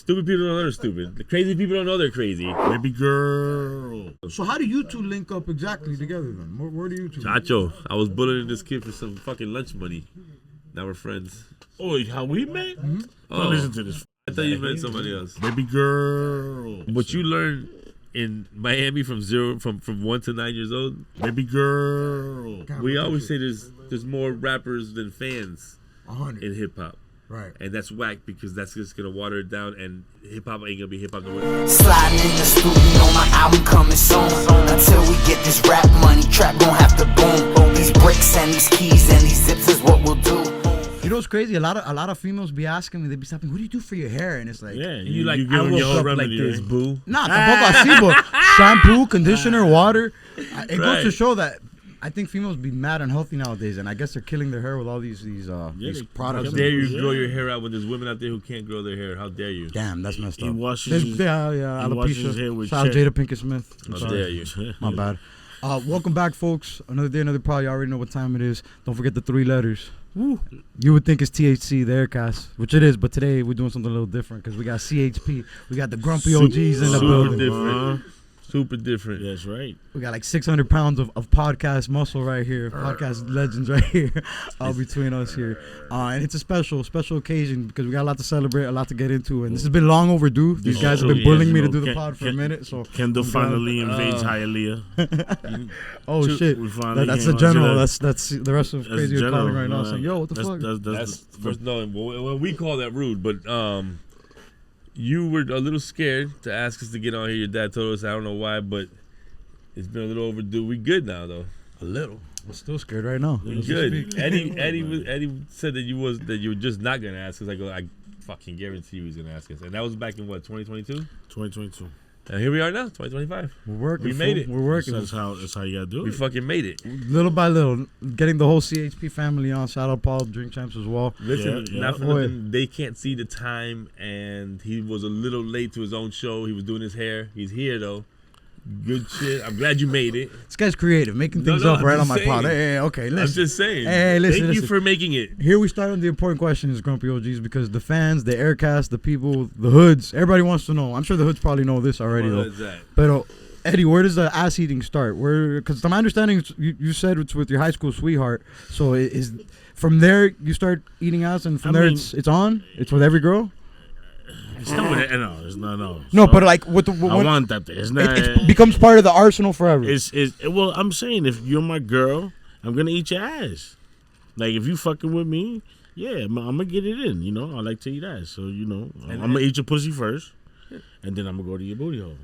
Stupid people don't know they're stupid. The crazy people don't know they're crazy. Baby girl. So how do you two link up exactly together then? Where do you two? Chacho, I was bullying this kid for some fucking lunch money. Now we're friends. Oh, how we met? Oh. Don't listen to this. I thought you meant somebody else. Baby girl. What you learn in Miami from 1 to 9 years old. Baby girl. We always say there's more rappers than fans 100. in hip hop. Right. And that's whack because that's just gonna water it down and hip hop ain't gonna be hip hop no more. Sliding in the studio, my album coming soon. Until we get this rap money, trap gon' have to boom. These bricks and these keys and these zips is what we'll do. You know what's crazy? A lot of females be asking me, they be stopping, what do you do for your hair? And it's like, Yeah, You like give I them woke your own up remedy, like this, right? boo. nah, tampoco así, but shampoo, conditioner, water. It goes to Right. show that I think females be mad unhealthy nowadays, and I guess they're killing their hair with all these they- products. How dare you Yeah. grow your hair out when there's women out there who can't grow their hair? How dare you? Damn, that's messed He up. washes his- yeah, he washes his hair alopecia. with Shout out Chet. Jada Pinkett Smith. I'm How sorry. dare you? My bad. Welcome back, folks. Another day, another pod. You already know what time it is. Don't forget the 3 letters. Woo. You would think it's THC, the Heir Cast, which it is, but today we're doing something a little different because we got CHP. We got the grumpy OGs in the Super building. different. Super different. That's right. We got like 600 pounds of podcast muscle right here, podcast legends right here, all between us here. And it's a special occasion because we got a lot to celebrate, a lot to get into, and this has been long overdue. These guys have been bullying me to do the pod for a minute, so Kendall finally invades Hialeah. oh shit, We finally that's came the on. general. See that? That's the rest of That's crazy general, calling right now, man. saying, "Yo, what the fuck?" That's first, no. Well, we call that rude, but you were a little scared to ask us to get on here. Your dad told us. I don't know why, but it's been a little overdue. We good now though. A little. I'm still scared right now. We good. Eddie said that you were just not gonna ask us. I fucking guarantee you he's gonna ask us. And that was back in what 2022. 2022. And here we are now, 2025. We're working. We made fool. it. We're working. That's how you gotta do We it. fucking made it. Little by little, getting the whole CHP family on. Shout out Paul, Drink Champs as well. Listen, Yeah, not for yeah. nothing, they can't see the time, and he was a little late to his own show. He was doing his hair. He's here though. Good shit. I'm glad you made it. This guy's creative, making things No, up I'm right on just my saying. pod. Hey, okay, I'm listen. just saying. Hey, listen, Thank you listen. for making it. Here we start on the important questions, Grumpy OGs, because the fans, the Heir Cast, the people, the hoods, everybody wants to know. I'm sure the hoods probably know this already, What though. is that? But Eddie, where does the ass eating start? Where? Because to my understanding, you said it's with your high school sweetheart. So is from there you start eating ass, and from I there mean- it's on. It's with every girl. It's not with it. No, it's not. No. No, So, but like with the I want that. It's not. it becomes part of the arsenal forever. Well, I'm saying if you're my girl, I'm gonna eat your ass. Like if you fucking with me, yeah, I'm gonna get it in. You know, I like to eat ass, so you know, I'm gonna eat your pussy first, and then I'm gonna go to your booty hole.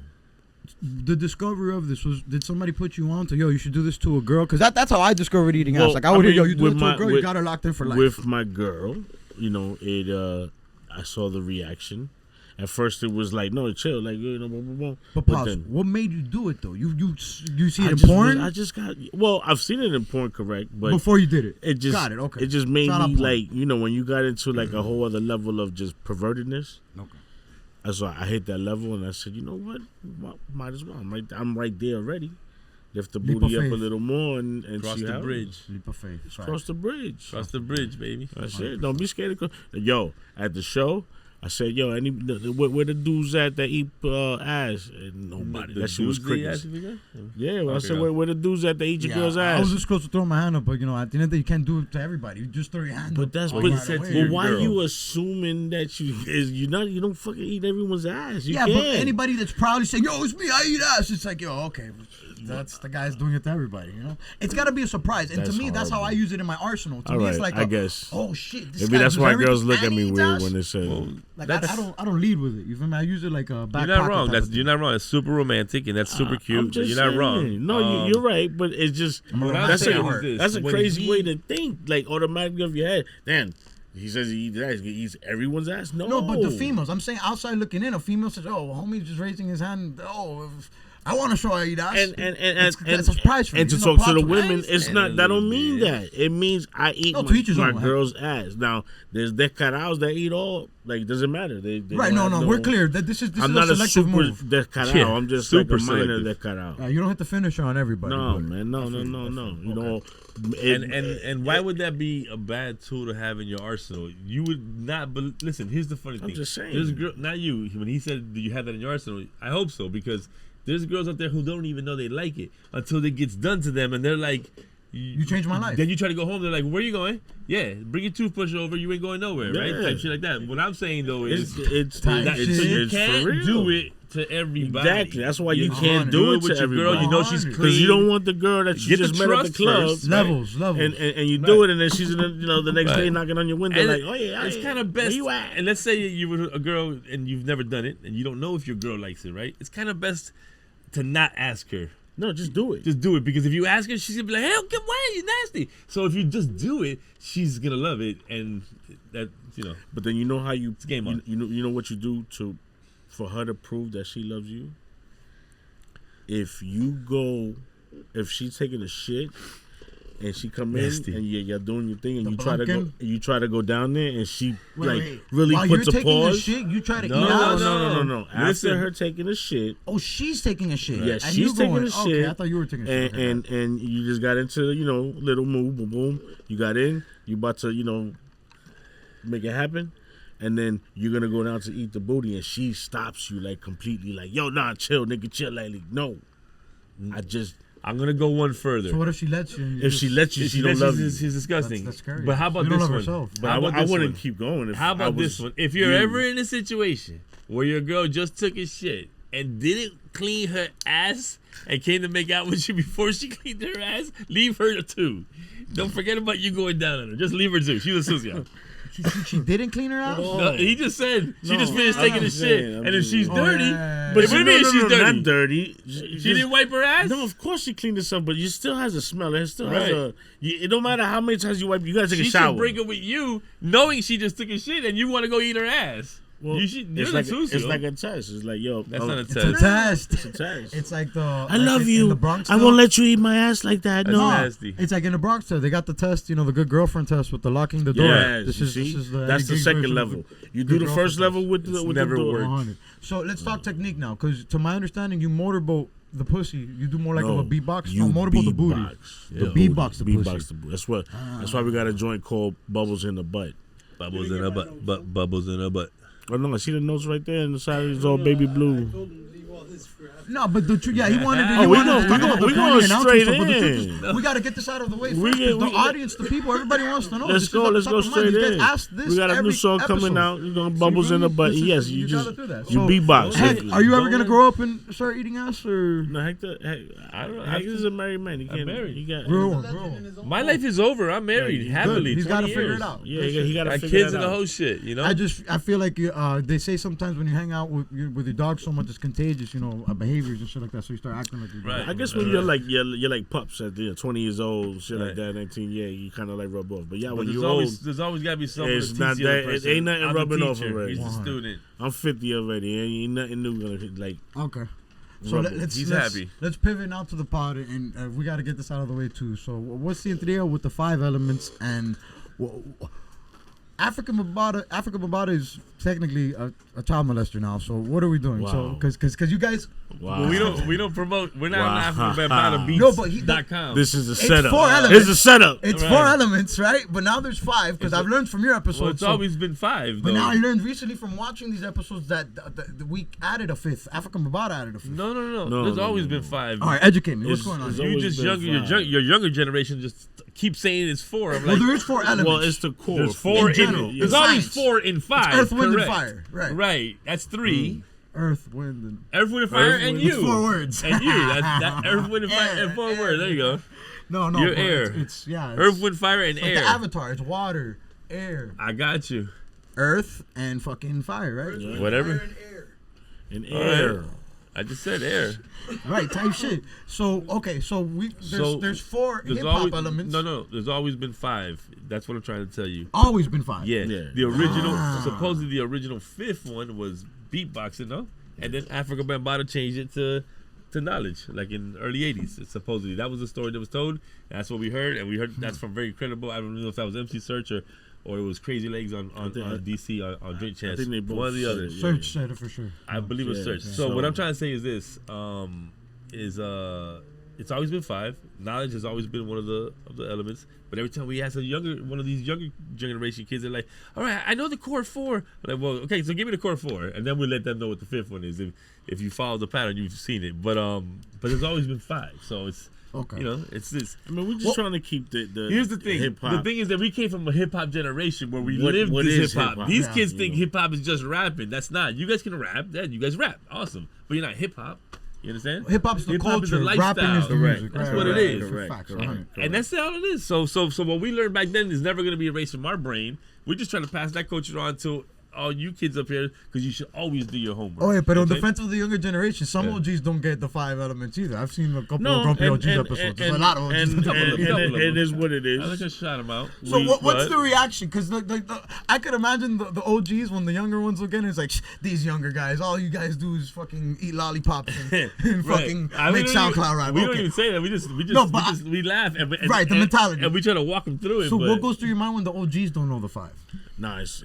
The discovery of this was, did somebody put you on to, yo, you should do this to a girl? Because that's how I discovered eating ass. Well, Like I would I hear, yo, mean, you do with it to a my- girl, you with- got her locked in for life. With my girl, you know, I saw the reaction. At first, it was like, no, chill, like you know, blah, blah, blah. But pause. What made you do it though? You see it in just porn I just got. Well, I've seen it in porn, correct? But before you did it. it just got it. Okay. It just made Shout out me porn. like, you know, when you got into like a whole other level of just pervertedness. Okay. That's why I hit that level, and I said, you know what? Might as well. I'm right there already. Lift the Leap of booty up a faith. little more and Cross see the how. bridge. Leap of faith. Cross the bridge. Cross the bridge, baby. That's it. Don't be scared to go. Yo, at the show, I said, yo, where the dudes at that eat ass? And nobody. The That shit was dudes they crickets. asked if we got? Yeah, well, I Okay, said, go. where the dudes at that eat your girl's I ass? was just close to throwing my hand up, but you know, at the end of the day, you can't do it to everybody. You just throw your hand But up. that's Oh, but, you said to but your why girl. you assuming that you don't fucking eat everyone's ass? You yeah, can't. but anybody that's proudly saying, yo, it's me, I eat ass. It's like, yo, okay. That's the guy's doing it to everybody, you know? It's got to be a surprise. And That's to me, that's how I horrible. use it in my arsenal. To All me, right, it's like, I guess. oh, shit. This Maybe guy that's does why everything girls look at and me eats weird ass. when they say. Like I don't lead with it. You feel me? I use it like a back You're not pocket wrong. type of thing. You're not wrong. It's super romantic and that's super I'm cute. just You're not saying. wrong. No, you're right, but it's just What I'm that's saying a is this, that's a when crazy he- way to think. Like automatically off your head. Then he says he eats ass. He eats everyone's ass. No, No, but the females. I'm saying outside looking in, a female says, "Oh, homie's just raising his hand. Oh, I want to show I eat ass. And it's a surprise for me. and to There's no talk to the plot women, twist. it's not. That don't mean that. It means I eat No, to each his my own, girl's ass. Now there's descarados that eat all. Like doesn't matter. They Right? don't No. have We're clear that this is I'm a not a selective super move. descarado. Yeah, I'm just super like a minor selective. descarado. You don't have to finish on everybody. No, but- man. No. You know. And why would that be a bad tool to have in your arsenal? You would not. Listen, here's the funny thing. I'm just saying. There's a girl, not you. When he said, "Do you have that in your arsenal?" I hope so, because there's girls out there who don't even know they like it until it gets done to them, and they're like, You changed my life. Then you try to go home. They're like, "Where you going?" Yeah, bring your toothbrush over. You ain't going nowhere, right? Yeah. Type shit like that. What I'm saying though is, it's Type that, shit. so you it's for can't real. do it to everybody. Exactly. That's why you You can't do do it with to your girl. everybody. You know she's 100. clean. Because you don't want the girl that you Get the just met at the trust club. first. levels. And you do it, and then she's in the next day Right. knocking on your window And like, oh yeah, it's kind of where best. you at? And let's say you were a girl and you've never done it, and you don't know if your girl likes it, right? It's kind of best to not ask her. No, just do it. Just do it, because if you ask her, she's gonna be like, "Hell, get away, you nasty." So if you just do it, she's gonna love it, and that But then you know how you game on. you know what you do for her to prove that she loves you. If she's taking a shit and she come Nasty. in and you're doing your thing and The you try to go down there and she Wait. really While puts you're a taking pause. the shit, you try to No, eat out. No. After Listen. her taking a shit, Oh, she's taking a shit. yeah, And she's you taking going, a shit. Okay, I thought you were taking a shit. and you just got into little move, boom, boom. You got in. You about to make it happen. And then you're gonna go down to eat the booty, and she stops you like completely, like, yo, nah, chill, nigga, chill, like no. I'm gonna go one further. So what if she lets you? And you If just- she lets you, she don't love you. She's disgusting. That's scary. But how about You don't this love one? herself. But how about I this wouldn't one? keep going. If How about I was this one? If you're you. ever in a situation where your girl just took a shit and didn't clean her ass and came to make out with you before she cleaned her ass, leave her too. Don't forget about you going down on her. Just leave her too. She's a sucia. She didn't clean her ass. No, he just said she No, just finished I'm taking a just shit, saying, I'm and if just she's saying. dirty, yeah. but But what do you mean she's dirty? not dirty. She didn't wipe her ass. No, of course she cleaned herself, but you still has a smell. It still has Right. it don't matter how many times you wipe. You gotta take She a shower. should break up with you, knowing she just took a shit, and you want to go eat her ass. Well, You should. You're it's the like sucio. it's like a test. It's like, yo, That's not a It's test. a test. It's a test. It's like the. I love you. In the Bronx, I won't let you eat my ass like that. That's No. nasty. It's like in the Bronx. They got the test. The good girlfriend test with the locking the door. Yes, This you is see? the That's the Eddie second Giggs level. version You of do the the girlfriend first level test. with the never door. worked. 100. So let's talk technique now, because to my understanding, you motorboat the pussy. You do more like of a beatbox. You Motorboat the booty. The The beatbox the Beatbox pussy. the booty. That's why we got a joint called Bubbles in the Butt. Bubbles in her butt. Bubbles in her butt. Oh no, see the notes right there, and the side is all baby blue. No, but the truth, he wanted to. Oh, we going Kanye announcement straight stuff, but the truth in. is, we got to get this out of the way We first. get- 'Cause we the audience, the people, everybody wants to know. Let's This go. is Let's top go of mind. straight These guys in. ask this We got a new every song coming episode. out. You're gonna Bubbles in the Butt. This is- Yes, you you just gotta do that. you So, beatbox. Heck, are you ever gonna grow up and start eating ass or? No, Hector. I don't know. Hector's a married man. He can't. married. He got. Grow on. My life is over. I'm married happily. He's got to 20 figure years. it out. Yeah, he got to Got figure kids that and the out. whole shit. I feel like they say sometimes when you hang out with your dog so much, it's contagious. Behaviors and shit like that. So you start acting like you're Right. I guess when you're like pups at 20 years old, shit like Right. that, 19, yeah, you kind of like rub off. But yeah, But when there's you're always old, there's always got to be someone it's to teach not the other that- it person. ain't nothing I'm the rubbing off teacher. already. He's the 100. student. I'm 50 already, ain't nothing new gonna like. Okay. So Rubble. let's He's let's, happy. let's pivot now to the pod, and we got to get this out of the way too. So what's the interior with the 5 elements and African Bambaataa is technically a child molester now. So what are we doing? Wow. So because you guys. Wow. Well, we don't promote. We're not Wow. on AfricanBambaataa No, but he- Beats.com. This is a It's setup. 4 elements. It's a setup. It's Right. 4 elements, right? But now there's 5 because I've learned from your episode. Well, it's always been 5. But though. now I learned recently from watching these episodes that we added a 5th. African Bambaataa added a 5th. No. No, There's no, always no, been no. 5. All right, educate me. What's It's- going on? it's here? You always just been younger. 5. Your younger generation just keep saying it's 4. I'm Well, like, there is 4 elements. Well, it's the core. there's 4 in general. There's In always science. 4 in 5. Earth, wind, and correct. fire. Right. Right. That's 3. Earth, wind, and Earth, wind, and fire, Earth, and wind, you. It's 4 words. And you. That Earth, wind, and fire, Air, and 4 air. words. There you go. no, You're but air. It's yeah. It's, Earth, wind, fire, and it's like air. the Avatar. It's water, air, I got you. earth, and fucking fire. Right. Yeah. Whatever. In All air. right. I just said air. Right. Type shit. So okay. So there's 4 hip hop elements. No. There's always been 5. That's what I'm trying to tell you. Always been 5. Yeah. Yeah. The original, supposedly the original 5th one was beatboxing, no? And then AfricanBambaataa changed it to to knowledge, like in early 80s. Supposedly that was the story that was told. That's what we heard, and we heard that's from very credible. I don't know if that was MC Search or it was Crazy Legs on DC on Drink Chance. I think they both one or the other. Search said it for sure. I believe it was Search. So what I'm trying to say is this: it's always been 5. Knowledge has always been one of the elements. But every time we ask one of these younger generation kids, they're like, "All right, I know the core 4." I'm like, well, okay, so give me the core 4, and then we let them know what the 5th one is. If you follow the pattern, you've seen it. But there's always been 5. So it's okay. It's this. I mean, we're just trying to keep the here's the thing. hip-hop. The thing is that we came from a hip hop generation where we lived what this is hip hop. hip-hop? These Yeah, kids you think know. hip hop is just rapping. That's not. You guys can rap. Yeah, you guys rap. Awesome. But you're not hip hop. You understand? Hip hop's the Hip-hop is culture. the lifestyle. Rapping is the Correct. music. That's right, what right, it right, is. right, facts, 100. And that's all it is. So what we learned back then is never going to be erased from our brain. We're just trying to pass that culture on to all you kids up here because you should always do your homework. Oh yeah, but You on know defense of the younger generation, some OGs don't get the 5 elements either. I've seen a couple No, of Grumpy and- OGs and- episodes. and- There's a lot of OGs. and it is what it I like is. to shout them out. So what's the reaction? Because I could imagine the OGs when the younger ones look in, it's like these younger guys. All you guys do is fucking eat lollipops and fucking make SoundCloud rap. We don't Okay. even say that. We laugh and Right, the mentality. and we try to walk them through it. So but what goes through your mind when the OGs don't know the 5? Nah, it's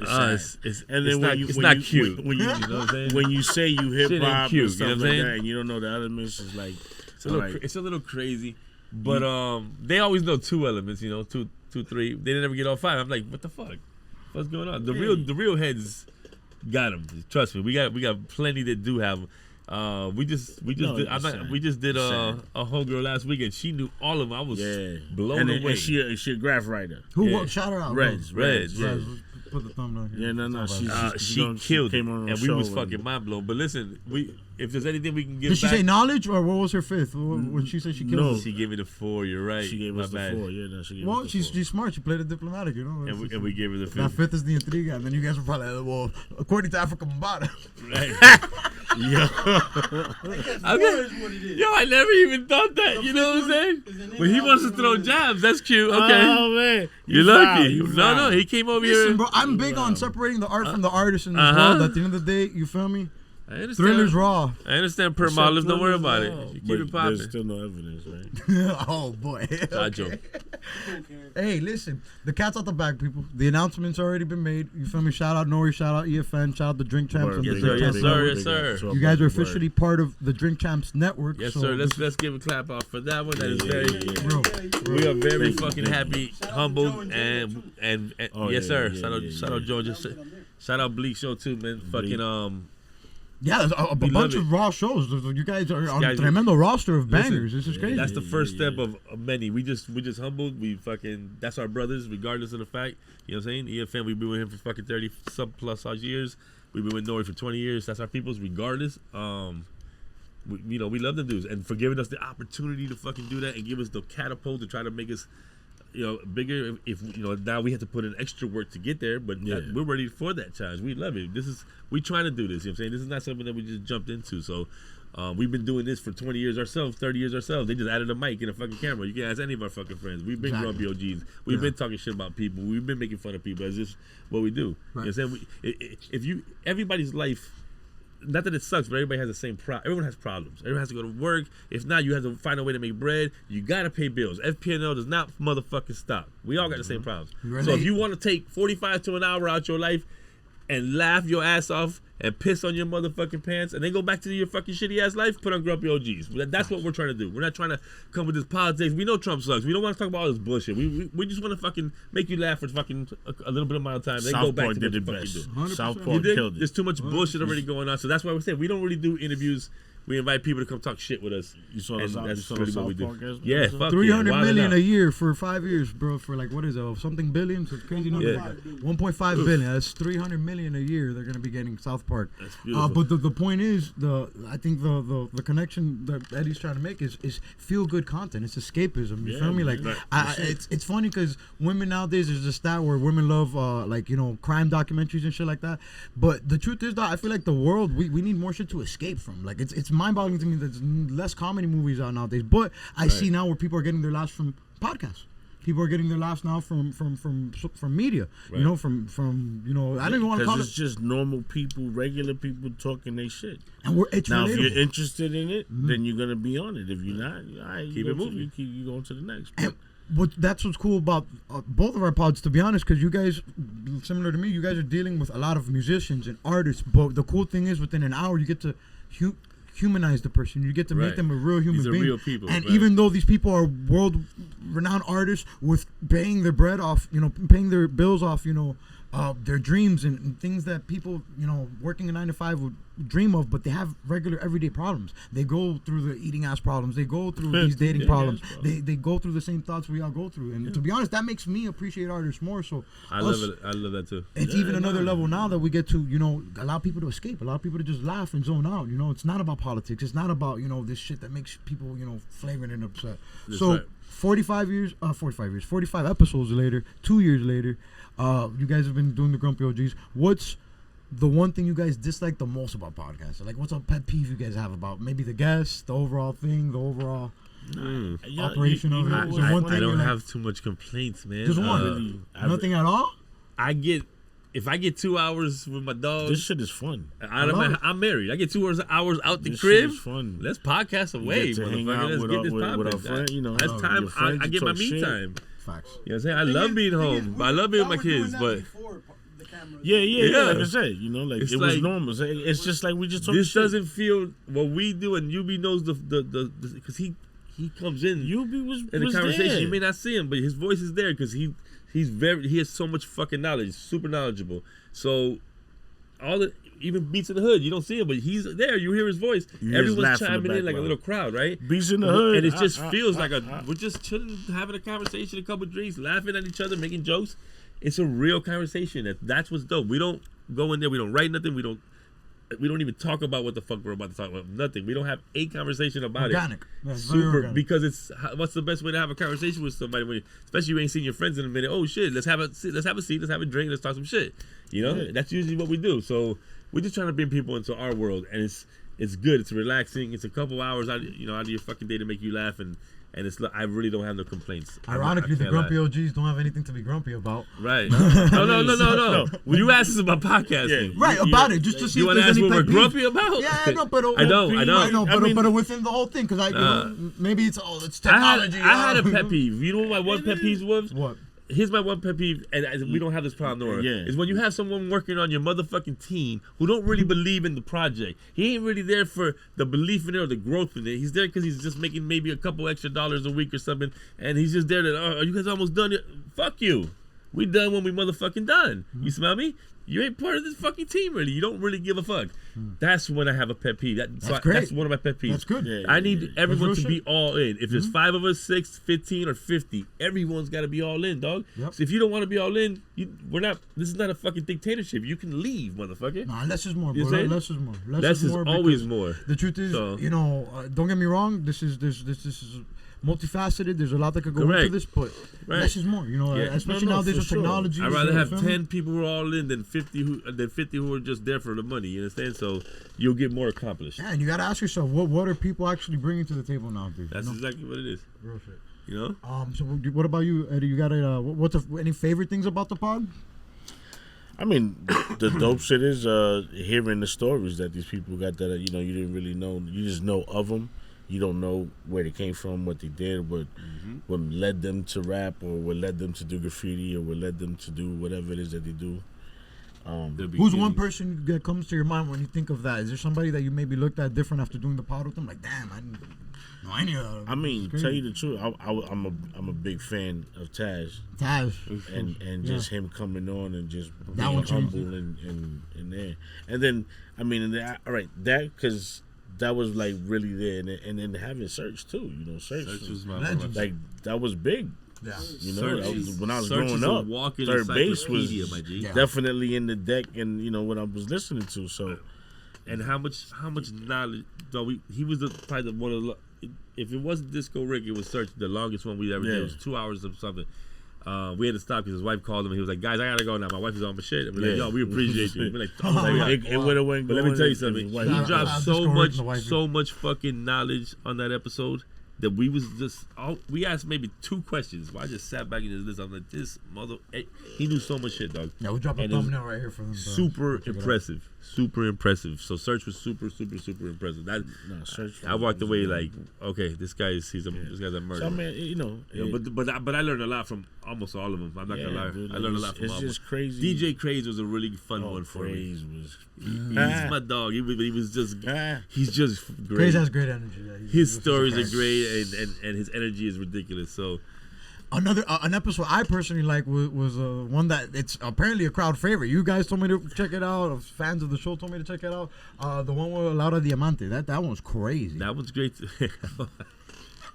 and then it's not cute. When you know what I'm saying? when you say you hip Shit ain't hop cute, and stuff you know what I'm like saying? that, and you don't know the elements, it's like It's a little crazy, but they always know 2 elements. 2, 3. They never get all 5. I'm like, what the fuck? What's going on? The real heads got them. Trust me, we got plenty that do have them. We just did a homegirl last week, and she knew all of them. I was blown away. And she a graph writer. Who? Shout her out. Reds. Yeah. Put the thumbnail here. Yeah, no. She killed it, came on and the we show was fucking mind blown. But listen, if there's anything we can give Did she back, say knowledge or what was her 5th? When she said she killed No. it? she gave me the 4. You're right. She gave My us the bad. 4. Yeah, no, she gave Well, us the 4. she's smart. She played it diplomatic, And we gave her the 5th. That 5th is the intriga, and then you guys were probably like, well, according to Africa Mbata. Right. Yeah. I never even thought that. You know what I'm saying? But he wants to throw jabs. That's cute. Okay. Oh man, You're lucky. No, he came over Listen, here. bro, I'm big on separating the art from the artist in this Uh-huh. world. At the end of the day, you feel me? I understand. Thriller's raw. I understand per olives. Don't worry about it. You keep it But popping. there's still no evidence, right? Oh boy. I joke. Hey, listen, the cat's out the bag, people. The announcement's already been made. You feel me? Shout out Nori, shout out EFN, shout out the Drink Champs. and the Yes, Drink sir. Champs Yes, sir. Network. Yes, sir. You guys are officially part of the Drink Champs Network. Yes, so sir. Let's give a clap off for that one. That is very. Bro, We are very Thank you, fucking thank happy, humbled, and Oh, yes, yeah, sir. yeah, Shout out Joe. Just shout out Bleak Show too, man. Fucking yeah, there's a We bunch love of raw shows. You guys are on a guys are- tremendo roster of Listen, bangers. This is crazy. That's the first step of many. We just humbled. We fucking that's our brothers, regardless of the fact. You know what I'm saying? EFN, we've been with him for fucking 30 some plus odd years. We've been with Nori for 20 years. That's our peoples, regardless. We love them dudes, and for giving us the opportunity to fucking do that and give us the catapult to try to make us, bigger. If now we have to put in extra work to get there, but we're ready for that challenge. We love it. We trying to do this. You know what I'm saying? This is not something that we just jumped into. So we've been doing this for 20 years ourselves, 30 years ourselves. They just added a mic and a fucking camera. You can ask any of our fucking friends. We've been grumpy OGs. We've been talking shit about people. We've been making fun of people as if what we do. Right. You know what I'm saying? Everybody's life. Not that it sucks, but everybody has the same problem. Everyone has problems. Everyone has to go to work. If not, you have to find a way to make bread. You gotta pay bills. FPNL does not motherfucking stop. We all got the same problems. So if you want to take 45 to an hour out your life and laugh your ass off and piss on your motherfucking pants and then go back to your fucking shitty ass life, put on grumpy OGs. That's what we're trying to do. We're not trying to come with this politics. We know Trump sucks. We don't want to talk about all this bullshit. We just want to fucking make you laugh for fucking a little bit of my time. Then go back Southpaw to did what it you fucking best. do. Southpaw You dig? killed it. There's too much bullshit already going on. So that's why we're saying we don't really do interviews. We invite people to come talk shit with us. You saw and the South, that's you saw really the what we South do. Park Yeah, episode? fuck 300 yeah, million out. a year for 5 years, bro. For like, what is it? Something billion? So it's crazy number. Yeah. 1.5 billion. That's 300 million a year. They're gonna be getting South Park. That's beautiful. But the point is, I think the connection that Eddie's trying to make is feel good content. It's escapism. You Yeah, feel me? Like, man. it's funny because women nowadays, there's a stat where women love crime documentaries and shit like that. But the truth is that I feel like the world we need more shit to escape from. Like, it's mind-boggling to me that there's less comedy movies out nowadays. But I see now where people are getting their laughs from podcasts. People are getting their laughs now from media. Right. You know, from you know, I don't even want to call it's just normal people, regular people talking their shit. And it's now, relatable. if you're interested in it, then you're gonna be on it. If you're not, Keep it moving. You going to the next. That's what's cool about both of our pods, to be honest, because you guys, similar to me, you guys are dealing with a lot of musicians and artists. But the cool thing is, within an hour, you get to humanize the person. You get to make them a real human These are being. real people, and right. even though these people are world-renowned artists with paying their bread off, you know, paying their bills off, you know, their dreams and things that people, you know, working a 9-to-5 would dream of, but they have regular everyday problems. They go through the eating ass problems. They go through these dating problems. They go through the same thoughts we all go through. And to be honest, that makes me appreciate artists more. So I love it. I love that too. It's even another level now that we get to, you know, allow people to escape, allow people to just laugh and zone out. You know, it's not about politics. It's not about, you know, this shit that makes people, you know, flavored and upset. That's so right. 45 episodes later, 2 years later, you guys have been doing the Grumpy OGs. What's the one thing you guys dislike the most about podcasts? Like, what's a pet peeve you guys have about maybe the guests, the overall thing, the overall operation of it? Is there one thing I don't you're have too much complaints, man. Just one? Nothing at all? If I get 2 hours with my dog, This shit is fun. I'm married. I get 2 hours out the This crib. shit is fun. Let's podcast away, get to hang motherfucker. out Let's with get our- this with our popping. friend, you know, That's your time. friends, I you get my talk me shit. time. Facts. You know what I'm saying? I love being home. I love being with my kids, but Yeah. Like I said, you know, like It's it was like- normal. It's just like we just talking this shit. doesn't feel what we do, and UB knows the because he comes in UB was in the conversation. there. You may not see him, but his voice is there because he has so much fucking knowledge, super knowledgeable. So even Beats in the Hood, you don't see him, but he's there. You hear his voice. You hear his Everyone's laugh in the chiming in like a background. little crowd, right? Beats in the Hood, And it just feels like we're just chilling, having a conversation, a couple drinks, laughing at each other, making jokes. It's a real conversation. That's what's dope. We don't go in there. We don't write nothing. We don't even talk about what the fuck we're about to talk about. Nothing. We don't have a conversation about Organic. it. Yeah, it's very Super. organic. Because what's the best way to have a conversation with somebody when especially you ain't seen your friends in a minute? Oh shit, let's have a seat, let's have a drink, let's talk some shit. You know, that's usually what we do. So we're just trying to bring people into our world, and it's good. It's relaxing. It's a couple hours out of your fucking day to make you laugh, and I really don't have no complaints. Ironically, I the can't Grumpy lie. OGs don't have anything to be grumpy about. Right. No. When you ask us about podcasting, Right, about it, just to see you if want to there's ask any what we're pet peeves. grumpy about? Yeah, no, but I don't. I mean, mean- within the whole thing, because maybe it's technology. I had a pet peeve. You know what my one pet peeve was? What? Here's my one pet peeve, and we don't have this problem, Nora. Yeah. Is when you have someone working on your motherfucking team who don't really believe in the project. He ain't really there for the belief in it or the growth in it. He's there because he's just making maybe a couple extra dollars a week or something, and he's just there to, are you guys almost done yet? Fuck you. We done when we motherfucking done. You smell me? You ain't part of this fucking team, really. You don't really give a fuck. That's when I have a pet peeve. Great. That's one of my pet peeves. That's good. Yeah. I need everyone real to be shit. all in. If there's 5 of us, 6, 15, or 50, everyone's got to be all in, dog. Yep. So if you don't want to be all in, we're not. This is not a fucking dictatorship. You can leave, motherfucker. Nah, less is more, You bro. saying? Less is more. Less is more always because more. The truth is, So- you know, don't get me wrong. This is multifaceted. There's a lot that could go Correct. into this, but Right. less is more. You know, Yeah. especially No, nowadays for with sure. technology. I'd rather you have feel me? 10 people who are all in than 50 who are just there for the money. You understand? So you'll get more accomplished. Yeah, and you gotta ask yourself, what are people actually bringing to the table nowadays? That's you know? exactly what it is. Real shit. You know? So what about you, Eddie? You got any favorite things about the pod? I mean, the dope shit is hearing the stories that these people got that you didn't really know. You just know of them. You don't know where they came from, what they did, what led them to rap, or what led them to do graffiti, or what led them to do whatever it is that they do. Who's one person that comes to your mind when you think of that? Is there somebody that you maybe looked at different after doing the pod with them? Like, damn, I didn't know any of them. I mean, tell you the truth, I'm a big fan of Taz, and just him coming on and just That being one changed humble and there. And then all right, that because that was like really there, and then having Search too. Search was my Legends. like that was big. Yeah. That was, when I was Search is growing a up, walking third base was encyclopedia, my G. Yeah. definitely in the deck, and what I was listening to. So And how much knowledge? Though he was probably one of the. If it wasn't Disco Rick, it was Search. The longest one we ever did. It was 2 hours of something. We had to stop because his wife called him and he was like, "Guys, I gotta go now. My wife is on my shit." And we're like, "Yo, we appreciate you." We're like, "Oh my God." it would have went. But let me tell you something. He Shout out dropped Disco Rick and the so wifey. much fucking knowledge on that episode. that we was just we asked maybe 2 questions. Well, I just sat back and just listened. I'm like, this mother. He knew so much shit, dog. Yeah, we'll drop a thumbnail right here for them. Super impressive. Super impressive. So Search was super impressive. I walked away like, okay, this guy's a murderer. So, I mean, but I learned a lot from almost all of them. I'm not gonna lie. Dude, I learned a lot from all of them. It's just crazy. DJ Craze was a really fun one for me. He's my dog. He's just great. Craze has great energy. Yeah, his stories are great, and his energy is ridiculous. So another an episode I personally like was one that it's apparently a crowd favorite. You guys told me to check it out. Fans of the show told me to check it out. The one with Laura Diamante. That one was crazy. That one's great.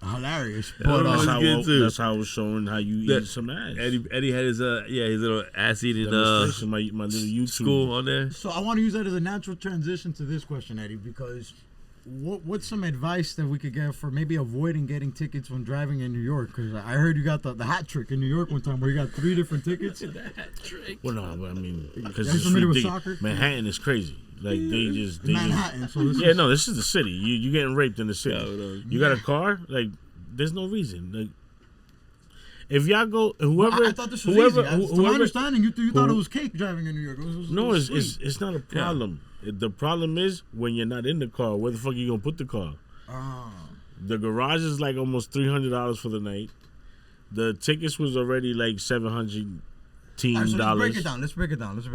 Hilarious. But that's how I was showing how you eat some ass. Eddie had his little ass eating my little YouTube school on there. So I want to use that as a natural transition to this question, Eddie, because what's some advice that we could get for maybe avoiding getting tickets when driving in New York? Because I heard you got the hat trick in New York one time where you got 3 different tickets. The hat trick. Well, no, but I mean, because it's familiar with soccer? Manhattan is crazy. Like they Manhattan. So this is the city. You getting raped in the city. No. You got a car? Like there's no reason. Like if y'all go, whoever. I thought this was easy. To my understanding, you thought it was cake driving in New York. It's not a problem. Yeah. The problem is when you're not in the car. Where the fuck you gonna put the car? The garage is like almost $300 for the night. The tickets was already like $700. Right, so let's break it down. This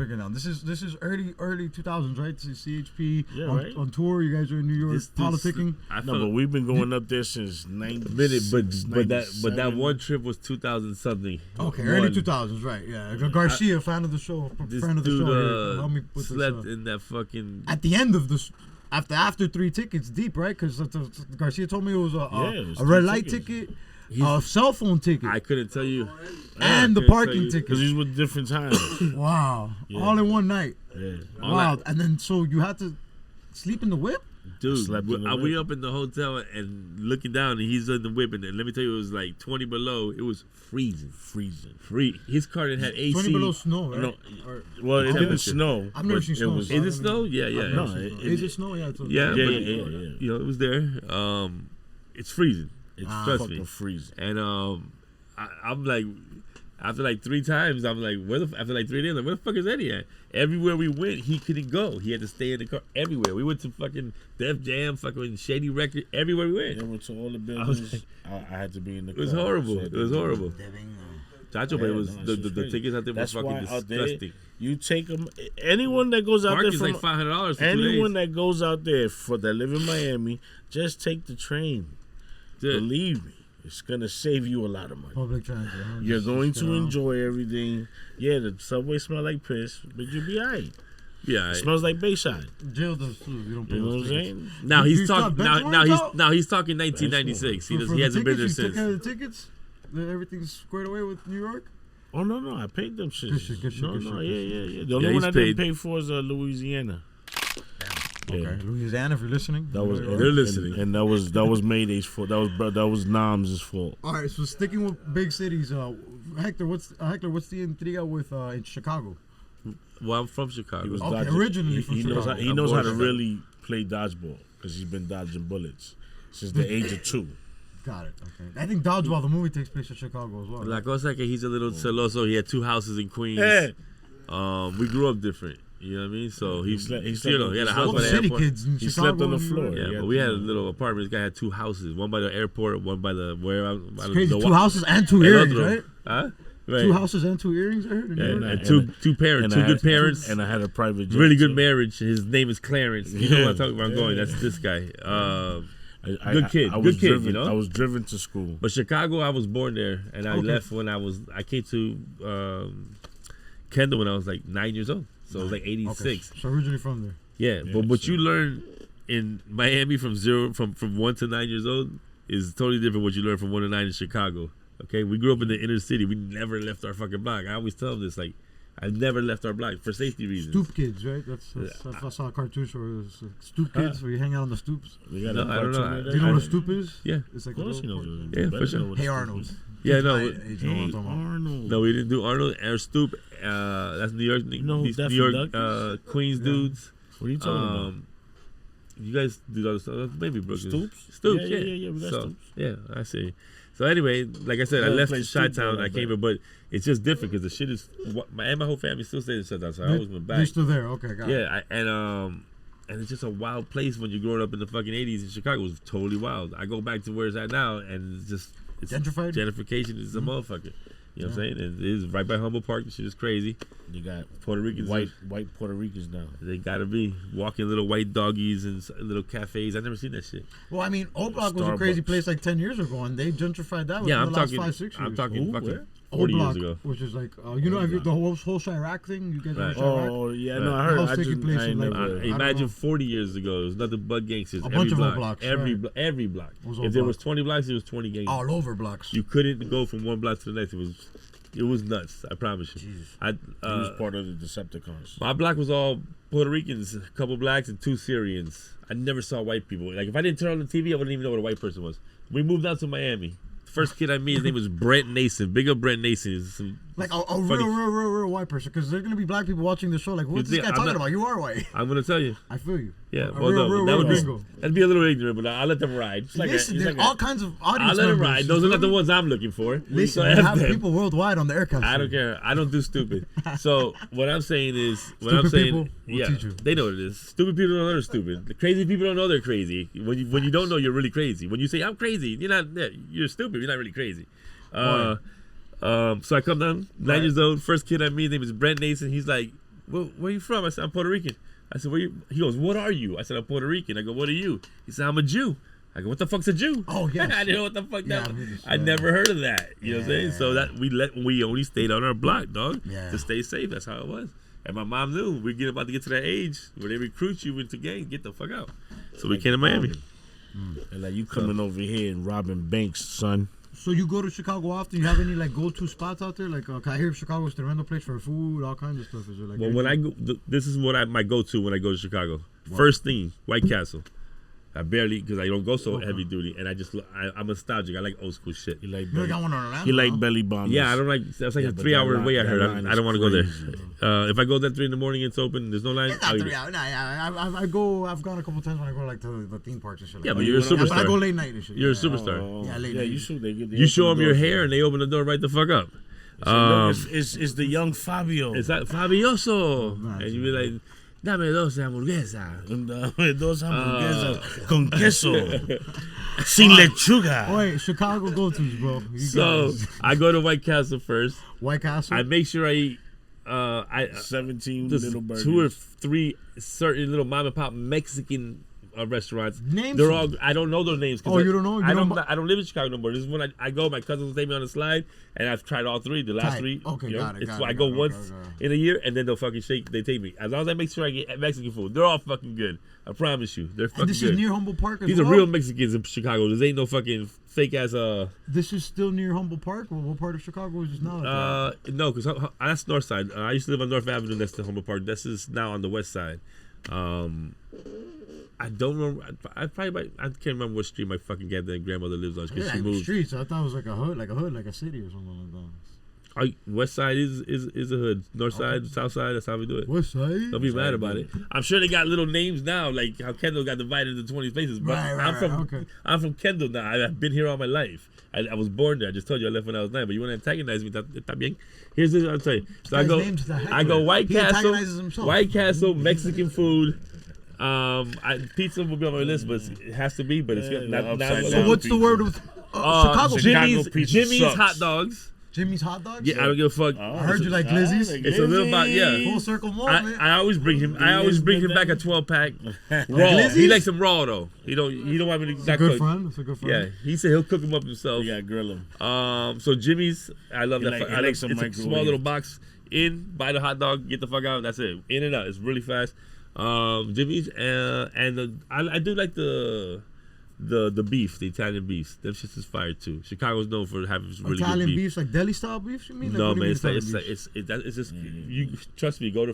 is early 2000s, right? This is CHP right. on tour. You guys are in New York politicking. But we've been going up there since 90. But that one trip was 2000 something. Okay, early 2000s, right? Yeah, Garcia, fan of the show, friend of the show. Help me put slept this, in that fucking. At the end of this. After 3 tickets deep, right? Because Garcia told me it was a red light ticket. A cell phone ticket. I couldn't tell you. And the parking ticket. Because these were different times. Wow. Yeah. All in one night. Yeah. Wow. And then so you had to sleep in the whip? Dude, we up in the hotel and looking down and he's in the whip. And let me tell you, it was like 20 below. It was freezing. His car didn't have AC. 20 below snow, right? No, well, it didn't snow. I've never seen snow. Is it snow? Yeah. No, is it snow? Yeah. Yeah. You know, it was there. It's freezing. It's fucking freezing. And I'm like, after like 3 times, I'm like, after like 3 days, like, where the fuck is Eddie at? Everywhere we went, he couldn't go. He had to stay in the car everywhere. We went to fucking Def Jam, fucking Shady Record, everywhere we went. I went to all the buildings. I had to be in the car. It was horrible. Chacho, but it was the tickets out there were fucking disgusting. You take them. Anyone that goes out there is like $500 for anyone that goes out there that live in Miami, just take the train. Believe me, it's gonna save you a lot of money. Public transit. You're going to enjoy everything. Yeah, the subway smells like piss, but you'll be alright. Yeah, it smells like Bayside. Jail does too. You don't pay know what I'm saying? Now he's talking. Now he's talking 1996. He hasn't been there since. You took care of the tickets. Everything's squared away with New York. Oh no, I paid them shit. Good shit. Yeah. The only one I didn't pay for is Louisiana. Okay, Louisiana, if you're listening, they're listening, and that was Mayday's fault. That was Nam's fault. All right, so sticking with big cities, Heckler, what's the intriga with in Chicago? Well, I'm from Chicago. Originally from Chicago. He knows how to really play dodgeball because he's been dodging bullets since the age of 2. Got it. Okay. I think Dodgeball, the movie, takes place in Chicago as well. La cosa que he's a little celoso. He had 2 houses in Queens. We grew up different. You know what I mean? So he had a house by the airport. Kids in he slept on the floor. Yeah, but we had a little apartment. This guy had 2 houses. One by the airport, one by the It's crazy. 2 houses and 2 earrings, right? Huh? Right. 2 houses and 2 earrings, I heard. And two parents, 2 good parents. And I had a private jet. Really good marriage. His name is Clarence. You know what I'm talking about? I'm going. That's this guy. Good kid. You know? I was driven to school. But Chicago, I was born there. And I left when I came to Kendall when I was like 9 years old. So it was like 86. Okay. So originally from there. Yeah, but what you learn in Miami from 1 to 9 years old is totally different what you learn from 1 to 9 in Chicago. Okay, we grew up in the inner city. We never left our fucking block. I always tell them this, like, I never left our block for safety reasons. Stoop kids, right? I saw a cartoon show where it was stoop kids where you hang out on the stoops. I don't know. Do you know what a stoop is? Yeah. It's like of course he knows. Yeah, for sure. Hey Arnold. Yeah, no. Arnold. No, we didn't do Arnold. Air Stoop. That's New York. New York, Queens dudes. What are you talking about? You guys do other stuff, maybe Brooklyn. Stoops? Yeah. We got So, Stoops. yeah, I see. So anyway, like I said, I Yeah, left play Chi-Town. Stoops, I came here, but it's just different because the shit is. My whole family still stays in Chi-Town, so I always went back. You're still there, okay, got it. Yeah, and it's just a wild place when you're growing up in the fucking 80s in Chicago. It was totally wild. I go back to where it's at now, and it's Gentrified? Gentrification is a motherfucker. You know what I'm saying? And it is right by Humboldt Park. The shit is crazy. You got Puerto Ricans, white Puerto Ricans now. They gotta be walking little white doggies and little cafes. I've never seen that shit. Well, I mean, Old Block was a crazy Starbucks. place like 10 years ago, and they gentrified that Yeah, within I'm the last talking. 5-6 years. I'm talking Ooh, fucking where? 40 Old years Block, ago. which is like, you know, the whole Chirac thing? You guys know Right. Chirac? Oh yeah, no, Right. I heard. House I taking just, place I in, ain't like, never. I don't Imagine know. 40 years ago, it was nothing but gangsters. A Every bunch of block, old blocks, every right. every block. was old If there was blocks. 20 blocks, it was 20 gangs. All over blocks. You couldn't go from one block to the next. It was nuts. I promise you. He was part of the Decepticons. My block was all Puerto Ricans, a couple blacks, and 2 Syrians. I never saw white people. Like if I didn't turn on the TV, I wouldn't even know what a white person was. We moved out to Miami. The first kid I met, his name was Brent Nason. Big up Brent Nason. He's some Like a funny- real white person, because there's gonna be black people watching the show. Like, what's this think guy I'm talking not- about? You are white. I'm gonna tell you. I feel you. Yeah, A well, real, no, real, that real would be, gringo. that'd be a little ignorant, but I'll let them ride. It's like Listen, it's there's like all kinds of audience I'll let them members, ride. you Those are feel not the me? ones I'm looking for. Listen, So we F have them. people worldwide on the Air Cast. I don't care. I don't do stupid. So what I'm saying is, Stupid people will yeah, teach you. they know what it is. Stupid people don't know they're stupid. The crazy people don't know they're crazy. When you don't know, you're really crazy. When you say I'm crazy, you're not. Yeah, you're stupid. You're not really crazy. So I come down, 9 years old. First kid I meet, his name is Brent Nason. He's like, where are you from? I said, I'm Puerto Rican. I said, where you? He goes, what are you? I said, I'm Puerto Rican. I go, what are you? He said, I'm a Jew. I go, what the fuck's a Jew? Oh, yes. I didn't know what the fuck Yeah, that I was. heard this, I never heard of that. You know what I'm saying? So that we only stayed on our block, dog, to stay safe. That's how it was. And my mom knew we're about to get to that age where they recruit you into gangs. Get the fuck out. So we came to Miami. And like you coming over here and robbing banks, son. So you go to Chicago often? You have any like go-to spots out there? Like, I hear Chicago is the rental place for food, all kinds of stuff. Is there like? Well, when I go, this is what my go-to when I go to Chicago. First thing, White Castle. I barely, because I don't go so heavy duty, and I'm nostalgic. I like old school shit. He like You got one on Orlando? he like belly bombers. Yeah, I don't like. That's like Yeah, a but 3-hour that way. I line- heard. that line I don't is want to go there. crazy. If I go there 3 in the morning, it's open. There's no line. It's not I'll eat 3 it. hours. Nah, I go. I've gone a couple times when I go like to the theme parks and shit. Like Yeah, that. but you're a But I go superstar. late night and shit. You're a yeah. superstar. Oh, Yeah, late yeah, night. you should. They You show them your hair, and they open the door right the fuck up. It's the young Fabio. It's like Fabioso, Nice. and you be like, "Dame dos hamburguesas." Dos hamburguesas con queso, sin lechuga. Oh, wait, Chicago go-tos, bro. You So guys. I go to White Castle first. White Castle. I make sure I eat. 17 There's little burgers. 2 or 3 certain little mom and pop Mexican restaurants. Names They're them. all. I don't know their names. 'Cause Oh, you don't know? You I don't don't. bu- I don't live in Chicago no more. This is when I go. My cousins will take me on a slide, and I've tried all 3. The last Tight. 3. Okay, you know, got it, It's got why it, I go got it, once okay. in a year, and then they'll fucking They take me. As long as I make sure I get Mexican food, they're all fucking good. I promise you, they're fucking and this good. is near Humboldt Park as These well? are real Mexicans in Chicago. This ain't no fucking fake ass. This is still near Humboldt Park? Well, what part of Chicago is this now? No, because that's North Side. I used to live on North Avenue next to Humboldt Park. This is now on the West Side. I don't remember. I can't remember what street my fucking grandmother lives on because yeah, she like moved. streets. I thought it was like a hood, like a city or something like that. West Side is a hood. North Side, South Side. That's how we do it. West Side? Don't be mad about it. I'm sure they got little names now, like how Kendall got divided into 20 places. But Right, I'm from Kendall now. I've been here all my life. I was born there. I just told you I left when I was 9. But you want to antagonize me? Está bien. Here's this. I'll tell you. So Guy's name's the Heckler. I go White He Castle. antagonizes himself. White Castle, Mexican food. Pizza will be on my list, but it has to be. But it's Yeah, not. upside So down. what's the word with Chicago? Chicago pizza Jimmy's sucks. hot dogs. Jimmy's hot dogs? Yeah, I don't give a fuck. I heard you like glizzies. It's a little bit, yeah. Full circle moment. I always bring him. I always bring him back a 12-pack raw. He likes them raw though. He don't want me to. It's a good friend. It's a good friend. Yeah, he said he'll cook them up himself. You gotta grill them. So Jimmy's, I love He that. like- he I likes like, them it's a small microwave. little box. In, buy the hot dog, get the fuck out. That's it. In and out. It's really fast. Jimmy's and I do like the beef, the Italian beefs. Them shits is fire too. Chicago's known for having really Italian good beef. beefs, like deli style beefs, you mean? Like, No what do you man, mean it's like Italian beefs? it's just you trust me. Go to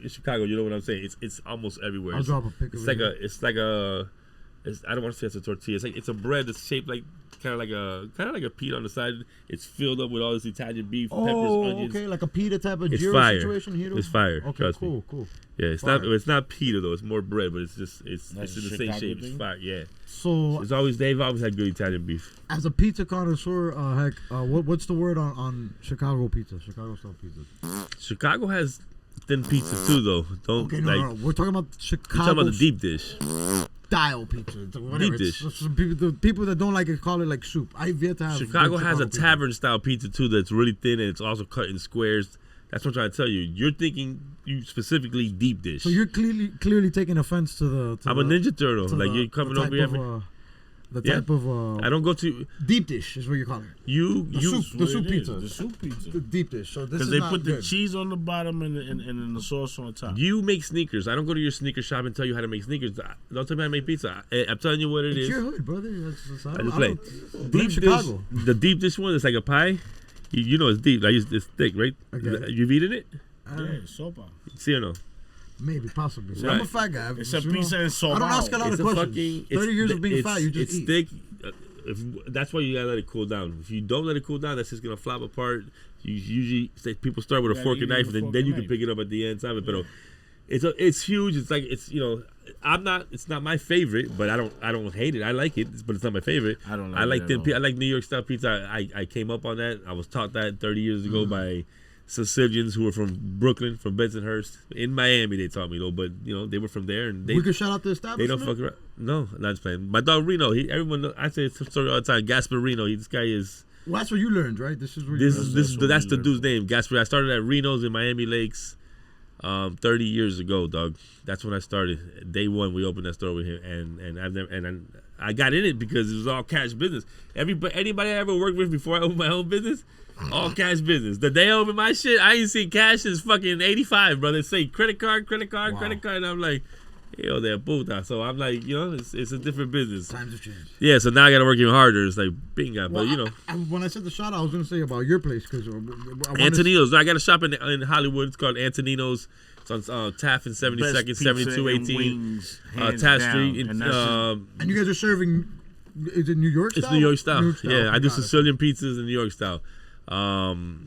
Chicago. You know what I'm saying? It's almost everywhere. I'll drop a pic of It's it. like a I don't want to say it's a tortilla. It's a bread that's shaped like kind of like a pita on the side. It's filled up with all this Italian beef, peppers, onions. Okay, like a pita type of gyro fire. situation here. It's fire. Okay, trust cool, me. cool. Yeah, it's not pita though. It's more bread, but it's in the same shape. Thing? It's fire. Yeah. So They've always had good Italian beef. as a pizza connoisseur, Heck, what's the word on Chicago pizza? Chicago style pizza. Chicago has thin pizza too, though. Don't Okay, no. We're talking about Chicago. We're talking about the deep dish. Style pizza. Whatever. Deep dish. The people that don't like it call it like soup. I've yet to have. Chicago has a pizza. tavern style pizza too that's really thin and it's also cut in squares. That's what I'm trying to tell you. You're thinking you specifically deep dish. So you're clearly taking offense to the. I'm a Ninja Turtle. Like you're coming over here. The type of. I don't go to deep dish is what you're calling it. The soup pizza. The soup pizza. The deep dish. So this Because is they not put good. the cheese on the bottom and then the sauce on top. You make sneakers. I don't go to your sneaker shop and tell you how to make sneakers. Don't tell me how to make pizza. I'm telling you what it It's is. your hood, brother. I just play. Deep Chicago. The deep dish one is like a pie. You know it's deep. Like it's thick, right? Okay. You've eaten it? Yeah, sopa. See or no? Maybe, possibly. So Right. I'm a fat guy. It's a pizza and sopa. I don't ask a lot of questions. 30 years of being fat, you just it's eat. thick. That's why you gotta let it cool down. If you don't let it cool down, that's just gonna flop apart. You usually people start with a Yeah, fork you and eat knife, with and a fork then you and can knife. pick it up at the end. But it's huge. It's like it's it's not my favorite, but I don't hate it. I like it, but it's not my favorite. I don't like I like it thin at all. I like New York style pizza. I came up on that. I was taught that 30 years ago by Sicilians who were from Brooklyn, from Bensonhurst. In Miami, they taught me though, but they were from there, and We could shout out the they establishment. don't fuck around. No, not just playing. My dog Reno. I say this story all the time. Gasparino. This guy is. Well, that's where you learned, right? This is where you learned. That's the dude's name. Gasper. I started at Reno's in Miami Lakes, 30 years ago, dog. That's when I started. Day one, we opened that store with him, and I got in it because it was all cash business. Anybody I ever worked with before I opened my own business, all cash business. The day I opened my shit, I ain't seen cash since fucking 85, brother. It say credit card, Wow. and I'm like, yo, they're puta. So I'm like, it's a different business. Times have changed. Yeah, so now I gotta work even harder. It's like bingo, Well, but when I said the shout out, I was going to say about your place because Antonino's. I got a shop in Hollywood. It's called Antonino's. It's on Taft and 72nd, 7218, Taft Street. And you guys are serving. Is it New York style? It's New York style. Yeah, I do Got it. Sicilian pizzas in New York style.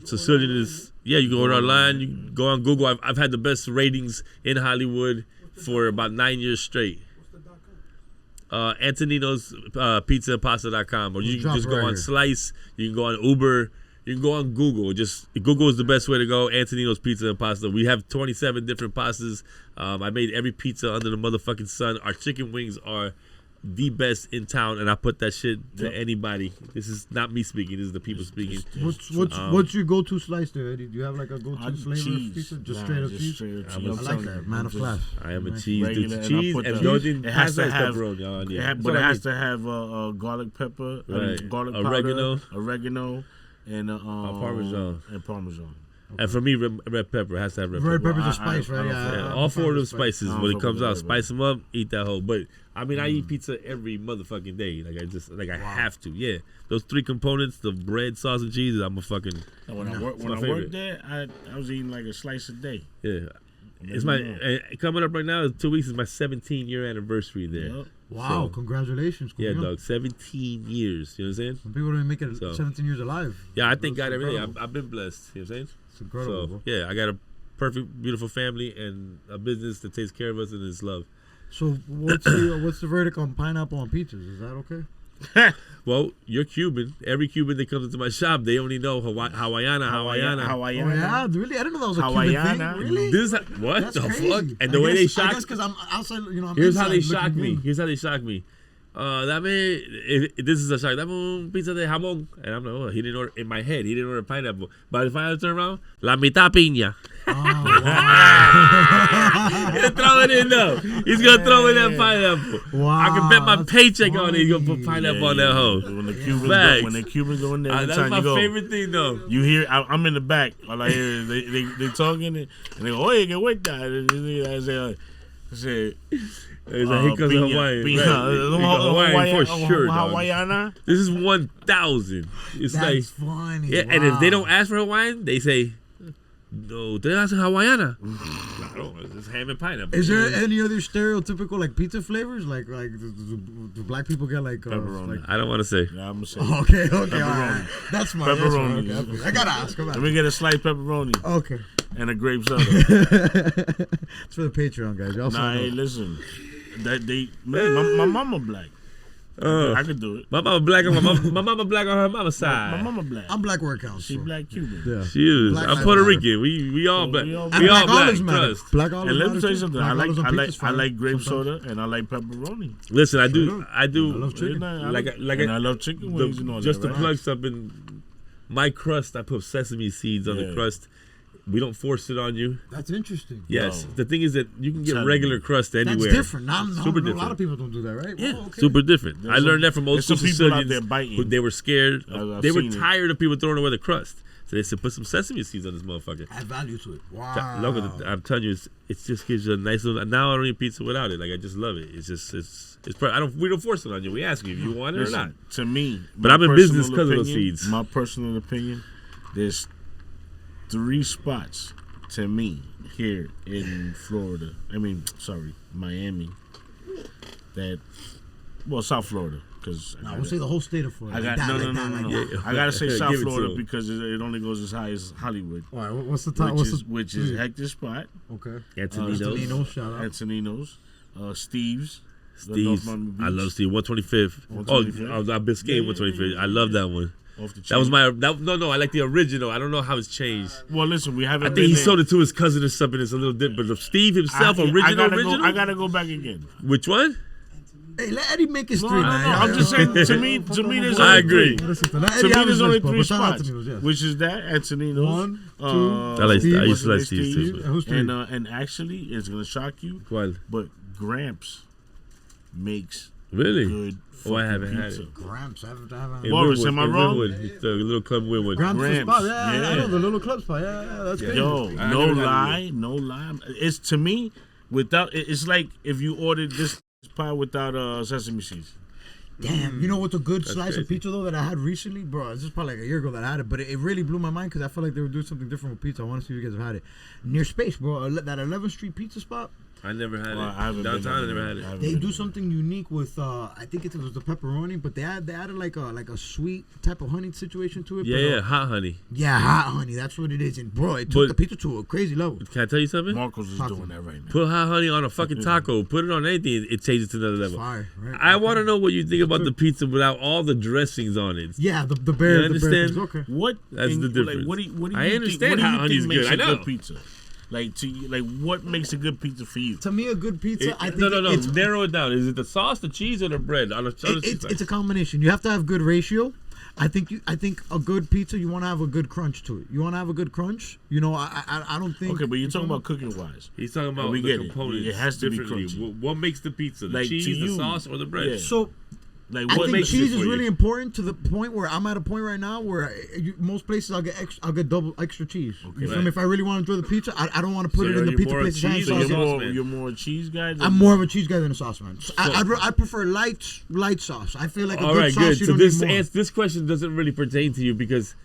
Sicilian is you can order online. You can go on Google. I've had the best ratings in Hollywood for about 9 years straight. Antonino's pizza and pasta.com, or you can just go on Slice. You can go on Uber. You can go on Google. Just Google is the best way to go. Antonino's Pizza and Pasta. We have 27 different pastas. I made every pizza under the motherfucking sun. Our chicken wings are the best in town, and I put that shit to anybody. This is not me speaking. This is the people speaking. What's your go-to slice there, Eddie? Do you have like a go-to flavor of pizza? Just straight up cheese? I like that. Man of class. I am a cheese dude. Regular, Cheese and I and put the only the- thing it has to have- pepperoni on. Yeah. but it has to have garlic pepper, Right. garlic Oregano. powder, oregano, and Parmesan. and parmesan. And for me, red pepper has to have red Red pepper. pepper's a spice, I right? don't Yeah. Yeah, I'm all a fan four of them of spice. spices I don't when it fuck comes with out, that, spice them up, eat that whole. But I mean, I eat pizza every motherfucking day. Like I have to. Yeah, those three components: the bread, sauce, and cheese. I'm a fucking And when I my favorite. worked there, I was eating like a slice a day. yeah. It's my coming up right now. 2 weeks is my 17-year anniversary there. Yep. Wow, So- congratulations. Yeah, Cool. dog. 17 years. You know what I'm saying? Some people didn't make it So- 17 years alive. Yeah, I thank That's God every day. incredible. I've been blessed. You know what I'm saying? It's incredible, So bro. yeah, I got a perfect, beautiful family and a business that takes care of us and is love. So what's the verdict on pineapple on pizzas? Is that okay? Well, you're Cuban. Every Cuban that comes into my shop, they only know Hawaiiana. Oh yeah, really? I didn't know that was a Hawaiiana. Cuban thing. Really? This what That's the crazy. fuck? And the I way they guess- I shock. guess because I'm outside, I'm Here's how they inside shock looking me. in. Here's how they shock me. This is a shock. Dame un pizza de jamón. And I'm like, oh, he didn't order, in my head, he didn't order pineapple. But if I turn around, la mitad piña. Oh, wow. He's gonna throw it in though. He's gonna throw in that pineapple. Wow, I can bet my that's paycheck on it. He's gonna funny. put pineapple on that hoe. When the Facts. Cubans go in there, every That's time my you go, favorite thing though. you hear I'm in the back. All I hear is they talking and they go, "Oye, que vuelta." And I say, He's like, here comes a Hawaiian. Right. Here comes Hawaiian for sure, dog. Hawaiiana. This is 1,000. It's That's like, funny. yeah, and if they Wow. don't ask for Hawaiian, they say No, te hace hawaiana. No, it's ham and pineapple. Is there any other stereotypical like pizza flavors? Like do black people get like pepperoni? I don't want to say. Yeah, I'm gonna say. Okay, all right. That's smart. Pepperoni. That's smart. Okay. I gotta ask. Let me get a sliced pepperoni. Okay. And a grape soda. It's for the Patreon guys. Y'all hey, listen. My mama black. I could do it. My mama black on my mama black on her mama's side. My mama black. I'm black where it counts. She black Cuban. Yeah. She is. I'm Puerto Rican. We all black. We all black. Trust. Black olives. And let me tell you something. I like grape sometimes. soda and I like pepperoni. Listen, I do. I love chicken. And I love chicken wings. Just to plug something, my crust, I put sesame seeds on the crust. We don't force it on you. That's interesting. Yes. The thing is that you can get regular crust anywhere. That's different. Super different. A lot of people don't do that, right? Yeah, okay. super different. I learned that from old school Sicilians. They were scared. They were tired of people throwing away the crust. So they said, put some sesame seeds on this motherfucker. Add value to it. Wow. Look, I'm telling you, it just gives you a nice little. Now I don't eat pizza without it. Like I just love it. It's just we don't force it on you. We ask you if you want it or not. To me, but I'm in business because of those seeds. My personal opinion, there's 3 spots to me here in Florida. Miami. South Florida. Because I would say the whole state of Florida. No. I gotta say South Florida because it only goes as high as Hollywood. All right, what's the top? Which is Hector's spot. Okay. Antonino's. Shout out. Antonino's. Steve's. I love Steve. 125th. I've been skating 125th. I love that one. That was I like the original. I don't know how it's changed. Well, listen, we haven't. I think he sold it to his cousin or something. It's a little different. But Steve himself, original. I gotta go back again. Which one? Hey, let Eddie make his 3, man. I'm just saying. To me, there's only I agree. 3. To me, there's only 3 spots, which is that Antonino's. 1, 2. I used to like Steve too. Who's 3? And actually, it's gonna shock you. What? But Gramps makes good. I haven't pizza. had it. Gramps, I haven't. Boris, am I wrong? It's the little club Winwood. Gramps. Spot. Yeah, I know the little club spot. Yeah, that's good. Yo, no lie. It's to me without. It's like if you ordered this pie without sesame seeds. Damn, you know what's a good slice of pizza though that I had recently, bro? This is probably like a year ago that I had it, but it really blew my mind because I felt like they were doing something different with pizza. I want to see if you guys have had it near Space, bro. That 11th Street pizza spot. I never had it. Downtown, I never had it. They do something unique with I think it was the pepperoni, but they added like a sweet type of honey situation to it. Yeah, hot honey. Yeah, hot honey. That's what it is. And bro, it took the pizza to a crazy level. Can I tell you something? Marcos is doing that right now. Put hot honey on a fucking taco. Put it on anything. It changes to another level. Fire, right? I want to know what you think about the pizza without all the dressings on it. Yeah, the bear. You understand? The bear, okay. What? That's the difference. Like, what do you I understand hot honey's good. I know. Good pizza? What makes a good pizza for you? To me, a good pizza, I think no. Narrow it down. Is it the sauce, the cheese, or the bread? It's a combination. You have to have good ratio. I think a good pizza, you want to have a good crunch to it. You want to have a good crunch. You know, I don't think. Okay, but you're talking about cooking wise. He's talking about the components. It has to be crunchy. What makes the pizza? The cheese, the sauce, or the bread? Yeah. So. Like, I what think makes cheese is really important to the point where I'm at a point right now where most places I'll get double extra cheese. Okay, you feel me? If I really want to enjoy the pizza, I don't want to put it in the pizza place. You're more a cheese guy. I'm more of a cheese guy than a sauce man. So I prefer light sauce. I feel like a good sauce. Good. So this question doesn't really pertain to you because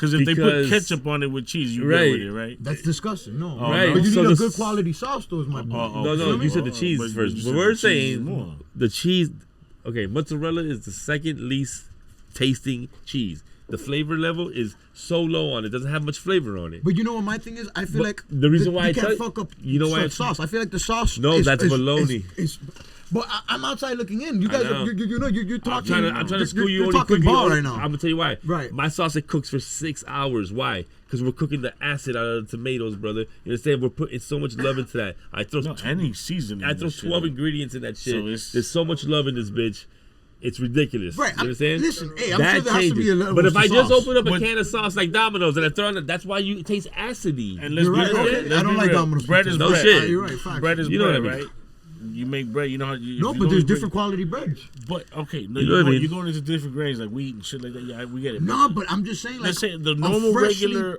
if they put ketchup on it with cheese, you get with it, right? That's disgusting. No, right? But you need a good quality sauce, though. Is my point. No. You said the cheese first. But we're saying the cheese. Okay, mozzarella is the second least tasting cheese. The flavor level is so low on it; doesn't have much flavor on it. But you know what my thing is? I feel like the reason why you can't fuck up. You know why sauce? I feel like the sauce. No, that's baloney. But I'm outside looking in. You guys, you're talking. I'm trying to school you you're only talking ball right now. I'm gonna tell you why. Right. My sauce it cooks for 6 hours. Why? Because we're cooking the acid out of the tomatoes, brother. You understand? We're putting so much love into that. I throw any seasoning. I throw 12 ingredients in that shit. There's so much love in this bitch. It's ridiculous. Right. You understand? Listen, I'm sure there has to be a little. But if I just open up a can of sauce like Domino's and I throw it, that's why it tastes acidy. And let's be real. I don't like Domino's. Bread is no bread. shit. You're right. Facts. Bread is bread, right? You make bread, you know how you. No, but there's different quality breads. But okay, no, you're going into different grains like wheat and shit like that. Yeah, we get it. No, but I'm just saying, like, let's say the normal regular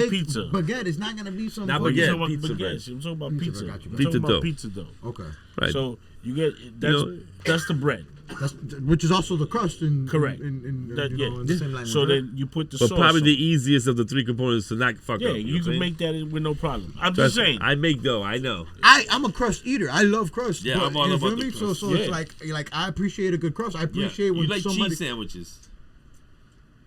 pizza baguette is not gonna be some. Not baguette, pizza bread. I'm talking about pizza. Pizza dough. Pizza dough. Okay. Right. So you get that's the bread. which is also the crust. Correct. In Yeah. the same line. So right? then you put the But sauce. probably on. the easiest of the three components to not fuck Yeah, up. you can make that with no problem. I'm just saying. I make dough. I know. I'm a crust eater. I love crust. Yeah, but, I'm all you about feel the me? crust. So it's like I appreciate a good crust. I appreciate You when like somebody. cheese sandwiches.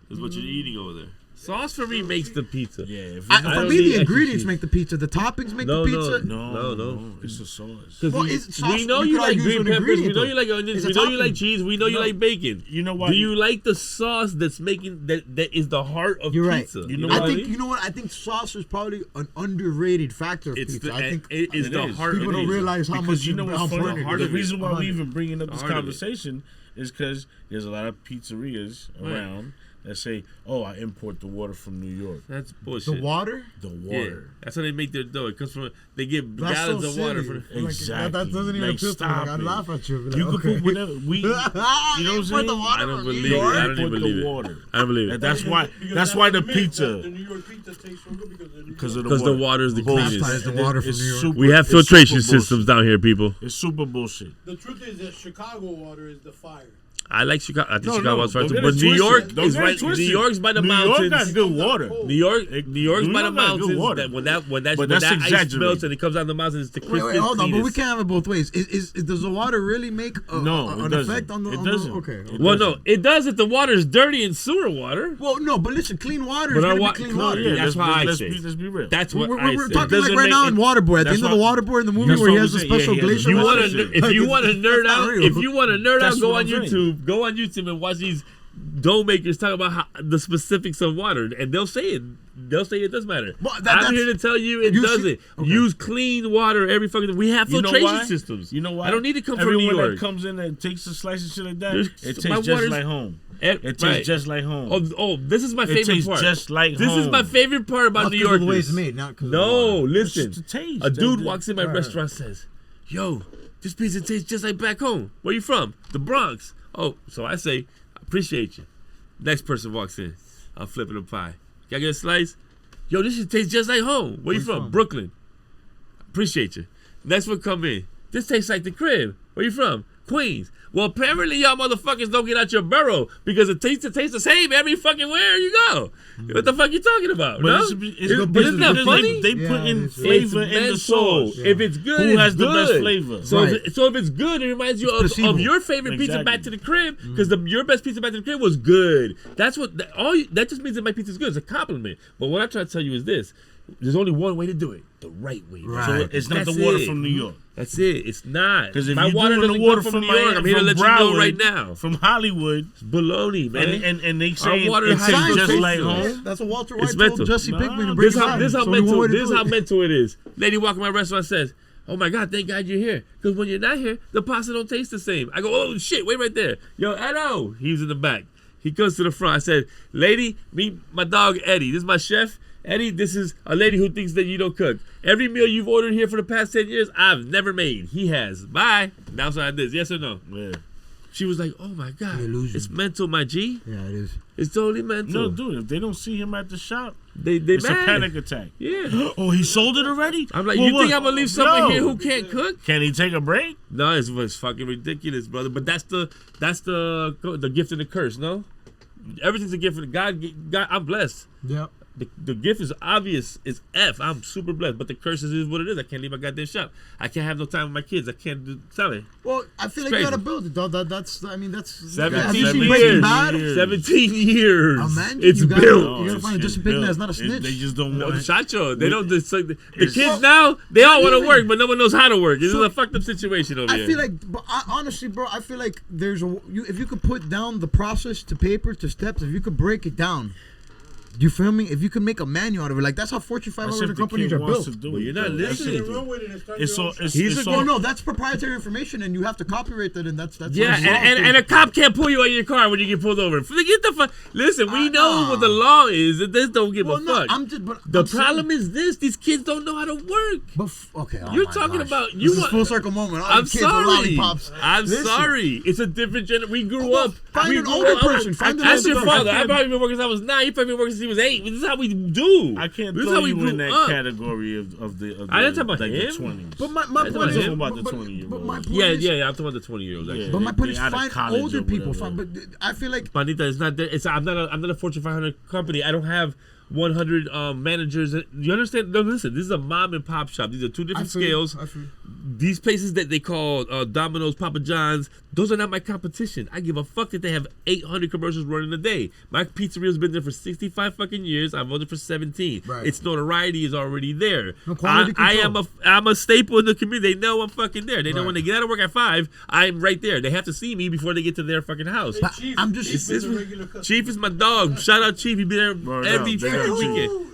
That's what you're eating over there. Sauce for me makes the pizza. Yeah. If For don't me, need the extra ingredients cheese. make the pizza. The toppings make the pizza. no, it's a sauce. Well, we, it's sauce. we know You you could like argue green it's an peppers. We ingredient, know though. you like onions. It's a We know you like topping. cheese. We know you like bacon. You know why? Do you like the sauce that's making that is the heart of You're right. pizza? You know what I think mean? you know what I think. Sauce is probably an underrated factor of It's pizza. the, I think it is it the is. heart people of don't pizza. realize how Because much you know how what's important funny? it is. The reason why we even bringing up this The heart of it. conversation is because there's a lot of pizzerias around that say, "Oh, I import the water from New York." That's bullshit. The water. The Yeah, water. that's how they make their dough. It comes from they get That's gallons so of water silly. for. Like, Exactly. that doesn't even Like, appeal to me. Like, stop I it. laugh at you. Like, You can okay. put whatever we. You know what I'm Import saying? the water I don't from believe New it. York? I don't even Import believe the it. water. I don't believe it. And that's why. Because That's why the myth that pizza. The New York pizza tastes so good Because of the Because the water. water is the Baptize cleanest. the water from It's New York. super- We have it's filtration super systems down here, people. It's super bullshit. The truth is that Chicago water is the fire. I like Chicago. I think No, Chicago no, was fire don't too. get But it New twisted. York Don't is get it right. New twisted. York's by the New York mountains. got good water. New York's by the New York got good mountains. water. That when that But when that's that ice exaggerated. melts and it comes out of the mountains, it's the Wait, crispiest, hold on, but we cleanest. can't have it both ways. Does the water really make No, it an doesn't. effect on the? It on the- doesn't. Okay. It Well, doesn't. no, it does if the water is dirty in sewer water. Well, no, but listen, clean water But is our gonna wa- be clean no, water. yeah, that's why I let's say. let's be real. That's what We're I talking say. like doesn't right make now it- in Waterboy. At the that's end of the what- Waterboy in the movie that's where he what has I'm the saying. special Yeah, yeah. glacier. You water. want to? If you want to nerd not out, real. if you want to nerd out, That's go what on I'm saying. YouTube. Go on YouTube and watch these dough makers talk about the specifics of water, and they'll say it. They'll say it does matter. But I'm that's- here to tell you it You see- doesn't. okay. Use clean water every fucking. We have You know filtration why? systems. You know why? I don't need to come Everyone from New York. that comes in and takes a slice and shit like that, There's- it my tastes just water's- like home. It It tastes right. just like home. Oh, this is my It favorite tastes part. just like this is home. my favorite part about Not New 'cause York. of the way it's made, not 'cause of the No, water. listen. It's just the taste. A dude That- walks in my right. restaurant, says, "Yo, this pizza tastes just like back home. Where you from? The Bronx." Oh, so I say, "Appreciate you." Next person walks in. I'm flipping a pie. Can I get a slice? Yo, this shit tastes just like home. Where you from? Brooklyn. Appreciate you. Next one come in. This tastes like the crib. Where you from? Queens. Well, apparently y'all motherfuckers don't get out your borough because it tastes the same every fucking where you go. What the fuck you talking about? But no? it's Isn't business that because funny? They Yeah, put in it is. It's flavor in the mental. sauce. If it's good, Who it's has the best good. flavor? So, Right. if it's good, it reminds you of perceivable. your favorite pizza Exactly. back to the crib because your best pizza back to the crib was good. That's what that just means that my pizza's good. It's a compliment. But what I'm trying to tell you is this: there's only one way to do it, the right way. Right. So it's not the That's water it. from New York. That's it. It's not. 'Cause if my you water doing the doesn't water come from from New York, I'm here to from let you know Broward, right now. from Hollywood, It's baloney, man. and they say water it has tastes no just taste like to it. home. That's what Walter It's White mental. told Jesse Nah. Pinkman to break This his how iron. this how It's the only mental way to this do how it. mental it is. Lady walking my restaurant says, "Oh my God, thank God you're here." Because when you're not here, the pasta don't taste the same. I go, "Oh shit, wait right there, yo, Edo." He's in the back. He comes to the front. I said, "Lady, meet my dog Eddie. This is my chef. Eddie, this is a lady who thinks that you don't cook. Every meal you've ordered here for the past 10 years, I've never made. He has. Bye." That's what I did. Yes or no? Yeah. She was like, "Oh my God, illusion. it's mental, my G. Yeah, it is. It's totally mental." No, dude, if they don't see him at the shop, they it's mad. a panic attack. Yeah. Oh, he sold it already? I'm like, Well, you think what? I'm gonna leave someone No. here who can't cook? Can he take a break? No, it's fucking ridiculous, brother. But that's the gift and the curse. No, everything's a gift from God. God, I'm blessed. Yeah. The gift is obvious. It's F. I'm super blessed. But the curse is what it is. I can't leave my goddamn shop. I can't have no time with my kids. I can't do something. Well, I feel like crazy. you gotta build it, though. That's. Have you 17 seen years. Breaking Bad? 17 years. Imagine It's you gotta- built. You gotta find a it's Jesse Pinkman built. that's not a snitch. They just don't No, want Chacho, they don't. It's like the It's- kids now, they all want to even- work, but no one knows how to work. This So- is a fucked up situation over I here. feel like, but honestly, bro, I feel like if you could put down the process to paper to steps, if you could break it down, you feel me? If you could make a manual out of it, like that's how Fortune 500 companies are built. Well, you're not listening. Run with it and start It's your so own it's, shop. He's it's a so, Well, no, that's proprietary information, and you have to copyright that, and that's Yeah, and a cop can't pull you out of your car when you get pulled over. Forget the fuck. Listen, we know what the law is. This don't give a fuck. I'm just. But The I'm problem saying, is this: these kids don't know how to work. But okay, oh You're my talking gosh. about This you is want. full circle moment. All I'm the kids with sorry. lollipops. I'm Listen. sorry. It's a different generation. We grew Well, up. find we an grew older up- person. Find an Ask older your person. father. I've probably been working since I was 9. You've probably been working since he was 8. This is how we do. I can't this is throw how we you in grew that up. category of the I didn't talk about like him. the 20s. But my I point talking is, about the but 20-year-olds. my point Yeah, is, yeah, I'm talking about the 20-year-olds. Actually. Yeah. But my point They is, out of find college older or people. whatever. But I feel like Juanita, it's not. I'm not a Fortune 500 company. I don't have 100 managers. You understand? No, listen. This is a mom and pop shop. These are two different scales. These places that they call Domino's, Papa John's, those are not my competition. I give a fuck that they have 800 commercials running a day. My pizzeria's been there for 65 fucking years. I've owned it for 17. Right. Its notoriety is already there. No quality control. I'm a staple in the community. They know I'm fucking there. They know Right. when they get out of work at 5, I'm right there. They have to see me before they get to their fucking house. But Chief, I'm just- Chief is a regular customer. Chief is my dog. Shout out Chief. He be there Word every up, they fucking got you. weekend.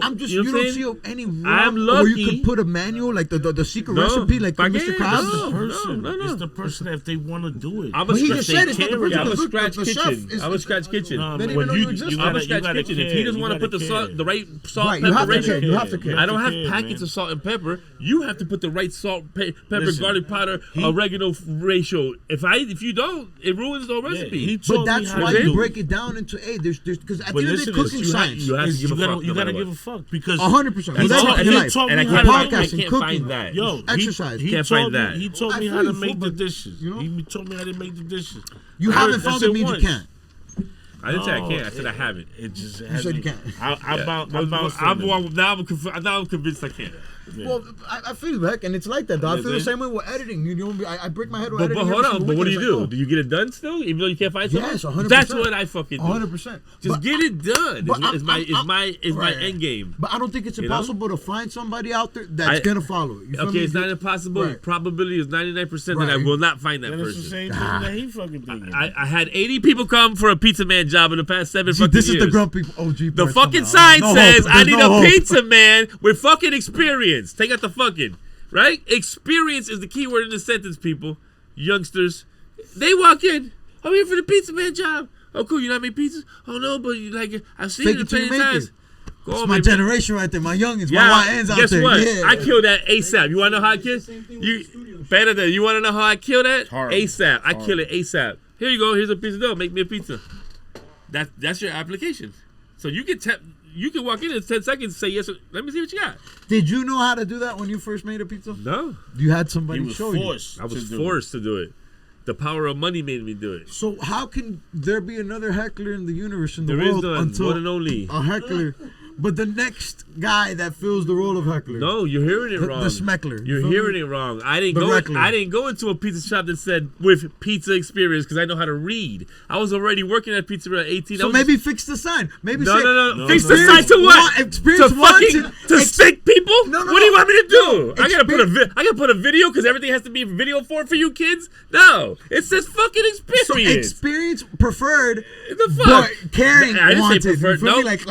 I'm just, you know you what don't I'm saying? see any wrong I'm where you lucky. could put a manual, like the secret No, recipe, like fuck Mr. it, Krabs. no. Person. no. It's the person that if they want to do it. I'm a But he scratch, just said it's not the person. I'm a Look, scratch the chef kitchen. is- I'm a scratch kitchen. No, They but didn't even know you you existed. I'm a gotta- scratch you gotta kitchen. If care. he doesn't You want to put the gotta salt, care. the right salt, Right, you pepper have to ratio. care. You have to care. I don't have care, packets man. of salt and pepper. You have to put the right salt, pepper, Listen, garlic powder, oregano ratio. If you don't, it ruins the whole recipe. he But told me that's how why to you do break it. it down into there's because at the But end of the listen day, to this, cooking you science. you have to You give a fuck. gotta no matter give what. a fuck because 100%. He Well, told- that's he in life. told me and I how can't to find, make I podcasting, can't cooking. find that. Yo, Exercise. Can't find that. He told I me feel how to you, make fool, the but, dishes. you know? He told me how to make the dishes. You I haven't heard- found that's it it means you once. can't. I didn't say I can't. I said I haven't. It just You said you can't. Now I'm convinced I can. Well, I feel you, heck, and it's like that, though. I feel the same way with editing. You know, I break my head with But editing. hold every on. single But what do you weekend. do? It's Do you get it done still, even though you can't find something? Yes, 100%. That's what I fucking do. 100%. Just But- get it done. but Is my right. end game. But I don't think it's You know? impossible to find somebody out there that's gonna follow it. You feel Okay, me? it's not impossible. Right. Probability is 99% that I Right. will not find that And it's the person. same thing that he fucking thinking. I had 80 people come for a pizza man job in the past 7 See, fucking this years. is the grumpy OG. The part fucking coming out. sign No says hope. I There's need no a hope. pizza man with fucking experience. Take out the fucking, right? Experience is the key word in the sentence, people. Youngsters. They walk in. I'm here for the pizza man job. Oh, cool. You know how to make pizzas? Oh, no, but you like it. I've seen Fake it it till you 20 make times. it. Go It's on, my baby. generation right there. My youngins, Yeah, my YNs out guess there. what? Yeah. I killed that ASAP. You want to know how I kill? Better than you want to know how I kill that? Horrible. ASAP. I kill it ASAP. Here you go. Here's a piece of dough. Make me a pizza. That's your application. So you can walk in 10 seconds and say yes. Let me see what you got. Did you know how to do that when you first made a pizza? No, You had He somebody was show you. forced. I was to do it. forced to do it. The power of money made me do it. So how can there be another heckler in the universe in the There is world none, until one and only. a heckler, but the next guy that fills the role of heckler? No, you're hearing it the, wrong. the smeckler. You're hearing it wrong. I didn't The Reckler. I didn't go into a pizza shop that said with pizza experience because I know how to read. I was already working at pizzeria at 18. I So was maybe fix the sign. Maybe No, say, no. No, Fix no, the no. sign to what? Experience To fucking wanted- to stick people? No, no, What do you no. want me to do? No, I gotta put a video because everything has to be video for you kids. No, it says fucking experience. So experience preferred, The fuck? but caring I didn't say wanted. preferred. You feel me? No. Like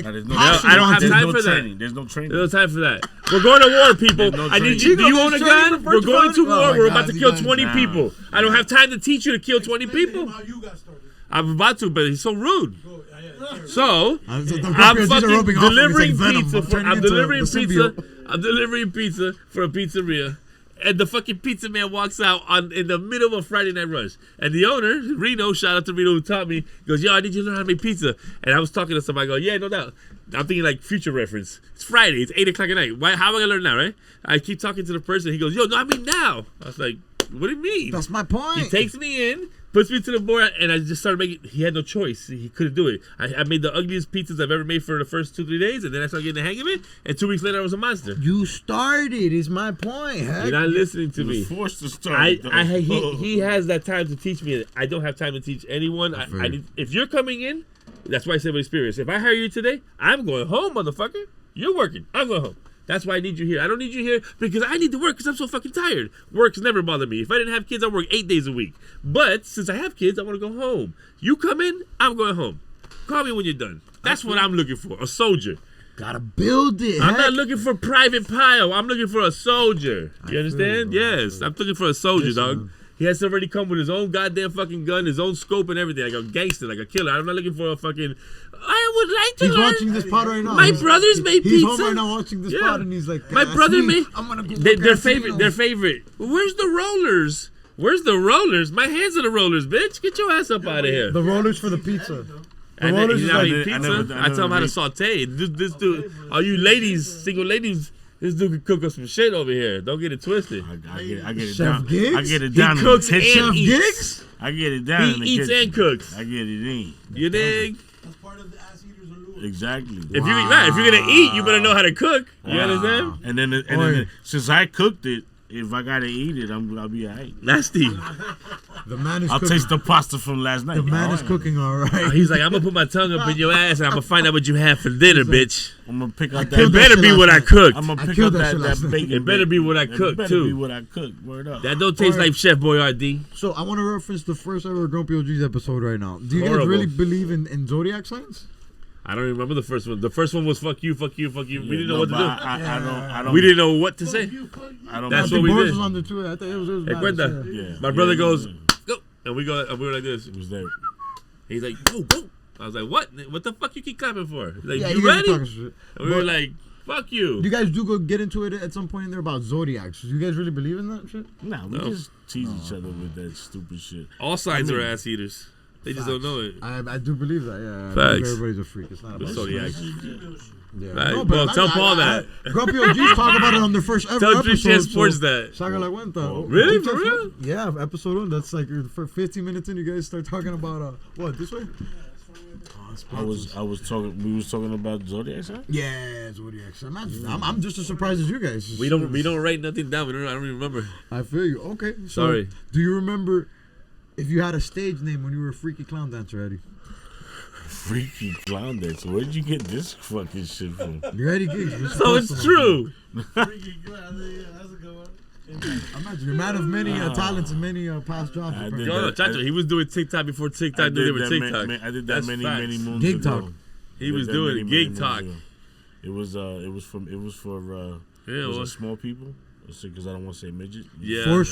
No, there's no- passion I don't have wanted. time There's for no that. training. There's no training. There's no time for that. We're going to war, people. There's no I need training. you. Do you own a Chico, gun? there's We're going to training? war. Oh my We're God, about to these kill guys- 20 Nah. people. I don't have time to teach you to kill 20 people. How you got started? I'm about to, but he's so rude. Go, yeah. So The I'm Scorpions, these are fucking rubbing off on me, it's delivering like Venom. pizza. I'm turning I'm into delivering the pizza. symbiote. I'm delivering pizza for a pizzeria. And the fucking pizza man walks out in the middle of a Friday night rush. And the owner, Reno, shout out to Reno who taught me, goes, yo, I need you to learn how to make pizza. And I was talking to somebody, I go, yeah, no doubt. I'm thinking like future reference. It's Friday, it's 8 o'clock at night. Why? How am I gonna learn now, right? I keep talking to the person, he goes, yo, no, I mean now. I was like, what do you mean? That's my point. He takes me in, puts me to the board, and I just started making. He had no choice. He couldn't do it. I made the ugliest pizzas I've ever made for the first 2-3 days, and then I started getting the hang of it. And 2 weeks later, I was a monster. You started, is my point. Heck. You're not listening to He was me. forced to start. He has that time to teach me. I don't have time to teach anyone. I need, if you're coming in, that's why I say with experience. If I hire you today, I'm going home, motherfucker. You're working. I'm going home. That's why I need you here. I don't need you here because I need to work because I'm so fucking tired. Work's never bothered me. If I didn't have kids, I work 8 days a week. But since I have kids, I want to go home. You come in, I'm going home. Call me when you're done. That's what I'm looking for. A soldier. Gotta build it. I'm heck. not looking for Private Pile. I'm looking for a soldier. You understand? Yes. I'm looking for a soldier, dog. He has to already come with his own goddamn fucking gun, his own scope and everything, like a gangster, like a killer. I'm not looking for a fucking. I would like to He's learn. watching this pod right now. My brothers made He's pizza. home right now watching this Yeah. pod, and he's like, My "That's brother me. made. I'm gonna go Their work at favorite. Antonino." Their favorite. Where's the rollers? Where's the rollers? My hands are the rollers, bitch. Get your ass up out of here. The rollers for the pizza. And then Ramones he's is not like- eating I pizza. never- I I tell him how to never saute. This dude, all you ladies, single ladies, this dude can cook us some shit over here. Don't get it twisted. I get it Chef down. Giggs? I get it He down. cooks in the kitchen. and eats. I get it down. in the He eats kitchen. and cooks. I get it in. You dig? That's part of the ass eaters allure. Exactly. If you're gonna eat, you better know how to cook. You understand? And then since I cooked it, if I gotta eat it, I'll be alright. Nasty. The man is I'll cooking. taste the pasta from last night. The man is cooking all right. He's like, I'm gonna put my tongue up in your ass and I'm gonna find out what you have for dinner, bitch. I'm gonna pick out killed It that. that better shit be last what I night. cooked. I'm gonna I pick killed out that shit last that night. bacon. It better be what I It cooked better be too. what I cooked. Word up. That don't taste like Chef Boyardee. So I want to reference the first ever Grumpy OG's episode right now. Do you guys Horrible. really believe in zodiac signs? I don't remember the first one. The first one was fuck you, fuck you, fuck you. We didn't know No, what to but do. I don't. We didn't know what to say. I don't. That's I what think we Boris did. was on there too. I think it was Hey, bad, Cuenta. yeah. Yeah. My brother Yeah, goes, yeah. go. And we were like this. It was there. He's like, go, go. I was like, what? What the fuck you keep clapping for? He's like, Yeah, you guys are ready? talking shit. And we were like, fuck you. You guys do go get into it at some point in there about zodiacs. Do you guys really believe in that shit? Nah, we No. just tease each other with that stupid shit. All signs I mean- are ass eaters. They just don't know it. I do believe that. Yeah, I Facts. believe everybody's a freak. It's not The about zodiac. Yeah. Right. Well, tell Paul that. Grumpy OGs talk about it on their first ever Tell episode. 3 Sports that. Saga la cuenta. Really? Three For Chefs- real? Yeah, episode 1. That's like for 15 minutes in, you guys start talking about what this way? I was talking. We was talking about zodiac sign. Yeah, zodiac. I'm just as surprised as you guys. We don't write nothing down. I don't even remember. I feel you. Okay. So, Sorry. do you remember if you had a stage name when you were a freaky clown dancer, Eddie? Freaky clown dance. Where'd you get this fucking shit from? You're Eddie Giggs. So it's true. Freaky good. That's a good one. Imagine, you're a man of many talents and many past jobs. I did Yo, that. Chacho, he was doing TikTok before TikTok knew they were TikTok. I did that That's many facts. many moons Gig ago. talk. He Did was that doing many gig moons talk. ago. It was for Yeah, was well, it small people? Because I don't want to say midget. yeah. For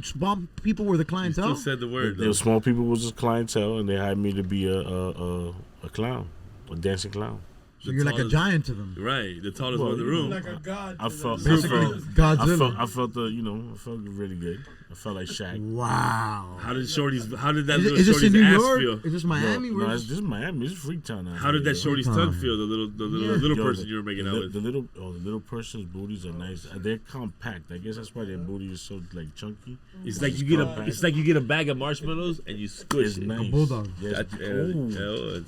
small people were the He clientele. still said the word They though. were small people was just clientele, and they hired me to be a clown, a dancing clown. So you're like a tallest- giant to them. Right, the tallest Well, one in the you room. Like a god. I felt Basically, I Godzilla. felt I felt really good. I felt like Shaq. Wow. How did that Is little this shorty's in New ass York? feel? Is this Miami? No, Where's- this is Miami. This is Freetown. out How did here, that yo. shorty's tongue feel? The little Yo, person you were making out with. the little person's booties are nice. They're compact. I guess that's why their booty is so like chunky. It's like you get a bag of marshmallows and you squish It's it. nice. bulldog. Yes.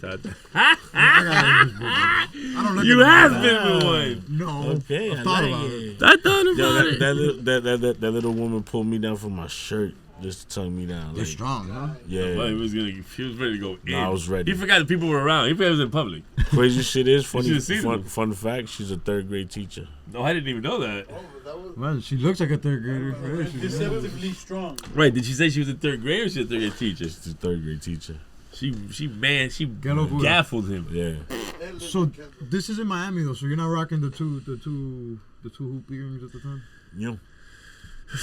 That- I don't look You at have them. been with one. No. Okay, I've I thought like about it. it. I thought Yo, about it. that little woman pulled me down from my shirt just to tongue me down. They're Like, strong, huh? Oh, he yeah. was ready to go in. I was ready. He forgot the people were around. He forgot it was in public. Crazy shit is funny. should've seen them. Fun fact: she's a 3rd grade teacher. No, I didn't even know that. Man, she looks like a 3rd grader. Yeah, she's- Deceptively strong. Right? Did she say she was in 3rd grade or she was a 3rd grade teacher? She's a 3rd grade teacher. She loco. gaffled him. Yeah. So this is in Miami though. So you're not rocking the two hoop earrings at the time. You.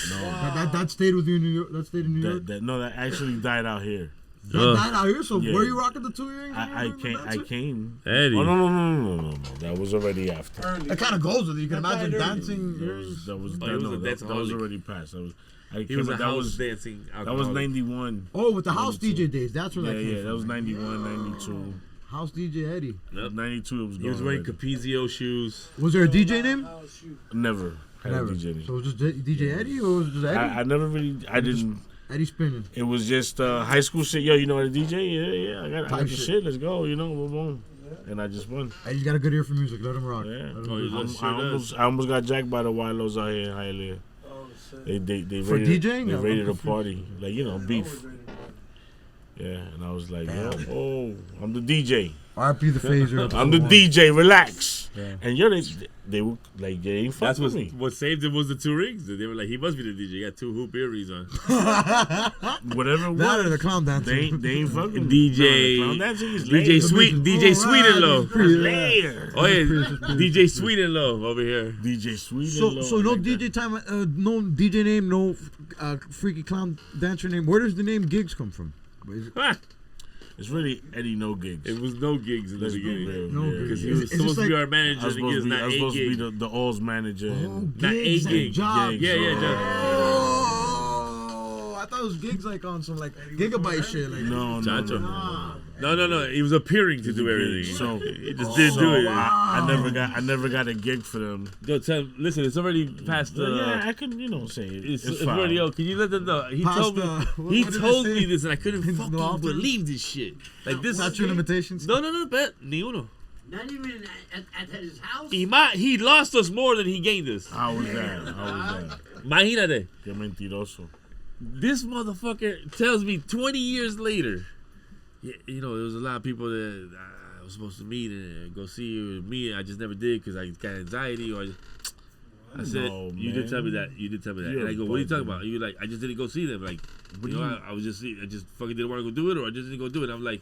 That stayed with you in New York. That stayed in New York. That actually died out here. That died out here. So Yeah. were you rocking the 2 earrings? I came. Eddie. Oh no! That was already after. Early. It kind of goes with it. You can imagine died early. dancing That earrings. was that was Oh, he was a that was danceholic. already past. He was a that house was dancing that was alcoholic. 91. Oh, with the house 92. DJ days. That's where Yeah, that came yeah, that was from. 91, 92. House DJ Eddie. Yep. 92 it was He going was wearing already. Capizio shoes. Was there a DJ name? Oh, shoot. Never had Never. a DJ name. So it was just DJ Eddie, or was it just Eddie? I never really, I didn't. Eddie spinning. It was just high school shit. Yo, you know how to DJ? Yeah, I got the shit. shit. Let's go. You know, boom, boom. And I just won. Eddie's got a good ear for music. Let him rock. Yeah. Let him Oh, do he it. does. Sure does. I almost got jacked by the Wilos out here in Hialeah. Oh, shit. They For raided, DJing? They I'm raided a confused. party, like beef. Yeah, and I was like, yo, I'm the DJ. RP the Phaser. I'm the DJ. Relax. Yeah. And they were like, they ain't That's fucking with me. what saved him was the 2 rings. They were like, he must be the DJ. He got 2 hoop earrings on. Whatever it That or the was. clown dancer. They ain't fucking DJ Nah, the clown dancing is DJ later. Sweet, DJ Sweet and Low. Later. Oh yeah, DJ Sweet and Low over here. DJ Sweet. So no DJ time, no DJ name, no freaky clown dancer name. Where does the name Gigs come from? Is it- Ah, It's really Eddie No Gigs. it was no gigs in the Let's be beginning. real. No yeah, gigs. Because he yeah. was Is it supposed to like- be our I manager. was And he supposed was to be, I not was a supposed to be gig. the All's manager. Oh, And Not Gigs a and gig. job. Gigs, Yeah, yeah, so- just. Oh, I thought it was gigs like on some like gigabyte shit. Like, No. No. He was appearing to do everything. So he just didn't do it. I never got a gig for them. Yo, listen, it's already past the. Yeah, I can say it. It's fine. already. Yo, can you let them know? He told me. He told me this, and I couldn't fucking believe this shit. Like this. Statute of limitations. No, but ni uno. Not even at his house. He lost us more than he gained us. How was that? Imagínate. Qué mentiroso. This motherfucker tells me 20 years later. You know, there was a lot of people that I was supposed to meet and go see me. I just never did because I got anxiety. Or I said, No, you did tell me that. You're And I go, what are you talking bugging. about? You like, I just didn't go see them. Like, you know, I just fucking didn't want to go do it, or I just didn't go do it. I'm like,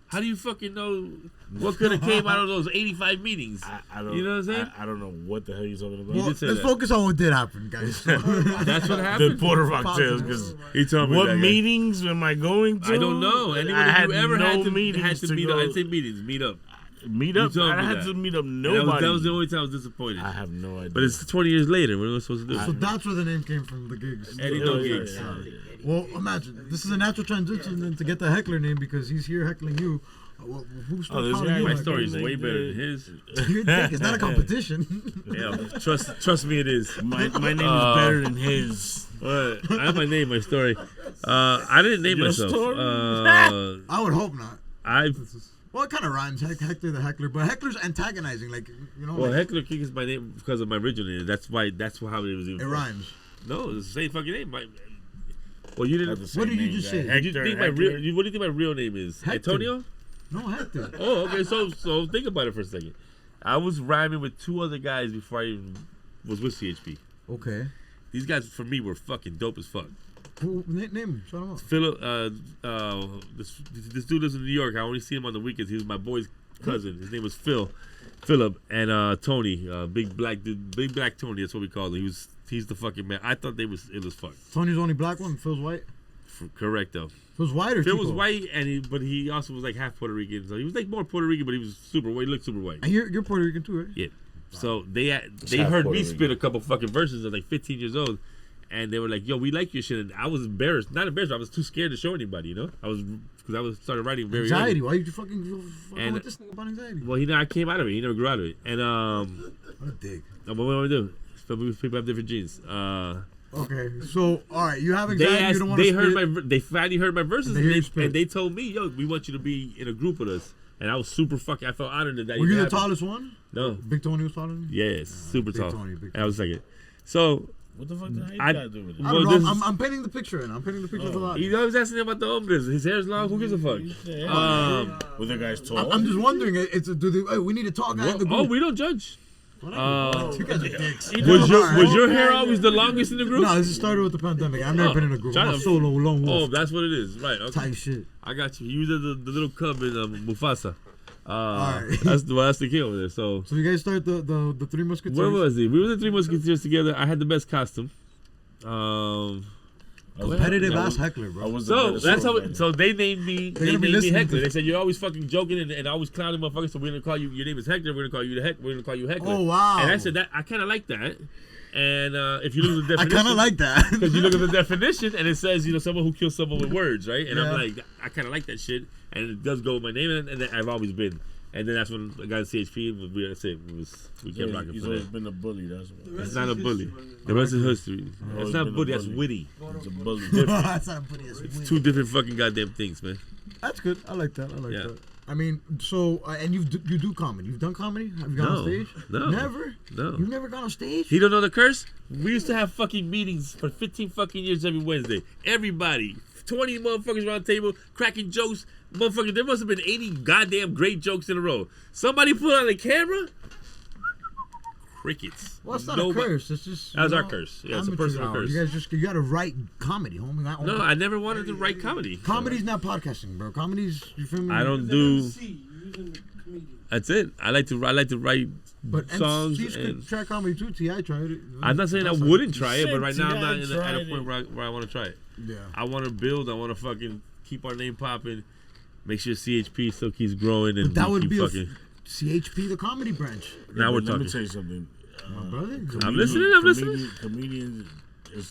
how do you fucking know what could have came out of those 85 meetings? I don't, you know what I'm saying? I don't know what the hell you're talking about. You Well, did say let's that. focus on what did happen, guys. That's what The happened. Puerto Rock tales, because He told me what that, guys. meetings am I going to? I don't know. Anyone I had you ever no had to meetings meet go. up? I say meetings, meet up. Meet up. You told I me had that. to meet up And nobody. that was the only time I was disappointed. I have no idea. But it's 20 years later. What are we supposed to do? So that's where the name came from, the gigs. Eddie Yeah, no yeah, gigs. yeah. Well, imagine this is a natural transition then to get the Heckler name because he's here heckling you. Who's Oh, this calling guy- you My like story is that? way better than his. Your dick is not a competition. Yeah, trust me, it is. My name is better than his. I have my name, my story. I didn't name Your myself. story? I would hope not. Well, it kind of rhymes, Heckler the Heckler, but Heckler's antagonizing, like you know. Well, like, Heckler King is my name because of my original name. That's how it was even. it rhymes. No, it's the same fucking name. Well, you didn't. What did you just say? What do you think my real name is? Hector. Antonio? No, Hector. Oh, okay. So think about it for a second. I was rhyming with two other guys before I even was with CHP. Okay. These guys for me were fucking dope as fuck. Name him. Shout him out. Philip, this dude lives in New York. I only see him on the weekends. He was my boy's cousin. His name was Philip, and Tony, big black dude, big black Tony. That's what we call him. He's the fucking man. I thought it was fuck. Tony's the only black one. Phil's white. Correct though. Phil's white or Phil Chico? was white, but he also was like half Puerto Rican. So he was like more Puerto Rican, but he was super white. He looked super white. And you're Puerto Rican too, right? Yeah. So they half heard Puerto me Rican. spit a couple fucking verses. I was like 15 years old, and they were like, "Yo, we like your shit." And I was embarrassed, not embarrassed. But I was too scared to show anybody. You know, because I was started writing very Anxiety. early. Why did you fucking And- with this thing about anxiety? Well, I came out of it. He never grew out of it. And What a dick. what do I do? People have different genes. Okay, so all right, you have anxiety. You don't want to spit. They finally heard my verses, And they hear you spit. and they told me, "Yo, we want you to be in a group with us." And I was super fucking. I felt honored that. Were you the happened. tallest one? No. Big Tony was taller than you? Yes, super Big tall. Tony, big And I was second. So What the fuck did I- I got to do with it? I Well, don't know. this is- I'm painting the picture in. I'm painting the picture of a lot. you always asking about the hombres. His hair's long. Who gives a fuck? Were the guys tall? I'm just wondering. We need to talk out in the group. Oh, we don't judge. You guys are dicks. Was your hair always the longest in the group? No, this started with the pandemic. I've never Oh, been in a group. shut I'm a up. solo lone Oh, wolf that's what it is. Right. Okay. type shit. I got you. You were the little cub in Mufasa. Alright. That's the kid over there. So So you guys start the Three Musketeers. where was he? We were the Three Musketeers together. I had the best costume. Competitive Yeah. ass Heckler, I bro. was the So better that's how. swordsman. So they named me. They're They gonna be named me listening Heckler. to- They said you're always fucking joking and always clowning motherfuckers. So we're gonna call you. Your name is Heckler. We're gonna call you the Heck. We're gonna call you Heckler. Oh, wow. And I said that I kind of like that. And if you look at the I definition, kind of like that. because you look at the definition and it says someone who kills someone with words, right? And Yeah. I'm like, I kind of like that shit, and it does go with my name, and I've always been. And then that's when I got CHP. We kept rocking He's for always that. been a bully. That's why. It's not a bully. The rest is history. It's always not been a bully. That's bully. witty. He's a bully. That's not a pretty ass It's win. two different fucking goddamn things, man. That's good. I like that. Yeah. that. I mean, so and you do comedy. You've done comedy? Have you gone No. on stage? No. Never. No. You've never gone on stage? He don't know the curse? We used to have fucking meetings for 15 fucking years every Wednesday. Everybody, 20 motherfuckers around the table, cracking jokes. Motherfucker, there must have been 80 goddamn great jokes in a row. Somebody put on the camera? Crickets. Well, it's not Nobody- a curse. It's just That was you our know, curse. Yeah, it's a amateur personal hour. curse. You guys you gotta write comedy, homie. No, I never wanted to write comedy. Comedy's not podcasting, bro. Comedy's you feel me? I don't do. MC, using comedian. That's it. I like to write But songs. MCs And could try comedy too. T.I. tried it. I'm not saying I That's wouldn't try it, but Said right now I'm not T.I. at a tried point where I want to try it. Yeah. I want to build. I want to fucking keep our name popping. Make sure CHP still keeps growing and But that we would keep be fucking. CHP, the comedy branch. Now we're Let me talking. tell you something. My brother. I'm listening. I'm listening. Comedians,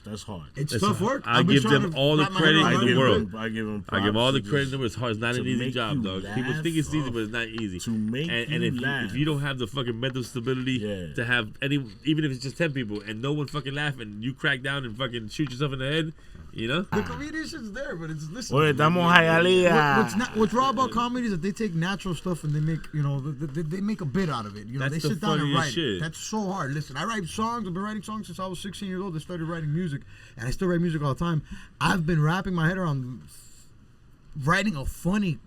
that's hard. It's tough work. I I've been give trying them to all the wrap my head credit around in the it. world. I give them. I give all the credit in the world. It's hard. It's not to an easy make job, you dog. laugh. People think it's easy, but it's not easy. To make and you if laugh. if you don't have the fucking mental stability to have any, even if it's just 10 people and no one fucking laugh and you crack down and fucking shoot yourself in the head, you know? The comedian shit's there, but it's listen. Oye, estamos Hialeah. What's raw about comedy is that they take natural stuff and they make they make a bit out of it. You know, That's they the sit down and funniest write. shit. That's so hard. Listen, I write songs. I've been writing songs since I was 16 years old. I started writing music, and I still write music all the time. I've been wrapping my head around writing a funny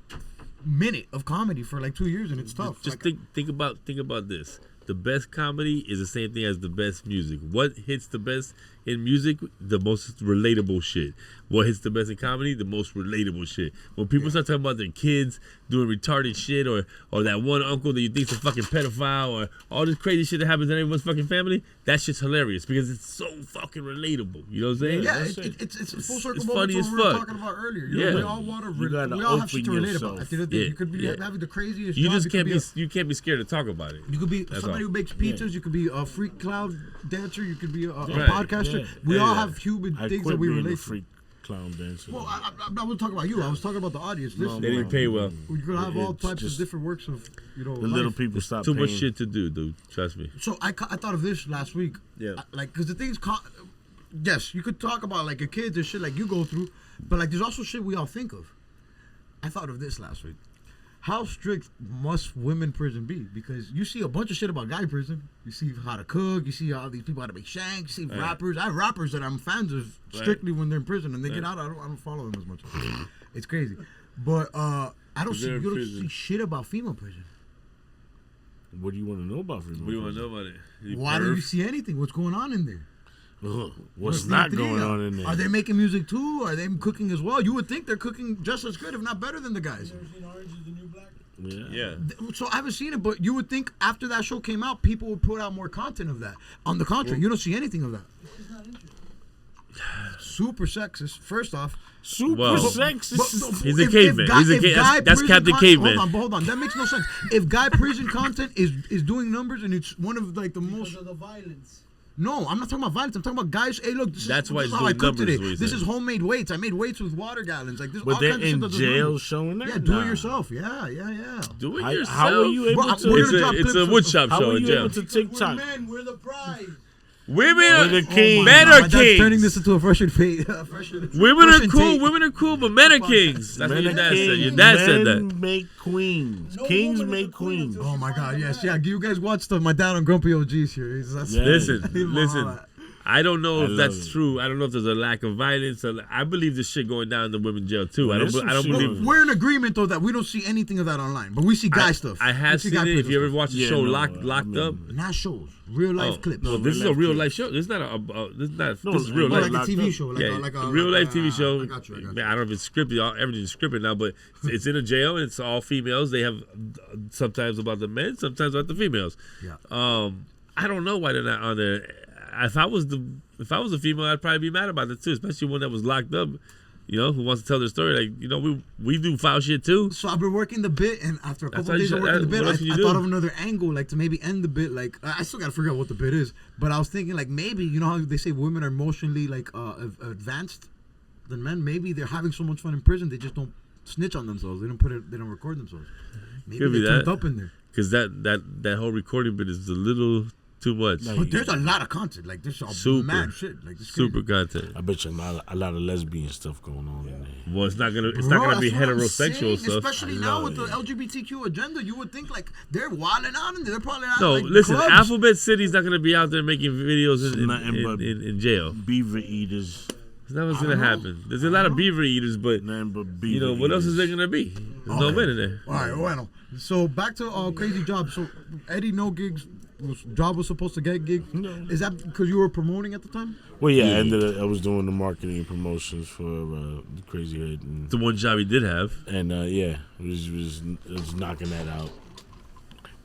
minute of comedy for like 2 years, and it's tough. Just Like, think about this. The best comedy is the same thing as the best music. What hits the best in music? The most relatable shit. What hits the best in comedy? The most relatable shit. When people start talking about their kids doing retarded shit, or that one uncle that you think's a fucking pedophile, or all this crazy shit that happens in everyone's fucking family, that shit's hilarious because it's so fucking relatable. You know what I'm saying? yeah, it's full circle it's moment funny to as what we were fuck. talking about earlier. Yeah. We all want You to. gotta We all have shit to open relate yourself. about. At the end of the day, Yeah, you could be yeah. having the craziest. You job. just can't could you can't be scared to talk about it. You could be That's somebody all. who bakes pizzas. You could be a freak cloud dancer. You could be a Right. podcaster. Yeah. We all Yeah. have human I things quit that we being a relate to. freak clown dancer. Well, I wasn't talking about you. I was talking about the audience. Listen, They didn't pay well. we could have all It's types of just- different works of the little life. people stop Too much paying. shit to do, dude. Trust me. So I thought of this last week. Yeah. Because the things, yes, you could talk about like your kids and shit like you go through, but like there's also shit we all think of. I thought of this last week. How strict must women prison be? Because you see a bunch of shit about guy prison. You see how to cook. You see all these people how to make shanks. You see rappers. I have rappers that I'm fans of strictly when they're in prison and they get out. I don't follow them as much. It's crazy. But I don't see They're in you don't prison. see shit about female prison. What do you want to know about freedom? What do you want to know about it? You Why don't you perv? see anything? What's going on in there? What's the not idea? going on in there? Are they making music too? Are they cooking as well? You would think they're cooking just as good, if not better than the guys. You ever seen Orange is the New Black? Yeah. Yeah. So I haven't seen it, but you would think after that show came out, people would put out more content of that. On the contrary, you don't see anything of that. It's not interesting. Super sexist. First off, Super Well, sexist. He's a caveman. He's a that's prison Captain Caveman. Hold on. That makes no sense. If guy prison content is doing numbers and it's one of like the most. Because of the violence. No, I'm not talking about violence. I'm talking about guys. Hey, look, That's why this it's is how I doing cook numbers, today. is what he's This saying. is homemade weights. I made weights with water gallons. Like this. But all they're kinds of shit in that does jail numbers. showing that? Yeah, do Nah. it yourself. Yeah. Do it How, yourself. how are you able Bro, to? we're It's gonna drop a clips wood of- shop How show are in you jail. able to We're TikTok? men, we're the prize. Women We're are the king. Men My are dad's turning kings. this into a Russian fate. Women are cool. Women are cool, but men are kings. That's what your dad said. Your dad said Men that. make queens. No Kings woman is make a queen queens. until Oh my God! Yes, Yeah. yeah. You guys watched my dad on Grumpy OGs here. That's Yeah. Listen. I don't know I if love that's it. true. I don't know if there's a lack of violence. I believe this shit going down in the women's jail too. Well, I there's don't some shit believe. We're in agreement though that we don't see anything of that online, but we see guy stuff. I We have see seen guy it. If prison you ever stuff. watch the Yeah, show no, Locked Up. Not shows, real life Oh, clips. no, this is a real life show. This is not this is not. No, This is real More life. like a TV Locked show, like Yeah, a real life TV show. I got you. Man, I don't know if it's scripted. Everything's scripted now, but it's in a jail and it's all females. They have sometimes about the men, sometimes about the females. Yeah. I don't know why they're not on there. If I was a female, I'd probably be mad about it too, especially one that was locked up. You know, who wants to tell their story? Like, you know, we do foul shit too. So I've been working the bit, and after a That's couple how of you days of should- working the what bit, else can you I do? thought of another angle, like to maybe end the bit. Like I still gotta figure out what the bit is, but I was thinking like maybe you know how they say women are emotionally like advanced than men. Maybe they're having so much fun in prison, they just don't snitch on themselves. They don't record themselves. Maybe Could be they're turned that. up in there. Because that whole recording bit is a little too much. Like, But there's a lot of content. Like there's a Super. mad shit. Like this Super content. I bet you a lot of lesbian stuff going on in there. Well, it's not gonna be That's what I'm heterosexual saying, stuff. Especially now with the LGBTQ agenda, you would think like they're wilding out in there. They're probably not. No, like, listen, clubs. Alphabet City's not gonna be out there making videos Nothing but in jail. Beaver eaters. It's not what's I gonna don't know. happen. There's a lot of beaver eaters, but Nothing but beaver you know what else is there eaters. gonna be? There's no men in there. All right, bueno. So back to Crazy Job. So Eddie, no gigs. Job was supposed to get gigs. Is that because you were promoting at the time? Well, yeah, I was doing the marketing and promotions for Crazyhood, and The one job he did have. yeah, was knocking that out.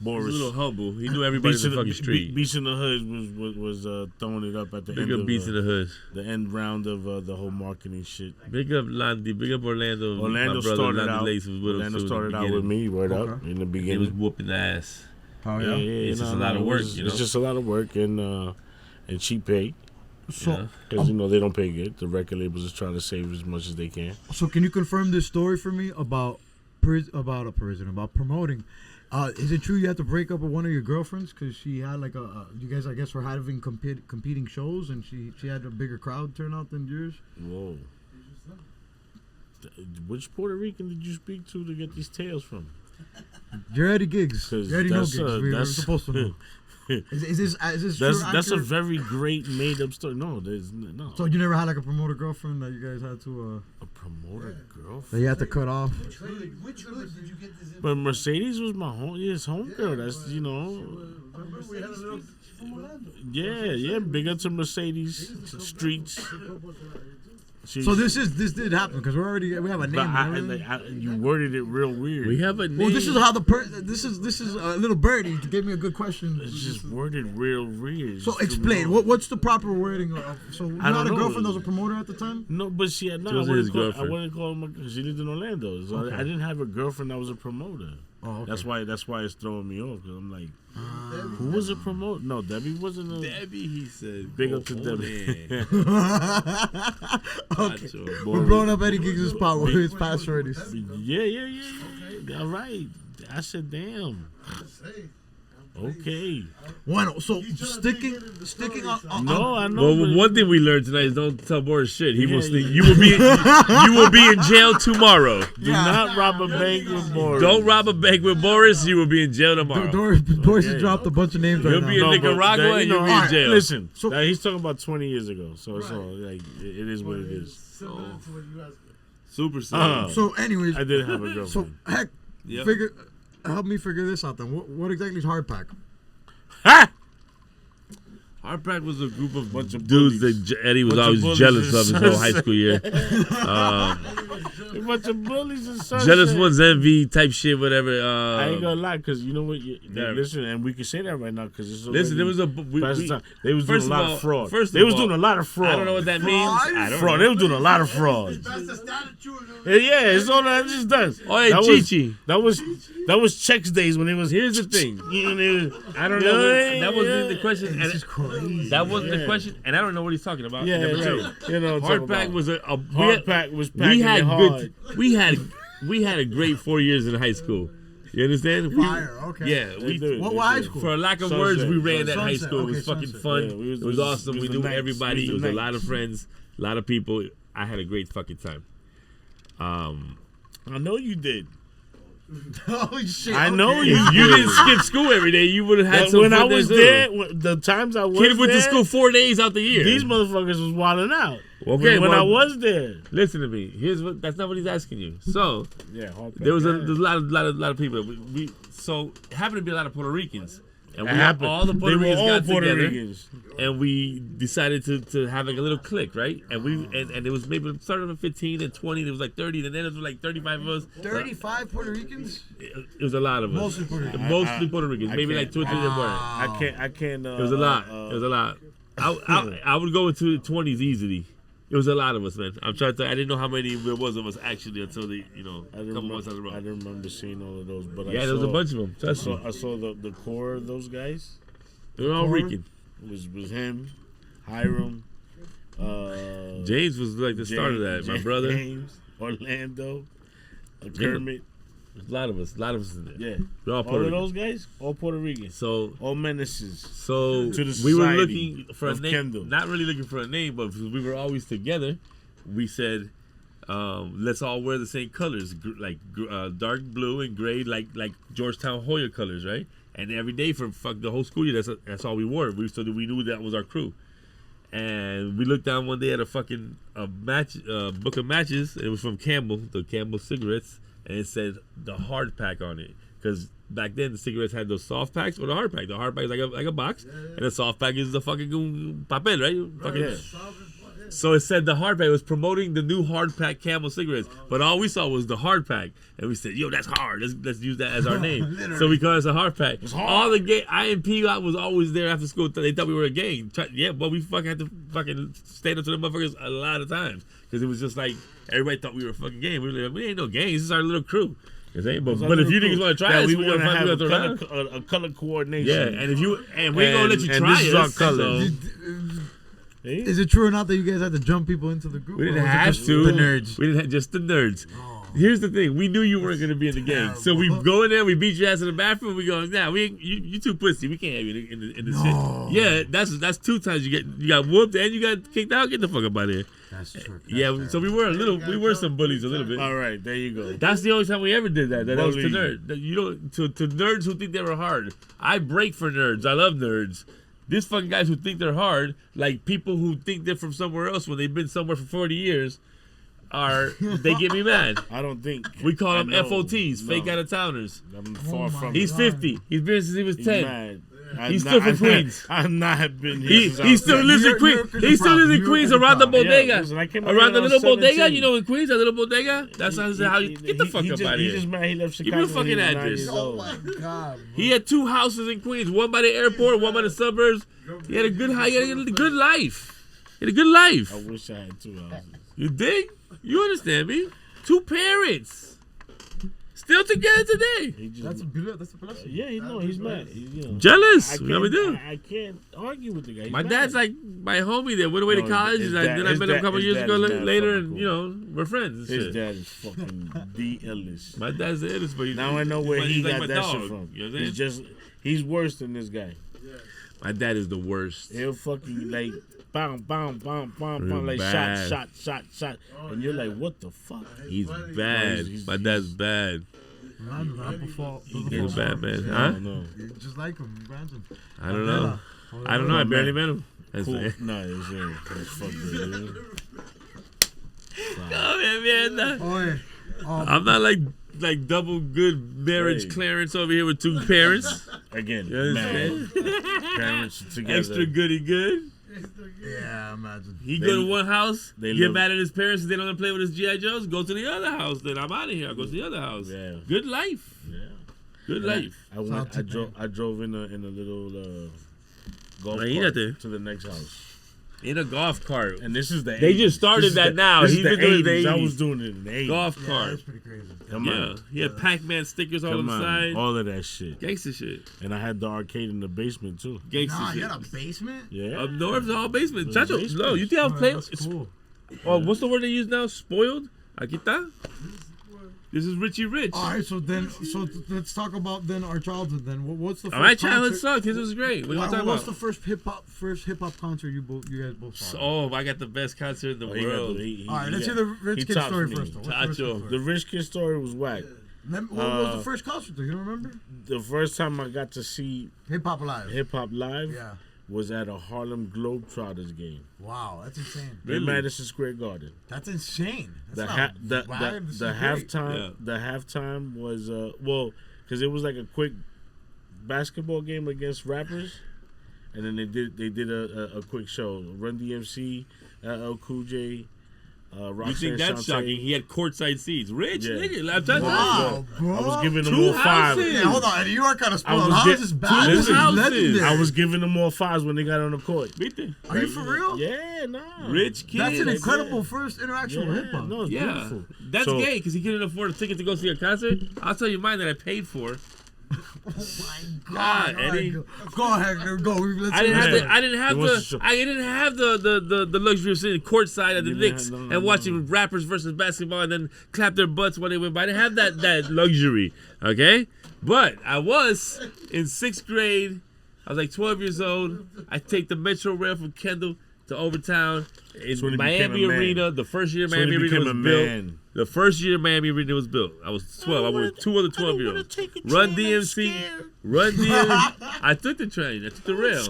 He was Boris, a little humble. He knew everybody in the fucking street. Beats in the Hood was throwing it up at the Big end up of Beats in the Hood. the end round of the whole marketing shit. Big up Landy. Big up Orlando. Orlando My brother started Landy out. Lace was with Orlando him too started in the out with beginning. me, word up in the He was beginning. whooping ass. Oh Yeah, It's just a lot of it work, was- you know? It's just a lot of work and cheap pay. So, Because, they don't pay good. The record labels is trying to save as much as they can. so can you confirm this story for me about promoting? Is it true you had to break up with one of your girlfriends because she had like you guys, I guess, were having competing shows and she had a bigger crowd turnout than yours? Whoa. Which Puerto Rican did you speak to get these tales from? You're Eddie Gigs. You already know Gigs. We're that's supposed to know. Is this true, that's a accurate? very great made up story. No, there's no. So you never had like a promoter girlfriend that you guys had to A promoter girlfriend. that you had to cut off? Which hood did you get this in? But Mercedes was my homegirl. That's Remember we had a little from Orlando. yeah. Big up to Mercedes Streets. So this did happen because we have a name. You worded it real weird. We have a name. Well, this is how this is a little birdie gave me a good question. It's just worded real weird. So explain what's the proper wording of? So you had a don't know. girlfriend that was a promoter at the time. No, but she had She wasn't his girlfriend. I wouldn't call her. She lived in Orlando, so Okay. I didn't have a girlfriend that was a promoter. Oh, okay. That's why it's throwing me off. Because I'm like, who was a promoter? No, Debbie wasn't a. Debbie, he said. Big up to Debbie. Okay. We're blowing up Eddie Giggs' spot where it's past already. Yeah. All right. I said, damn. Okay. Bueno, so sticking on. No, I know. Well, but- one thing we learned tonight is don't tell Boris shit. He Yeah, will sneak. yeah. You will be in jail tomorrow. Do not rob a bank with Boris. Don't rob a bank with Boris. You will be in jail tomorrow. Doris has dropped a bunch of names right You'll now. be in Nicaragua and you'll be in jail. Listen, he's talking about 20 years ago, so it's all like it is what it is. Similar to what you asked. Super similar. So, anyways, I did have a girlfriend. so heck, Yep. help me figure this out then. What exactly is hard pack? Ha! Hardpack was a group of Bunch of dudes bullies. that Eddie was Bunch of always bullies jealous and of his whole high sunset. school year. A bunch of bullies and sunset. Jealous ones, envy type shit, whatever. I ain't gonna lie, because you know what? Yeah. Listen, and we can say that right now, because it's Listen, there was a they was doing first a of lot all- of fraud. first They of was all, doing a lot of fraud. I don't know what that means. I don't Fraud. know. They was doing a lot of fraud. That's the statue. Yeah, it's all that it just does. Oh, hey, that Chichi. That was checks days when it was. Here's the thing. I don't know. That wasn't the question. This is crazy. That wasn't the question, and I don't know what he's talking about. Yeah, Number right. two. You know what I'm talking Hardpack about. was Hardpack was packing we had it hard. we had a great 4 years in high school. You understand? Fire, okay. Yeah, They did. What They high did. school? for a lack of Sunset. words, we ran that high Sunset. school. It was Okay, fucking Sunset. fun. Yeah, it was awesome. it We was knew the Knights. everybody. It It was was the a lot of Knights. friends, a lot of people. I had a great fucking time. I know you did. Holy shit! I know okay. You didn't skip school every day. You would have had some When fun I was too. there, the times I was Kid went there, to school 4 days out the year. these motherfuckers was wilding out. Okay, when well, I was there. Listen to me. That's not what he's asking you. So Yeah, Hardpack. there was a lot of people. So it happened to be a lot of Puerto Ricans. And It happened. all the Puerto They were Ricans all got Puerto together, Ricans. and we decided to have like a little clique, right? And and it was maybe it started with 15 and 20. There was like 30, and then it was like 35 of us. 35 Puerto Ricans. It was a lot of us. Mostly Puerto Ricans. Mostly Puerto Ricans. I Maybe can't- like 2 or 3 that weren't. I can't. It was a lot. It was a lot. I would go into the 20s easily. It was a lot of us, man. I'm trying to. I didn't know how many there was of us actually until a couple months out of the I road. didn't remember seeing all of those, but Yeah, there was a bunch of them. Trust me. I saw the core of those guys. They were all Rican. Was him, Hiram, James was like the start of that. My brother. James, Orlando, Kermit. A lot of us in there. Yeah, We're all all Puerto of Rican. those guys, all Puerto Ricans, So all menaces. So To the we were society looking for a of name, Kendall. not really looking for a name, but because we were always together, we said, let's all wear the same colors, dark blue and gray, like Georgetown Hoya colors, right? And every day for the whole school year, that's all we wore. We knew that was our crew. And we looked down one day at a fucking book of matches. And it was from Campbell, the Campbell cigarettes, and it said the hard pack on it. Because back then the cigarettes had those soft packs or the hard pack. The hard pack is like a box, and the soft pack is the fucking papel, right? Fucking, So it said the hard pack. It was promoting the new hard pack Camel cigarettes, but all we saw was the hard pack, and we said, "Yo, that's hard. Let's use that as our name." So we called it a hard pack. All the gang, IMP was always there after school. They thought we were a gang. Yeah, but we fucking had to fucking stand up to the motherfuckers a lot of times because it was just like everybody thought we were a fucking gang. We were like, we ain't no gang. This is our little crew. But if you niggas want to try that us, we we're want to gonna have throw around. a color coordination. Yeah, and we ain't gonna let you and try this is our us. colors. So Is it true or not that you guys had to jump people into the group? We or didn't was it have just to. The nerds. We didn't have just the nerds. Here's the thing: we knew you weren't gonna be in the gang, so we go in there, we beat your ass in the bathroom. We go, nah, you too pussy. We can't have you in the shit. Yeah, that's 2 times you got whooped and you got kicked out. Get the fuck up out of here. That's true. Yeah, so we were some bullies a little bit. All right, there you go. That's the only time we ever did that. That was to Bully. nerds. You don't to nerds who think they were hard. I break for nerds. I love nerds. These fucking guys who think they're hard, like people who think they're from somewhere else when they've been somewhere for 40 years, they get me mad. I don't think We call them know. FOTs, No. fake out of towners. I'm far from. He's 50. He's been since he was He's 10. mad. He's still from Queens. I've not been here. He still lives in Queens. He still lives in Queens around the bodega. listen, I came out Around here the when I little was bodega, 17. you know, in Queens, that little bodega. That's how you get the fuck up out of He's here. just mad he left me Chicago. a fucking when he was 9 address. years Oh old. my God. He had 2 houses in Queens, one by the airport, one by the suburbs. He had a good life. He had a good life. He had a good life. I wish I had 2 houses. You dig? You understand me? 2 parents. Still together today. He just, That's a blessing. yeah, he's mad. You know. Jealous. I What do we do? can't argue with the guy. He's My mad. dad's like my homie that went away to No, college. his And dad- then I his met him a dad- couple his years dad ago is mad later, fucking and cool. you know we're friends. And His shit. dad is fucking the illest. My dad's the illest, but Now I know where but he he's like got my that dog. shit from. You know what I'm saying? He's worse than this guy. My dad is the worst. He'll fucking like bam, bam, bam, bam, Real bam, like bad. shot, and you're like, what the fuck? He's bad. He's- My dad's bad. He's bad, man. I Huh? don't know. Just like him, imagine. I don't know. I don't know. I barely met him. That's Cool. it. No, it's fuck dude. Come here, man. Oh, yeah. I'm not like double good marriage Hey. Clarence over here with 2 parents. Again, You man. understand? Parents together. Extra goody good. Yeah, imagine. He go to one house, they get live- mad at his parents, and they don't want to play with his G.I. Joes. Go to the other house. Then I'm out of here. I go to the other house. Yeah. Good life. Yeah. Good life. I drove in a little golf Imagínate. cart to the next house. In a golf cart. And this is the They 80s. just started This is that now. This He's is the been doing it in the 80s. I 80s. was doing it in the 80s. Golf Yeah, cart. that's pretty crazy. Come Yeah. on. He had Pac-Man stickers all on Come the on. side. All of that shit. Gangster shit. And I had the arcade in the basement too. Gangster Nah, shit. you had a basement? Yeah. Up north, all basement. There's Chacho, basement. no, you think I was Oh, playing? that's cool. Oh, what's the word they use now? Spoiled? Aquí está. This is Richie Rich. All right, so let's talk about then our childhood. Then what's the first My childhood concert- sucked. His was great. What are you talking What's about? the first hip hop concert you guys both saw? Oh, I got the best concert in the Oh, he got world. All right, let's hear the Rich he Kid tops story me. first. Though. What's the Rich Kid Tacho. story? The Rich Kid story was whack. What was the first concert? Do you remember? The first time I got to see Hip Hop Live. hip hop live Yeah. was at a Harlem Globetrotters game Wow, that's insane. in Madison Square Garden. That's insane. The That's not wild, this is great. halftime the halftime was because it was like a quick basketball game against rappers, and then they did a quick show. Run DMC, LL Cool J, You Roxanne think that's Shante. shocking? He had courtside seats. Rich, Yeah. nigga. I'm telling you. Wow, bro. I was giving them Two all 5. houses. Yeah, hold on. You are kind of I spoiled. was How get- is this two bad? This is houses. legendary. I was giving them all 5s when they got on the court. ¿Viste? Are you for real? Yeah, nah. Rich kid. That's an like incredible that. first interaction Yeah, with hip hop. no, it's Yeah, beautiful. that's So- gay because he couldn't afford a ticket to go see a concert. I'll tell you mine that I paid for. Oh my God, God, Eddie. Go ahead, go. Let's I didn't hear have it. the, I didn't have It was the, a show. I didn't have the luxury of sitting courtside at the You didn't Knicks have- no, and no, watching rappers versus basketball and then clap their butts when they win. But I didn't have that luxury. Okay, but I was in 6th grade. I was like 12 years old. I take the Metro Rail from Kendall to Overtown That's when in he became Miami a man. Arena. The first year That's when Miami he Arena was became a built. man. The first year Miami Arena was built. I was 12. I was with 2 other 12-year-olds. Run DMC. Run DMC. I took the train. I took the rail.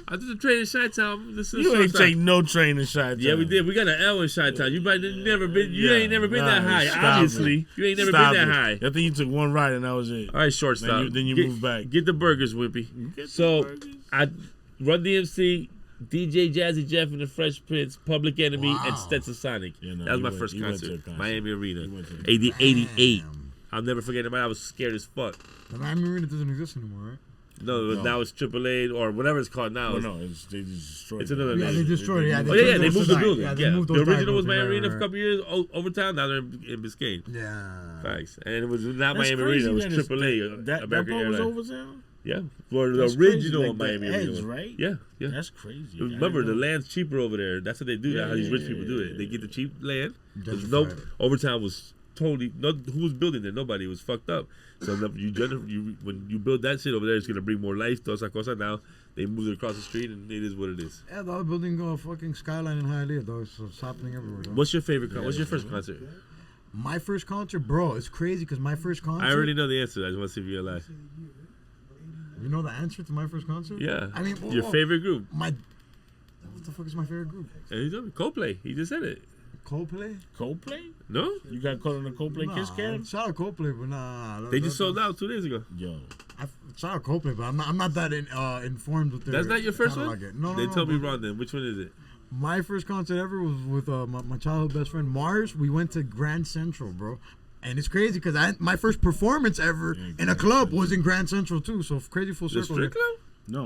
I took the train in Chi-Town. This is You ain't Chi-Town. take no train in Chi-Town. Yeah, we did. We got an L in Chi-Town. You might never been. You Yeah, ain't never been nah, that high. stop Obviously, it. you ain't never Stop been that it. high. I think you took one ride and that was it. All right, shortstop. Then you Get- move back. Get the burgers, Wimpy. So I Run DMC, DJ Jazzy Jeff and the Fresh Prince, Public Enemy, and Stetson Sonic. Yeah, no, that was you my went- first you went to a concert. concert. Miami Arena. You went to a 88. I'll never forget it. I was scared as fuck. The Miami Arena doesn't exist anymore, right? No, now it's AAA or whatever it's called now. Oh, no, they just destroyed It's it. another Yeah, name. they destroyed it. Yeah, Oh yeah, they moved moved those the to building. They Yeah, moved the those original was diagonals, Miami right, Arena for a right, couple years. Overtown, now they're in Biscayne. Yeah. Facts, and it was not That's Miami crazy Arena. It was that it's- AAA. That American part was Airlines. Overtown? Yeah, for the That's original crazy, like Miami the Arena. edge, right? Yeah, yeah. That's crazy. Remember, I the didn't know. land's cheaper over there. That's what they do. That's how these rich people do it. They get the cheap land. There's no Gentrified. overtime was totally who was building there. Nobody. It was fucked up. So when you build that shit over there, it's gonna bring more life. Toda esa cosa. Now they moved it across the street, and it is what it is. Yeah, the other building fucking Skyline in Hialeah, though. So it's happening everywhere. Though. What's your favorite? What's your first concert? My first concert, bro? It's crazy because my first concert. I already know the answer. I just want to see if you're alive. You know the answer to my first concert? Yeah. I mean, your favorite group? What the fuck is my favorite group? And he told me Coldplay. He just said it. Coldplay? Coldplay? No, You got caught on the Coldplay Kiss Cam? Shout out Coldplay, but nah. they just sold out 2 days ago. Yo. Shout out Coldplay, but I'm not that informed with their. That's not your first one. catalog yet. No, They told me but wrong. Then which one is it? My first concert ever was with my childhood best friend Mars. We went to Grand Central, bro. And it's crazy because my first performance ever in a club was in Grand Central too. So crazy full The circle. strip club?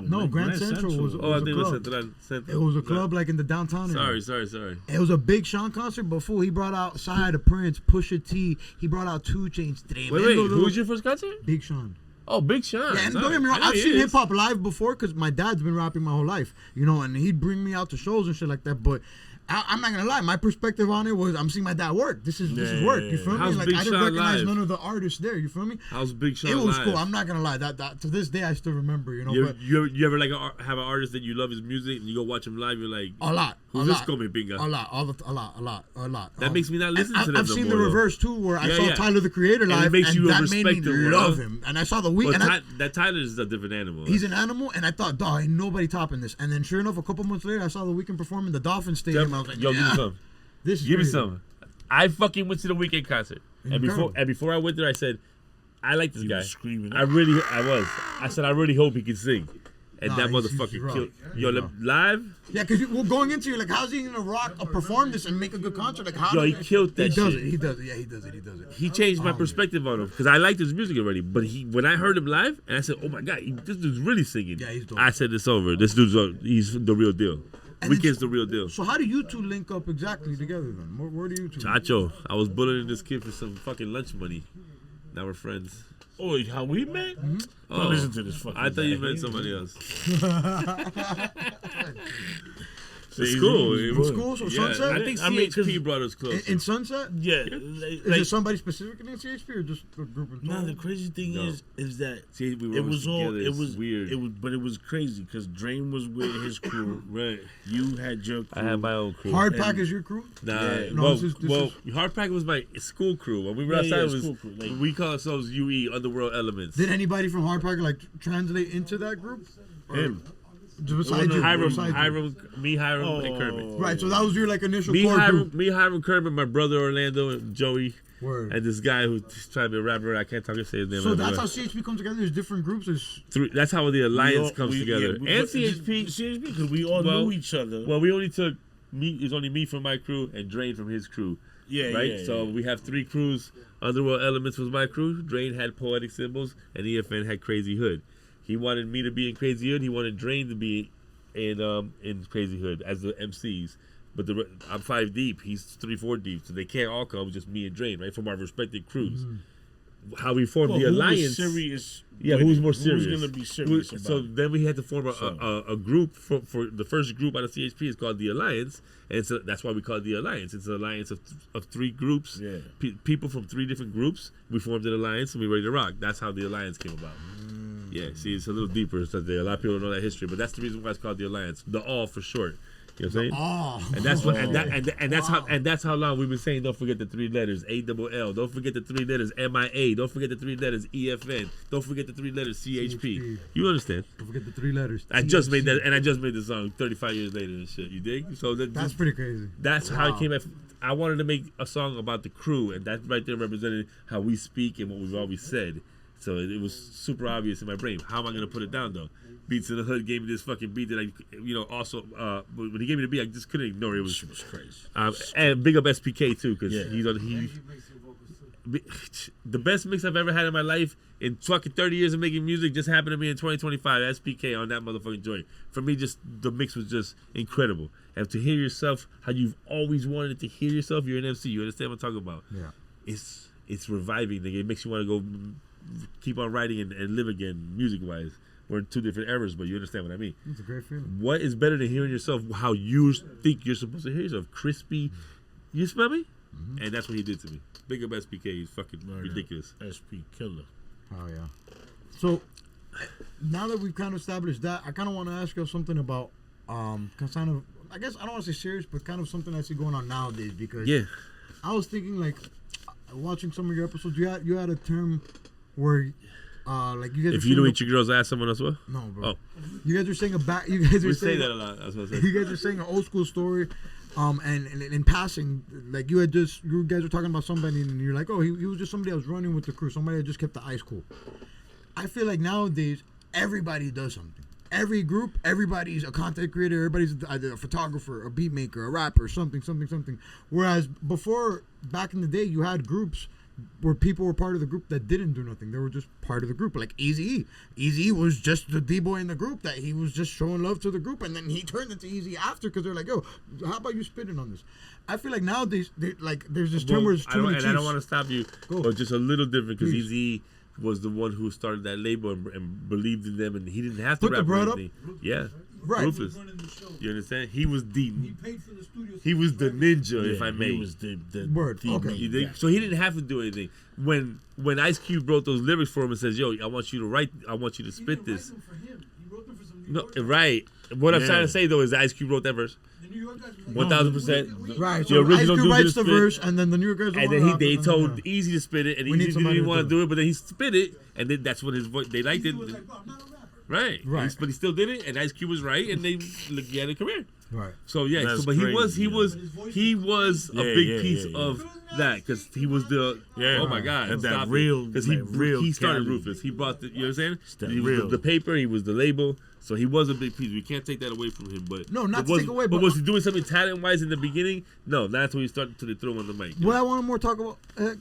No, Grand Central was. Oh, I a think it was club. Central. It was a club like in the downtown area. Sorry. It was a Big Sean concert, but fool, he brought out Side of Prince, Pusha T. He brought out 2 Chainz. Wait. Who was your first concert? Big Sean. Oh, Big Sean. Yeah, and Sorry. don't get me wrong, I know I've he seen is. hip hop live before because my dad's been rapping my whole life, and he'd bring me out to shows and shit like that. But I'm not gonna lie, my perspective on it was I'm seeing my dad work. This is work. You feel How's me? Like Big I didn't Sean recognize live? none of the artists there. You feel me? How's Big Sean It was live? cool. I'm not gonna lie. That to this day I still remember. But You ever like have an artist that you love his music and you go watch him live? You're like, a lot. Who's a this lot, coming bingo? A lot. That makes me not listen to them I've no seen more, the though. reverse too, where I Yeah, saw yeah. Tyler the Creator And it live, makes you that made me respect him, love bro. him. And I saw the week, Well, and that Tyler is a different animal. he's an animal, and I thought, dog, ain't nobody topping this. And then sure enough, a couple months later, I saw the Weeknd perform in the Dolphin Stadium. I was like, Yo, give me yeah, some. this is Give me crazy. some. I fucking went to the Weeknd concert, and before Incredible. I went there, I said, I like this You guy. was screaming. I was. I said, I really hope he can sing. And that Nah, he's motherfucker raw. killed. He's Yo, raw. live. Yeah, because we're going into it like, how's he gonna rock or perform this and make a good concert? Like, how? Yo, does he killed that He does shit. it. He does it. Yeah, he does it. He changed my perspective on him because I liked his music already. But when I heard him live, and I said, "Oh my god, this dude's really singing." Yeah, he's dope. I said, "It's over. This dude's he's the real deal. And Weeknd's the real deal." So how do you two link up exactly together then? Where do you two? Chacho, I was bullying this kid for some fucking lunch money. Now we're friends. Oh, how we met? Oh, Don't listen to this fucking I thought you guy. meant somebody else. See, It's cool. he's It was good. Cool. So Yeah, Sunset I think I mean, CHP brought us close. in Sunset. Yeah. Is Like, it somebody specific in CHP or just a group of no, the crazy thing No. is that See, we were it was all together. it It's was weird. but it was crazy because Drain was with his crew. Right. You had your crew. I had my own crew. Hard Pack is your crew? Nah, Yeah. No, well, this is- Hardpack was my school crew. When we were Yeah, outside, yeah, it was school crew, like- we call ourselves UE Underworld Elements. Did anybody from Hard Pack like translate into that group? Or Him. Besides you, Hiram, besides you? Hiram, and Kermit. Right, so that was your like initial Me, core Hiram, group. Kermit, my brother Orlando, and Joey, Word. and this guy who's trying to be a rapper. I can't talk and say his name. So that's everywhere. how CHP comes together. There's different groups. There's That's how the alliance comes We- together. yeah, we- and but CHP. CHP because we all Well- knew each other. Well, we only took me. It's only me from my crew and Drain from his crew. yeah, Right. yeah, So yeah. we have 3 crews. Underworld Elements was my crew. Drain had Poetic Symbols, and EFN had Crazyhood. He wanted me to be in Crazyhood. He wanted Drain to be in Crazyhood as the MCs. But I'm 5 deep. He's 3-4 deep. So they can't all come. Just me and Drain, right, from our respective crews. How we formed Well, the who was alliance. serious? Yeah, who's more serious? Who's gonna be serious about So it? then we had to form So- a group for the first group out of CHP is called the Alliance, and so that's why we call it the Alliance. It's an alliance of 3 groups, Yeah. people from 3 different groups. We formed an alliance and we ready to rock. That's how the Alliance came about. Yeah, see, it's a little deeper. So a lot of people don't know that history, but that's the reason why it's called the Alliance. The All for short. You know what I'm saying? oh, And that's what, and that's how long we've been saying. Don't forget the 3 letters ALL. Don't forget the 3 letters MIA. Don't forget the 3 letters EFN. Don't forget the 3 letters CHP. You understand? don't forget the 3 letters. I just made that, and I just made the song 35 years later and shit. You dig? So That's pretty crazy. that's how it came. I wanted to make a song about the crew, and that right there represented how we speak and what we've always said. So it was super obvious in my brain. How am I gonna put it down though? Beats in the Hood gave me this fucking beat that also when he gave me the beat, I just couldn't ignore it. It was crazy. and big up SPK too, because Yeah. he the best mix I've ever had in my life in fucking 30 years of making music just happened to me in 2025. SPK on that motherfucking joint. For me, just the mix was just incredible. And to hear yourself how you've always wanted to hear yourself, you're an MC. You understand what I'm talking about? Yeah. It's reviving. Nigga. It makes you want to go keep on writing and live again, music wise. We're in two different eras, but you understand what I mean. It's a great feeling. What is better than hearing yourself how you think you're supposed to hear yourself? Crispy, you smell me? And that's what he did to me. Big up SPK, he's fucking ridiculous. SP killer. Oh yeah. So now that we've kind of established that, I kind of want to ask you something about kind of, I guess I don't want to say serious, but kind of something I see going on nowadays, because I was thinking, like, watching some of your episodes, you had a term where like you guys. If you don't eat your girl's ass, someone else will. No, bro. Oh, you guys are saying you guys are we saying say that a lot. That's what I said. You guys are saying an old school story, and in passing, like you guys were talking about somebody, and you're like, oh, he was just somebody that was running with the crew, somebody that just kept the ice cool. I feel like nowadays everybody does something. Every group, everybody's a content creator, everybody's either a photographer, a beat maker, a rapper, something. Whereas before, back in the day, you had groups where people were part of the group that didn't do nothing. They were just part of the group. Like Eazy-E. Eazy-E was just the D-boy in the group that he was just showing love to the group, and then he turned into Eazy after because they're like, yo, how about you spitting on this? I feel like nowadays, there's this term where it's too many chiefs. I don't want to stop you, but just a little different, because Eazy was the one who started that label and believed in them, and he didn't have to Put rap the bread or up. anything. Yeah. Right. Ruthless. You understand? He was the He paid for the studio. he was the ninja, if I may. He was the Word. Okay. You think? So he didn't have to do anything. When Ice Cube wrote those lyrics for him and says, "Yo, I want you to write. I want you to spit this." He didn't write them for him. He wrote them for some New No, York guys. right. What I'm trying to say though is Ice Cube wrote that verse. The New York guys were like, 1000%. Right. The So Ice original Cube dude writes didn't the spit. verse, and then the New York guys. And then they told Easy to spit it, and We need Easy somebody didn't to want do to it. do it, but then he spit it, and then that's what they liked he it. was like, bro, I'm not a rapper. Right. Right. But he still did it, and Ice Cube was right, and they he had a career. Right. So yeah, That's but he was crazy, a big piece of that, because he was the oh my god, And that stop real- because like, real he started Cali. Ruthless. He brought the, you know what I'm that saying? He was real. the paper, he was the label, so he was a big piece. We can't take that away from him. But No, not but to take away, But but- was he doing something talent wise in the beginning? No, that's when he started to throw him on the mic. What I want to more talk about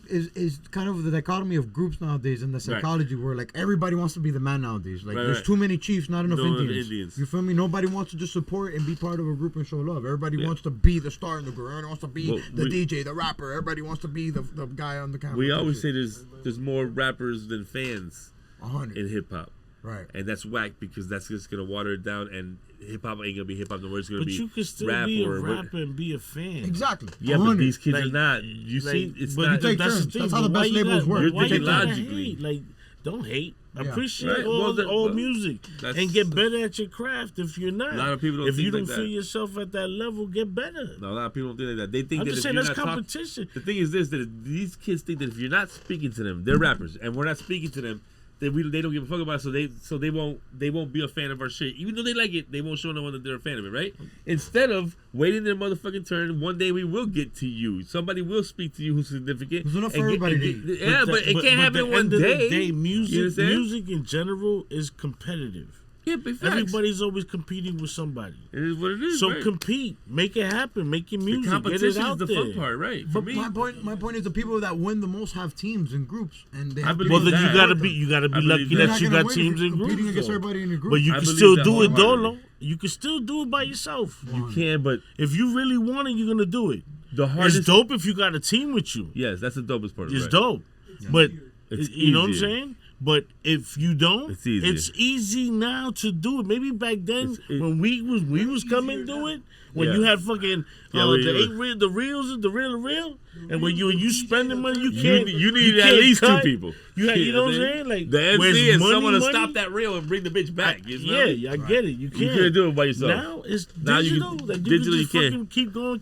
is kind of the dichotomy of groups nowadays and the psychology where like everybody wants to be the man nowadays. Like there's too many chiefs, not enough Indians. You feel me? Nobody wants to just support and be part of a group and show love. Everybody wants to be the star in the group. Everybody wants to be the DJ, the rapper. Everybody wants to be the guy on the camera. We always say there's more rappers than fans 100. in hip hop. Right. And that's whack, because that's just gonna water it down, and hip hop ain't gonna be hip hop no more. It's gonna But be you can still rap be a or rapper and be a fan. Exactly. yeah, but 100. these kids are Like- not. You see, it's but not. take that's turns. the thing. That's how the but why best you labels gotta- work. You're why you thinking gotta logically. hate? Like, don't hate. Yeah. Appreciate Right. all Well, all well, music that's- and get better at your craft. If you're not, A lot of people don't if you think don't like feel that. yourself at that level, get better. No, a lot of people don't think like that. They think I'm that just if saying you're that's not competition. the thing is this: that these kids think that if you're not speaking to them, they're rappers, and we're not speaking to them. They don't give a fuck about it, so they won't be a fan of our shit. Even though they like it, they won't show no one that they're a fan of it, right? Instead of waiting their motherfucking turn, one day we will get to you. Somebody will speak to you who's significant. There's enough and for everybody to eat. Yeah, but it can't happen in one At the end day. of the day, You music understand? in general is competitive. Yeah, big facts. Everybody's always competing with somebody. It is what it is. So right? compete, make it happen, make your The music, get competition it out is the there. fun part, right? For But me, my point is the people that win the most have teams and groups, and they I have believe Well, then that. you gotta be I lucky believe You're that. that not you gonna got win if teams you're and competing groups. against though. everybody in your group. But you I can believe still that do it wholeheartedly. dolo. You can still do it by yourself. You can, but If you really want it, you're gonna do it. the hardest. It's dope if you got a team with you. Yes, that's the dopest part. It's right. dope. But It's you know what I'm easier. saying? But if you don't, It's easier. it's easy now to do it. Maybe back then when we was coming to it, when you had fucking the real, and when you spending money, you can't. You need you at can't least cut. two people. You had, you know what I'm saying? Like The MC where's and money, someone to money? stop that reel and bring the bitch back. You know? Yeah, I get it. You You can't. can't do it by yourself. Now it's Now you digital. can- Like, you digital can you just can. fucking keep going.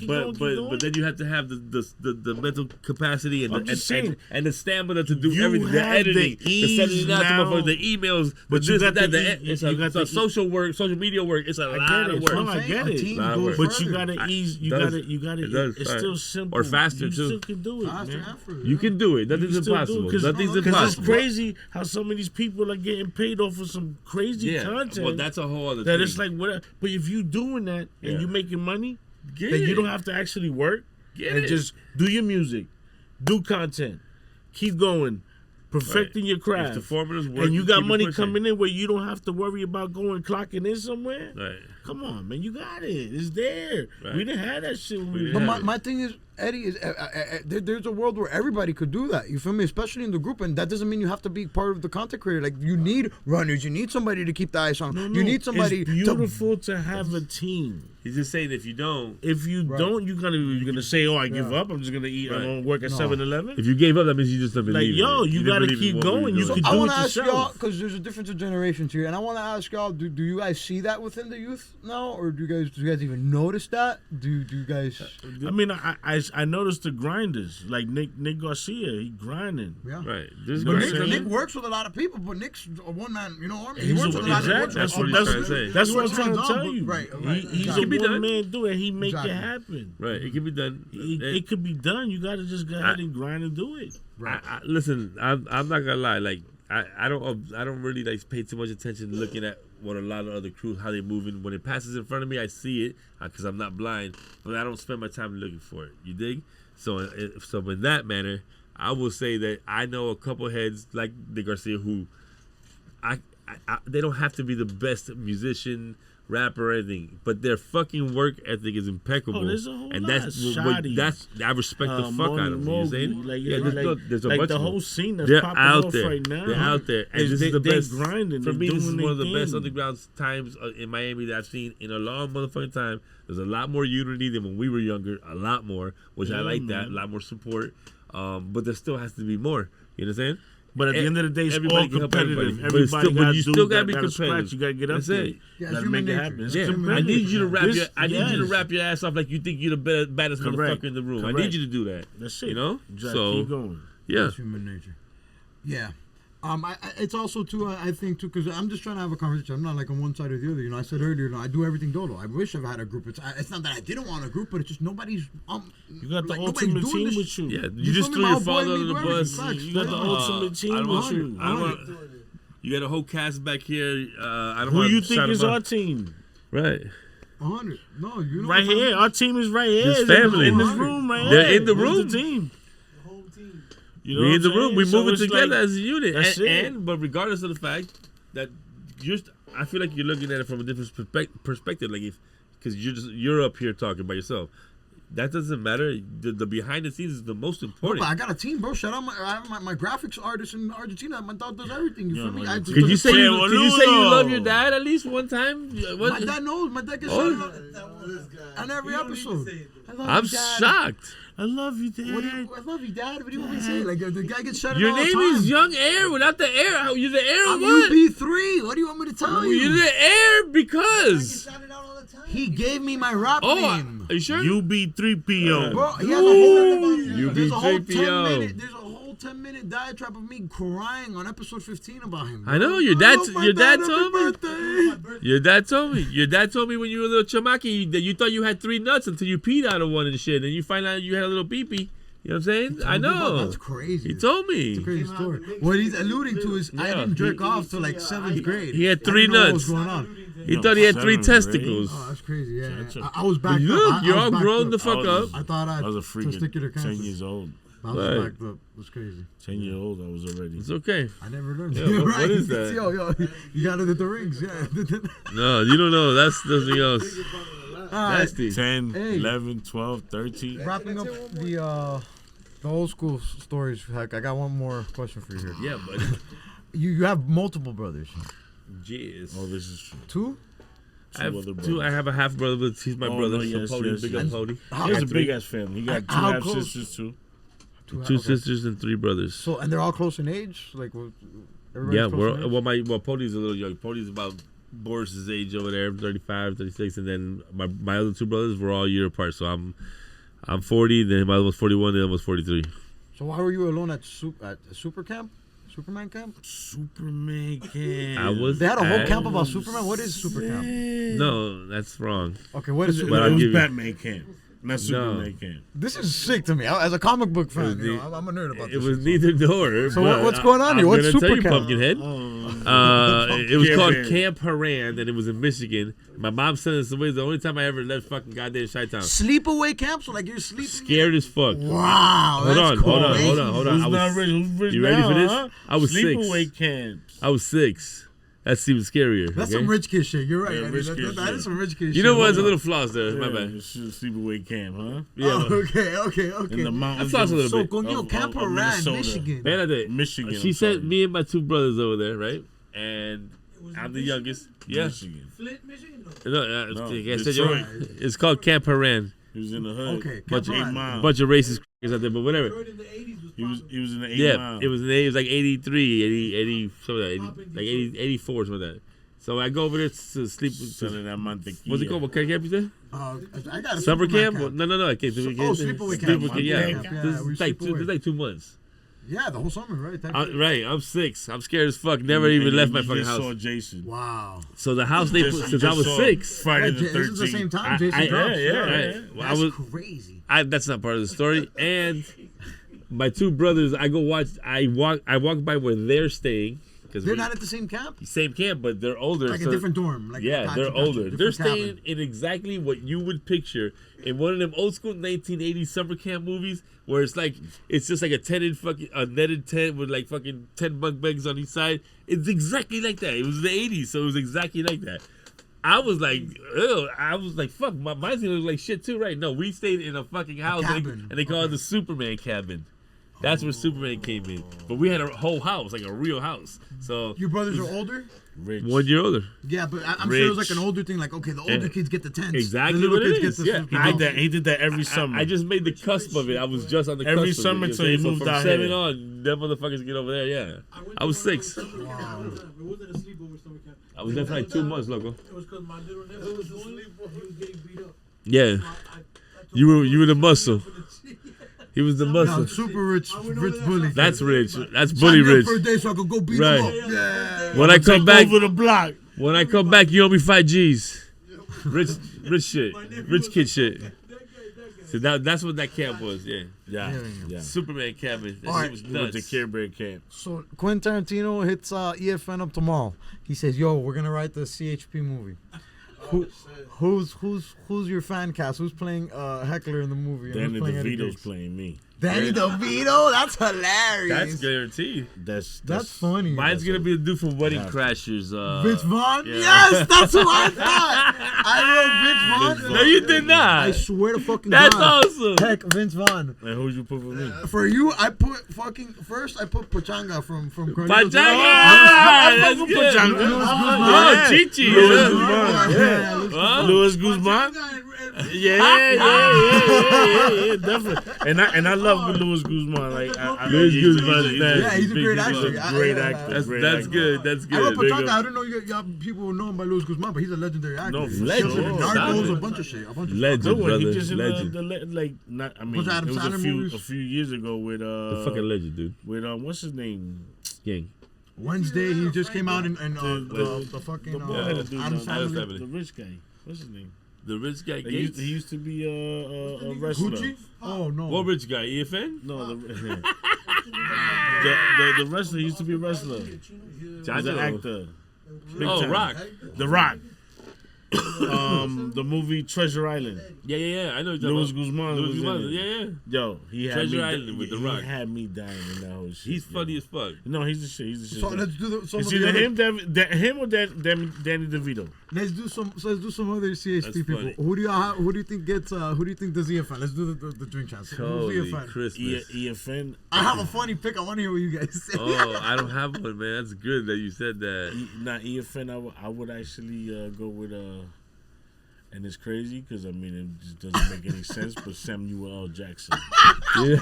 But then you have to have the mental capacity and I'm just saying. and the stamina to do You everything. The have the editing, the ease sending out to now. motherfuckers, the emails, But the you this got and that. the It's you got a the social work, social media work. It's a I lot get of it. work. No, I get A it. team Lot of goes work. But you further. gotta ease. You does. gotta. It does, It's right. still simple. Or faster, you too. still can do it, Faster man. and further, You can do it. Nothing's You still do it, impossible. 'cause- Nothing's Because impossible. it's crazy how some of these people are getting paid off of some crazy Yeah, content. well, that's a whole other that thing. it's like what. But if you doing that and Yeah. you making money, Get then it. you don't have to actually work Get and it. just do your music, do content, keep going, perfecting your If craft. the formulas work, And you got keep it money pushing. coming in where you don't have to worry about going clocking in somewhere. Right. Come on, man, you got it. It's there. Right. We didn't have that shit when we We was But Yeah. my thing is, Eddie, is there's a world where everybody could do that. You feel me? Especially in the group, and that doesn't mean you have to be part of the content creator. Like you need runners, you need somebody to keep the eyes on. You need somebody. It's beautiful to have a team. He's just saying if you don't, don't, you're gonna say, "Oh, I give up. I'm just gonna eat. I'm gonna work at 7-Eleven." if you gave up, that means you just don't believe. Like, yo, it. you didn't gotta believe in keep what we were going. You doing. could I do want it to ask y'all yourself. because there's a difference of generations here, and I want to ask y'all: do you guys see that within the youth now, or do you guys even notice that? Do you guys? I mean, I noticed the grinders like Nick Garcia. He grinding. Yeah. Right. There's You know what I'm great- saying? Nick works with a lot of people, but Nick's a one man, army. He He's works a- with a lot of exactly. That's what he's trying to say. That's He what I'm works trying to hands-on, tell you. Right. He's It can be a done. one man do it. He make Exactly. it happen. Right. It can be done. It could be done. You got to just go ahead and grind and do it. Listen, I'm not gonna lie. Like I don't really like pay too much attention looking at what a lot of other crews how they moving. When it passes in front of me, I see it because I'm not blind, but I don't spend my time looking for it. You dig? So in that manner, I will say that I know a couple heads like Nick Garcia who they don't have to be the best musician, rapper, or anything, but their fucking work ethic is impeccable. Oh, there's a whole and lot. that's Shoddy. I respect the fuck out of them. You know what I'm saying? There's a like bunch the of whole them. scene that's They're popping out off there. right now. They're out there, and this is the they best. grinding. For They me, this is doing one of the their best thing. underground times in Miami that I've seen in a long motherfucking time. There's a lot more unity than when we were younger. A lot more, which I Yeah, like that. man. A lot more support, but there still has to be more. You understand? But at the end of the day, it's Everybody all can help competitive. everybody. But it's Everybody still- but got you to still gotta be gotta scratch. competitive. You got to get up That's there. it. Yeah, You it's got to human make it nature. happen. It's Yeah, I competitive. need you to wrap This- your. I need you to yes. wrap your ass off like you think you're the baddest Correct. motherfucker in the room. I Correct. need you to do that. That's it. You know. You gotta So keep going. yeah. That's human nature. Yeah. It's also too. I think too, because I'm just trying to have a conversation. I'm not like on one side or the other. I said earlier, I do everything dolo. I wish I've had a group. It's not that I didn't want a group, but it's just nobody's. You got the like, nobody's ultimate doing team this with you. Yeah, You you just feel me? threw your My boy father and under me the do bus. everything. You got the ultimate team I don't with want- you. I don't want- You got a whole cast back here. I don't Who want you to think shout is them our out. team? Right? 100. No, you know. Right what I'm here. Our team is right here. His It's family. in this room right They're here. in the Who's room. The team. The whole team. You know We what in the I'm room. We saying? So moving it's together like- as a unit. That's it. But regardless of the fact that I feel like you're looking at it from a different perspective. Like because you're up here talking by yourself. That doesn't matter. The behind the scenes is the most No, important. but I got a team, bro. Shout out I have my graphics artist in Argentina. My dad does everything. You Yeah, feel me? man. I just Could you say you Boludo. love your dad at least one time? What? My dad knows. My dad gets Oh. shouted out on every episode. I love I'm you, Dad. shocked. I love you, Dad. I love you, Dad. What do you want me to say? Like the guy gets shouted Your out all the name time. is Young Heir. Without the Heir, you're the Heir I'm of what? UB3. What do you want me to tell you? You're the Heir because. Shouted out all the time. He gave me my rap Oh, name. are you sure? UB3PO. Bro, he has a whole. You There's a whole UB3PO. There's a whole 10-minute diatribe of me crying on episode 15 about him. I know, bro. your I dad- love my your dad happy told me. birthday. Your dad told me. Your dad told me when you were a little chamaki that you thought you had 3 nuts until you peed out of one and shit, and you find out you had a little pee-pee. You know what I'm saying? I know. That's crazy. He told me. It's a crazy story. What he's alluding to is I Yeah. didn't jerk off till like 7th grade. He had I 3 didn't know what nuts. was going on. He thought he had 3 7th grade? testicles. Oh, that's crazy. Yeah, That's I was backed You up. look, I you're was all backed grown up. the fuck up. I thought I was a testicular freaking 10 cancer. years old. I was Right. backed up. It was crazy. 10 years old, I was already. It's okay. I never learned. Yeah, You're what right. is that? Yo, you got it at the rings. Yeah. No, you don't know. That's something else. All right. Nasty. 10, Hey. 11, 12, 13. Wrapping up the old school stories. Heck, I got one more question for you here. Yeah, buddy. You have multiple brothers. Jeez. Oh, this is true. 2? I have other 2. brothers. I have a half brother, but he's my Oh, brother. no, So yes, Pody, yes, big yes. up Pody. He has a three. big ass family. He got 2 How half close? sisters too. 2 okay. sisters and 3 brothers. So and they're all close in age. Like, everybody's Yeah, close in age? well, Pody's a little young. Pody's about Boris's age over there, 35, 36, and then my other 2 brothers were all a year apart. So I'm 40, then my other was 41, then I was 43. So why were you alone at Super Camp? Superman Camp? Superman camp. I was. They had a whole at- camp about Superman. What is Super Camp? No, that's wrong. Okay, what is But Superman? I'll It was give you- Batman camp, not Superman camp. This is sick to me. As a comic book fan, the- I'm a nerd about It this. was shit, neither nor. So but what's going on here? I'm What's gonna Super tell you, Camp? Pumpkinhead. Oh, It was Camp called Haran. Camp Haran, and it was in Michigan. My mom sent us away. The only time I ever left fucking goddamn Chi-Town. Sleepaway camp? So like you're sleeping? Scared as fuck. Wow, Hold that's on, hold on, crazy. hold on, hold on. Who's I not was, rich? Who's rich you ready now, for this? huh? I was 6. Sleepaway camps. I was 6. That's even scarier. That's okay? some rich kid shit. You're right. Yeah, Eddie. rich That kid is shit. some rich kid shit. You know what? There's a Hold little flaws there. My bad. Sleepaway camp, huh? Yeah, Oh, but- okay. In the mountains. floss a little So, bit. coño, Camp Haran, Minnesota. Michigan. Man, I did. Michigan. She I'm sent sorry. me and my two brothers over there, right? And Was it I'm the Michigan? youngest. Yeah. Michigan. Flint, Michigan? No, No, like I said, you're Detroit. right. It's called Camp Haran. He was in the hood. Okay, Bunch Camp of, Haran. 8 miles. bunch of racist crackers out there, but whatever. Detroit in the 80s was He was in the 8 Yeah, miles. it was like 83, 80 something like that, 80, like 80, 84, something like that. So I go over there to sleep. selling that mantequilla. What's it called? What kind of camp you said? I got a Summer Superman camp? No, I can't do it. sleepaway camp. Yeah, Sleepaway camp, yeah, we It's like sleep away. it's like 2 months. Yeah, the whole summer, right? Right, I'm 6. I'm scared as fuck. Never even left my fucking Saw house. Jason. Wow. So the house they put since I was saw 6. Friday Yeah, the this is the 13th. same time Jason drops. yeah. Right. Well, That's I was. crazy. That's not part of the story. And my two brothers, I go watch. I walk by where they're staying because They're not at the same camp? same camp, but they're older. Like a so- different dorm. Like Yeah, gotcha, they're gotcha, older. different They're staying cabin. in exactly what you would picture in one of them old school 1980s summer camp movies, where it's just like a netted tent with like fucking 10 bunk beds on each side. It's exactly like that. It was the 80s, so it was exactly like that. I was like, ew. I was like, fuck, mine's gonna look like shit too, right? No, we stayed in a fucking house, cabin. and they call it the Superman cabin. That's where Superman came in. But we had a whole house, like a real house. So Your brothers are older? Rich. 1 year older. Yeah, but I'm sure it was like Rich. an older thing. Like, okay, the older Yeah. kids get the tents. Exactly the little what it kids is, get yeah. the He did that every summer. I just made the cusp of it. I was just on the Every cusp summer of it. till he moved from out 7 here. on, them motherfuckers get over there, yeah. went I was to one of 6. those summer camps one time. It wasn't a sleepover summer camp. I was there for like 2 months, loco. It was because my little nephew was going. He was getting beat up. Yeah. So I You were the muscle. He was the No, muscle. super rich bully. That's rich. That's Sign bully me up rich. for a day so I could go beat Right. him up. Yeah. When I come back, over the block. you owe me 5 G's. Rich shit. Rich kid shit. So that's what that camp was, yeah. Yeah. Superman cabin. That All shit was He went to nuts. Care Bear camp. So Quentin Tarantino hits EFN up tomorrow. He says, "Yo, we're gonna write the CHP movie." Who's your fan cast? Who's playing Heckler in the movie? And Danny who's playing Eddie DeVito's Diggs? playing me. Danny DeVito? That's hilarious. That's guaranteed. That's funny. Mine's gonna be the dude from Wedding Crashers. Vince Vaughn? yeah. Yes, that's who I thought. I wrote Vince Vaughn. No, you did not. I swear to fucking That's God. awesome. Heck, Vince Vaughn. And who'd you put for me? For you, I put Pachanga from Carnival. Pachanga! That's fuck with good. Pachanga. Oh, Chichi. Louis yeah. Guzman. Yeah. Huh? Louis Guzman? Yeah, definitely. And I love Louis Guzman. Like I Louis Guzman is nice. Yeah, he's a Big great Guzman. actor. He's a great actor. That's great that's actor. good. That's I wrote good. Pachanga. I don't know y'all people know him by Louis Guzman, but he's a legendary actor. No, He's legend. killed it. Oh, Narcos, stop a it. bunch of shit. Legend, Good one. He brother. just in Legend. not. I mean, Bunch of Adam it was Sandler movies. a few years ago with The fucking legend, dude. with what's his name? Gang. Wednesday, he just came out in the fucking The boy, Adam's dude, Adam's Family. Family. the rich guy. What's his name? The rich guy He Gates. used to be a wrestler. Gucci? Oh no. What rich guy? EFN? No, the wrestler. He used to be a wrestler. He's an actor. Big Oh, time. Rock. The Rock. The movie Treasure Island. Yeah. I know. What Louis you're talking Guzman about. Louis was in Guzman. it. Yeah. Yo, he had Treasure me. Island with The Rock. He had me dying in that whole shit. He's funny yo. as fuck. No, he's the shit. He's the shit. So let's do some It's of the either other, him or Danny DeVito. let's do some other CHP That's people. funny. Who do you think gets who do you think does EFN? Let's do the drink chance. Who's Holy EFN? Christmas. EFN. I have a funny pick. I want to hear what you guys say. Oh, I don't have one, man. That's good that you said that. EFN. I would actually go with and it's crazy because I mean it just doesn't make any sense. But Samuel L. Jackson. You're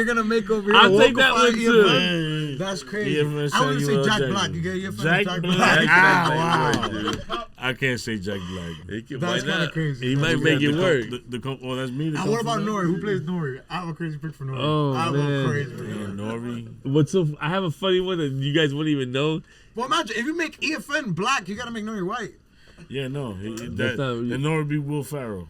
gonna make over here. I'll a take that Walker one Five too. EFN. That's crazy. EFN I want to say Samuel Jack Jackson. Black. You get EFN Jack Jack Black. Black. Ah, I can't say Jack Black. That's kind of crazy. He might make it work. Oh, that's me. And what about Nori? Who plays Nori? I have a crazy pick for Nori. Oh, I have man. a crazy pick. Nori? What's so? I have a funny one that you guys wouldn't even know. Well, imagine if you make EFN black, you gotta make Nori white. Yeah, no. That's not- And Nori be Will Ferrell.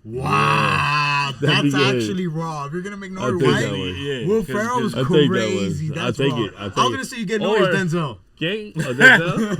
Wow, That'd be that's good. actually raw. If you're gonna make I'll Nori take white, that one. Yeah. Will 'cause- Ferrell is I'll take that crazy. one. That's I'll take raw. it. I'll take I was it. gonna say you get Nori's Or- Denzel. Gang? Oh, Denzel?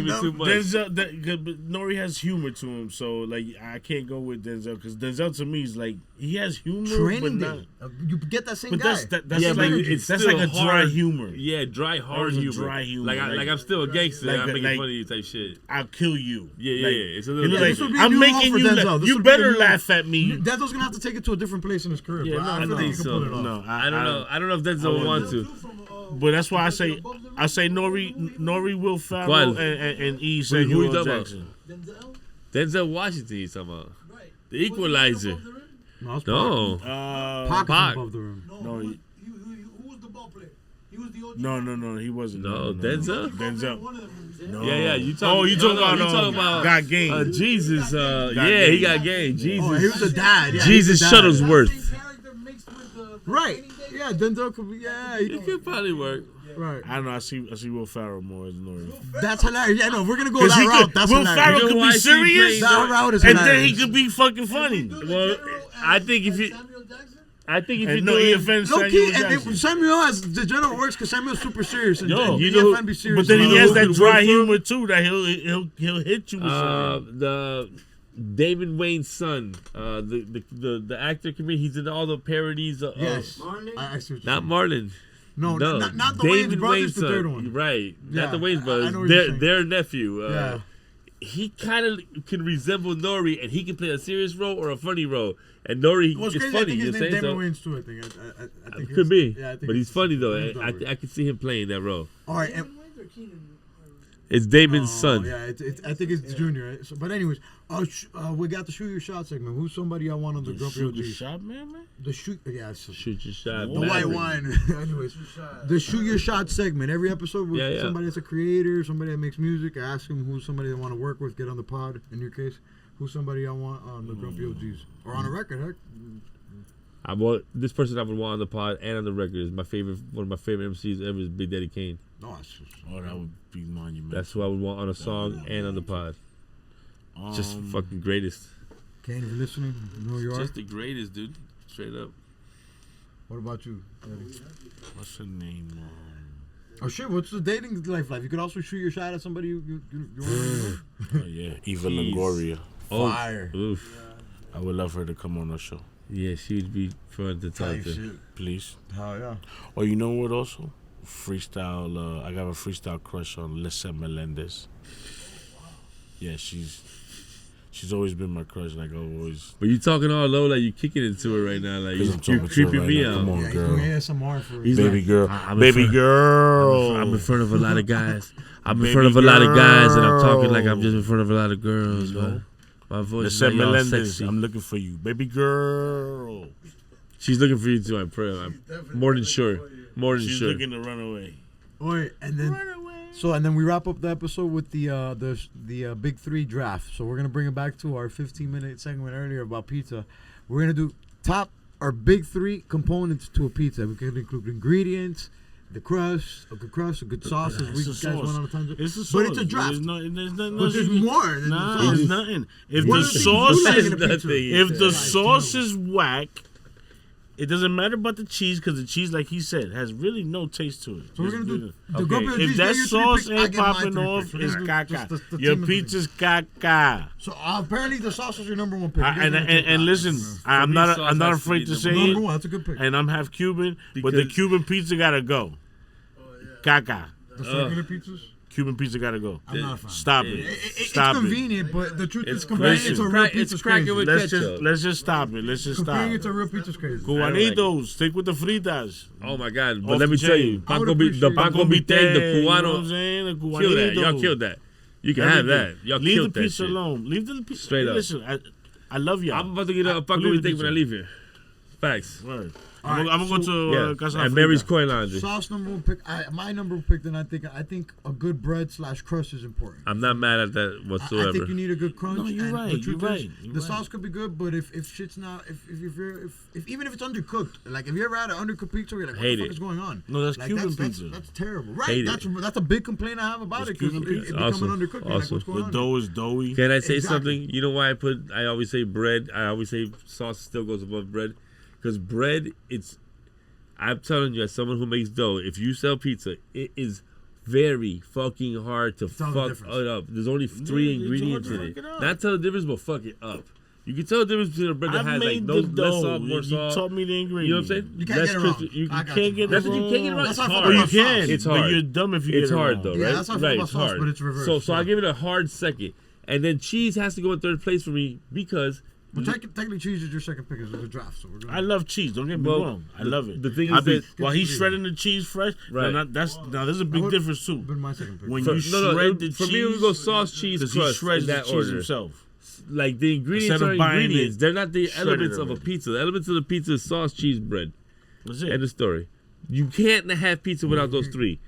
Denzel, but Nori has humor to him, so like I can't go with Denzel because Denzel to me is like he has humor, Training but Day. not. You get that same But guy. that's Yeah, like but it's that's still like a dry hard. humor. Yeah, dry, hard That was a humor. dry humor. Like I'm still a gangster. Like I'm making like- fun of you type shit. I'll kill you. Yeah. Like, It's a you little know, this like, would be a I'm new making role you. for Denzel. This You would be a better new- laugh at me. Denzel's gonna have to take it to a different place in his career. Yeah, but no, I I feel know. like he can pull it off. No, I don't know. I don't know if Denzel want to. But that's why I say Nori, Will Ferrell, Qual? and E. Who Samuel you talking about? Jackson. Denzel? Denzel Washington, you talking about? Right. The Equalizer. No, it's No. Pac is Pac. above the rim. No, Who was the ball player? He was the OG. no, he wasn't. No, Denzel? Denzel. One of them movies. No. Yeah. You talking? Oh, you talking about? You talking about? Got game. Jesus. Got Yeah, he game. got game. Jesus. Oh, he was the dad. Yeah, Jesus he's the dad. Shuttlesworth. Same character mixed with the Right. Training Day. Yeah, Denzel could be. Yeah, he It could. could probably work. Right. I don't know. I see Will Ferrell more as Nori. That's hilarious. Yeah, no, if we're gonna go Because that route. That's Will hilarious. Ferrell You know could why be she serious, plays That route is and then hilarious. he could be fucking funny. Well, I think if you, Samuel Jackson? I think if And you no, do he it, offends Low Samuel key, and Jackson. Samuel has the general works because Samuel's super serious. And Yo, you you know- know, be serious. But then he about has it. that who dry worked for him? humor too that he'll hit you with something. the David Wayne's son, the actor comedian, he's in all the parodies of Yes. Marlon? I see what you're not saying. Marlon. No, No, not the David Wayne's brothers, Wayne's the son. third one. Right, Yeah, not the Wayne's I brothers. know what you're saying. Their nephew. Yeah. He kind of can resemble Nori, and he can play a serious role or a funny role. And Nori What's is crazy, I funny. think You his know name's what I'm Damon saying? Wayans too. I think Could his- be, Yeah, I think but he's funny though. Wayans I over. can see him playing that role. All right. And, Wayne or Keenan? It's Damon's oh, son. Yeah, I think it's Junior. Right? So, but anyways, we got the shoot your shot segment. Who's somebody I want on the Grumpy Shoot the OG? shot, man. The shoot. Yeah, it's Shoot your shot. the white wine. Anyways, the shoot your shot segment. Every episode with Yeah. somebody that's a creator, somebody that makes music. I ask them who's somebody I want to work with, get on the pod. In your case, who's somebody I want on the Grumpy OGs or on a record? Heck, This person I would want on the pod and on the record is one of my favorite MCs ever is Big Daddy Kane. no, it's just, Oh, that would be monumental. That's who I would want on a song and on the pod. Just fucking greatest. Kane, if you're listening, you know who you are. Just the greatest, dude. Straight up. What about you, Eddie? What's her name? Oh shit! What's the dating life like? You could also shoot your shot at somebody you want. Oh yeah, Eva Jeez. Longoria. Oh, Fire. oof. I would love her to come on our show, Yeah, she would be fun to talk Type to. shit. please. Hell yeah. Or you know what? Also, freestyle. I got a freestyle crush on Lisa Melendez. Yeah, she's always been my crush. Like I've always. But you talking all low, like you kicking into it right now, like Because you I'm talking you're to her creeping right me now. out. Come on, Yeah, girl. he's doing ASMR for He's Baby like, girl, I'm baby in front- girl. I'm in front of a lot of guys. I'm in Baby front of a lot of guys, and I'm talking like I'm girl. just in front of a lot of girls. But my voice is Lisa not y'all Melendez, sexy. I'm looking for you, baby girl. She's looking for you too. I'm praying. I'm more than sure. More than She's sure. looking to run away. Wait, and then and then we wrap up the episode with the big three draft. So we're gonna bring it back to our 15-minute segment earlier about pizza. We're gonna do our big three components to a pizza. We can include ingredients, the crust, a good sauces. We It's a guys sauce. went on a tangent. It's a sauce. But it's a draft. There's nothing. But there's more than Nah, the sauce. there's nothing. If What the are the things sauce you like is in a pizza? if the sauce is whack, it doesn't matter about the cheese because the cheese, like he said, has really no taste to it. So we're Just gonna do the Okay. Grumpy OGs, If get that your three sauce picks, I ain't get my popping three off, picks. We're it's gonna do caca. just the Your team of pizza's caca. So apparently the sauce is your number one pick. You guys wanna take And that. listen, I'm me, not sauce has to afraid be to say Number it. one, that's a good pick. And I'm half Cuban, but the Because- Cuban pizza gotta go. Caca. The regular pizzas. Cuban pizza gotta go. I'm not a fan. Stop it. It's Stop it. convenient, but the truth is It's comparing crazy. it to a It's real crack- pizza's it's cracking crazy. with ketchup. Let's just stop it. Let's just stop. Comparing it to a real pizza's crazy. Cubanitos, stick with the fritas. Oh my God! But Off let me the tell chain. you, I would the appreciate pan con bistec, the You know what I'm cubano, saying? The kill that. Y'all cubanito. killed that. You can have that. Y'all Leave killed the that pizza shit. alone. Leave the pizza. Straight up. Listen, I love y'all. I'm about to get a pan con believe the bistec when I pizza. leave here. Facts. Word. All I'm right, gonna go Yeah. to Casa And Mary's Frita. Coin Laundry. Sauce number one pick. My number one pick. Then I think a good bread / crust is important. I'm not mad at that I whatsoever. think you need a good crunch. No, you're and right, the truth you're is, right, you're the right. sauce could be good, but if shit's not, if even if it's undercooked, like if you ever had an undercooked pizza, you're like, what Hate the fuck it. is going on? No, that's Like, Cuban that's, pizza. That's terrible, right? Hate it. That's a big complaint I have about That's it because Cuban it pizza. becoming Awesome. undercooked. You're like, Awesome. what's going The on? dough is doughy. Can I say Exactly. something? You know why I always say bread? I always say sauce still goes above bread, because bread, I'm telling you, as someone who makes dough, if you sell pizza, it is very fucking hard to Tell the fuck difference. it up. There's only 3 it's ingredients hard in to it. fuck it up. Not tell the difference, but fuck it up. You can tell the difference between a bread that I've has like made no the less dough. salt, more You salt. taught me the ingredients. You know what I'm saying? You can't Less get it wrong. crispy. You I got can't you. get That's it what you can't get it wrong. That's It's how I feel hard. Well, you about can. sauce. It's But hard. you're dumb if you It's get it hard wrong. though, Yeah, right? that's how I feel Right, about it's sauce, hard. but it's reversed. So I yeah. give it a hard second, and then cheese has to go in third place for me because Well, technically, cheese is your second pick. It's a draft, so we're gonna. I love cheese. Don't get me Well, wrong. I love it. the thing I is be- that- while he's Good shredding the cheese fresh, Right. now there's a big would- difference too. Been my second pick. When For- you no, shred the cheese, for me, we go sauce, cheese, because he crust shreds in the that cheese order. himself. Like the ingredients Instead of are buying ingredients. it They're not the shredded elements of a already. pizza. The elements of the pizza is sauce, cheese, bread. That's it. End of story. You can't have pizza without those 3.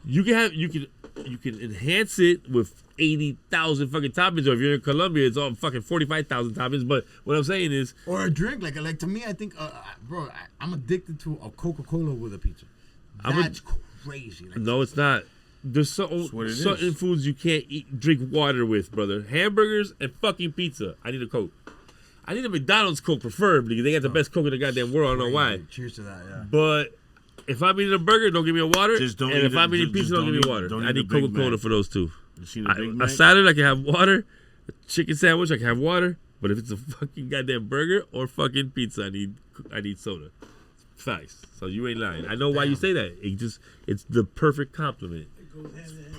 You can enhance it with 80,000 fucking toppings, or if you're in Colombia, it's all fucking 45,000 toppings. But what I'm saying is, Or a drink, like to me, I think, bro, I'm addicted to a Coca-Cola with a pizza. That's crazy. Like, no, it's not. There's what it certain is. foods you can't drink water with, brother. Hamburgers and fucking pizza. I need a Coke. I need a McDonald's Coke preferably because they got the best Coke in the goddamn world. I don't know why. Cheers to that, yeah. But if I'm eating a burger, don't give me a water. Just don't and eat if it- I'm eating just pizza, don't give me eat- water. don't I eat need the Big Coca-Cola Mac. for those 2. You seen the Big A Mac? salad, I can have water. A chicken sandwich, I can have water. But if it's a fucking goddamn burger or fucking pizza, I need soda. Facts. So you ain't lying. I know why you say that. It's the perfect compliment.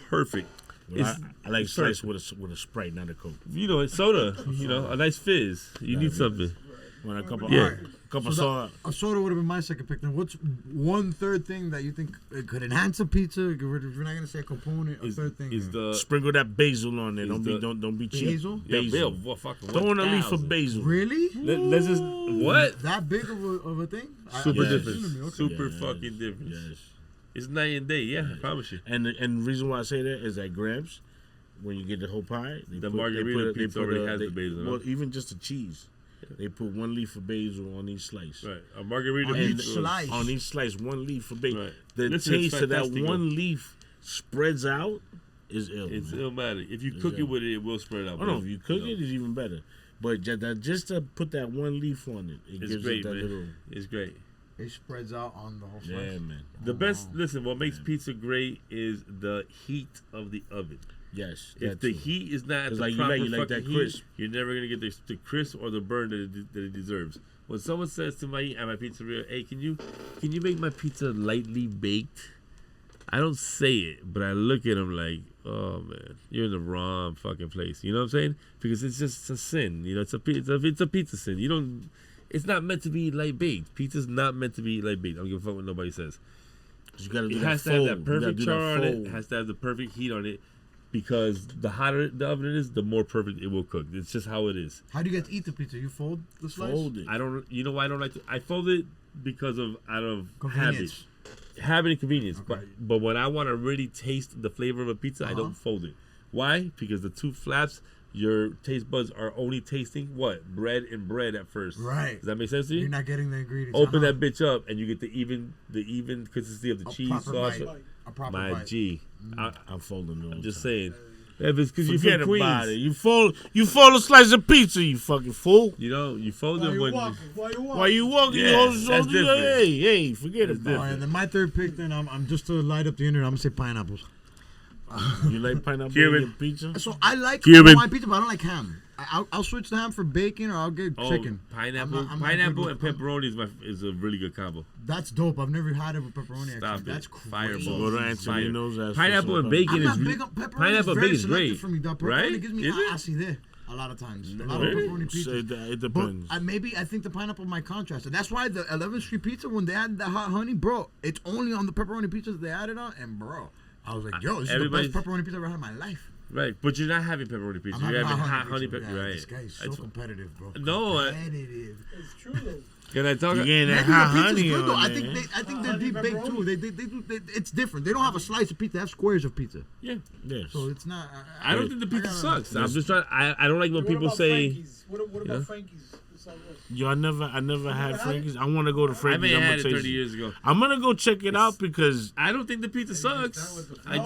Perfect. Well, I like slice with a Sprite, not a Coke. You know, it's soda. You know, a nice fizz. You need something. When a couple, Yeah. salt. A soda would have been my second pick. Then what's one third thing that you think it could enhance a pizza? If we're not gonna say a component, a third thing. Is the Sprinkle that basil on there. Is Don't be the- cheap. Basil? yeah, Basil. Bill, what fucking Throw in a leaf of 1,000. basil. Really? Let's just what? That big of a thing? Super Yes. different. Okay. Super Yes. fucking different. Yes. It's night and day. Yeah, I promise you. And the reason why I say that is that Gramps, when you get the whole pie, The margarita pizza already has the basil, Well, huh? even just the cheese, they put 1 leaf of basil on each slice. Right. A margarita On pizza. each slice. On each slice, 1 leaf of basil. Right. The Listen, it's taste of that fantastic, 1 leaf spreads out is ill. It's man. illmatic. If you It's cook it ill. with it, it will spread out. I don't know if you cook it, it's even better. But just to put that 1 leaf on it, it It's gives great, it that man. little. It's great. It spreads out on the whole slice. Yeah, man. The best. Listen, what makes pizza great is the heat of the oven. Yes. If that the too. heat is not at 'Cause the like you proper like fucking that heat, crisp. you're never gonna get the crisp or the burn that it deserves. When someone says to my at my pizzeria, "Hey, can you make my pizza lightly baked?" I don't say it, but I look at them like, "Oh man, you're in the wrong fucking place." You know what I'm saying? Because it's just a sin. You know, it's a pizza sin. You don't. It's not meant to be light baked. Pizza's not meant to be light baked. I don't give a fuck what nobody says. You gotta do It that has to have fold. that You gotta perfect do char that on it. fold. It has to have the perfect heat on it, because the hotter the oven is, the more perfect it will cook. It's just how it is. How do you guys eat the pizza? You fold the slice? Fold it. I don't. You know why I don't like to? I fold it because of out of Convenience. habit and convenience. But when I want to really taste the flavor of a pizza, I don't fold it. Why? Because the 2 flaps, your taste buds are only tasting what? Bread and bread at first. Right. Does that make sense to you? You're not getting the ingredients. Open that bitch up and you get the even consistency of the A cheese proper sauce. bite. A proper My bite. G. I'm folding those. I'm just saying. If it's because you're Forget from Queens, about it. You fold a slice of pizza, you fucking fool. you know, you fold Why it you when. walking? Why you walking? Why you walking? Yeah, You hold- that's hold- different. Hey, forget That's about All right, then my third pick, then I'm just to light up the internet. I'm gonna say pineapples. it. You like pineapple Cuban. in your pizza? So I like Cuban. Hawaiian pizza, but I don't like ham. I'll switch to ham for bacon, or I'll get Oh, chicken. pineapple, I'm not pineapple good and with- pepperoni is a really good combo. That's dope. I've never had it with pepperoni. Stop actually. it. That's crazy. Fireball. Go to Fire. Antonino's. ask for Pineapple some and bacon I'm is not re- big on pepperoni. pineapple It's and very bacon is selective great, for me. Dog. Pepperoni right? gives me Is it? acid a lot of times. A lot Really? of pepperoni So pizza. it But depends. maybe I think the pineapple might contrast. And that's why the 11th Street pizza, when they added the hot honey, bro, it's only on the pepperoni pizzas they added on. And bro, I was like, yo, this is the Everybody's- best pepperoni pizza I've ever had in my life. Right, but you're not having pepperoni pizza. I'm You're having having hot honey pizza. pepper. Yeah, Right. This guy's so That's- competitive, bro. No, competitive. It's true though. Can I talk? You getting I that think hot the pizza's honey good, though. on I there. think they're Honey deep baked too. pepperoni? It's different. They don't have a slice of pizza. They have squares of pizza. Yeah. Yes. So it's not. I don't think the pizza gotta- sucks. I'm just trying. I don't like when What people about say. Frankie's? What Yeah. about Frankie's? It's not good. Yo, I never had Frankie's. I want to go to I Frankie's. may have I'm had gonna it taste 30 years ago. I'm gonna go check it out because I don't think the pizza sucks. My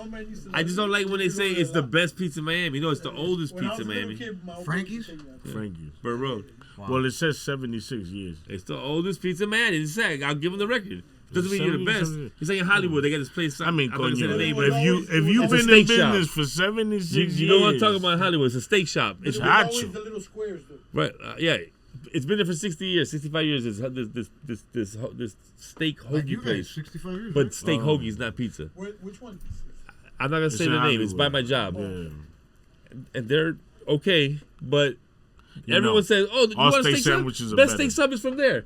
old man used to I just don't like when they say it's the best pizza in Miami. You know, it's the oldest When I pizza was in a little Miami. kid, my old man Frankie's? used to take me out. Frankie's. Burr Road. Well, it says 76 years. It's the oldest pizza man in SAG. I'll give him the record. Doesn't mean you're the best. He's like in Hollywood. They got this place. I mean, I'm not gonna say the name, if you've It's a been in steak business shop. for 76 years, you know what I'm talking about in Hollywood. It's a steak shop. It's It's hot. always the little squares, though. right. Yeah, it's been there for 60 years, 65 years. This steak Like you hoagie guys, place, 65 years. but right? steak hoagies, not pizza. Which one? I'm not gonna say in the name. It's by Hollywood. my job, Yeah. and they're okay. But You everyone know, says, "Oh, you all want a steak steak sandwiches sub? are Best better. steak sub is from there."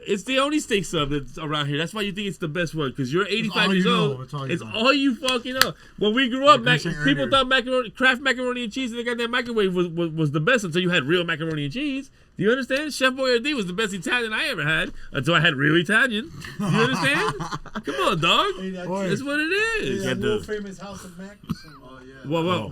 It's the only steak sub that's around here. That's why you think it's the best one, because you're 85 all years you know. old. It's all you It's know. all you fucking know. When we grew up, Like I said people earlier. thought macaroni, Kraft macaroni and cheese in the goddamn microwave was the best until you had real macaroni and cheese. Do you understand? Chef Boyardee was the best Italian I ever had until I had real Italian. Do you understand? Come on, dog. Hey, that, That's what it is. that the- world famous House of Mac. Well, Oh.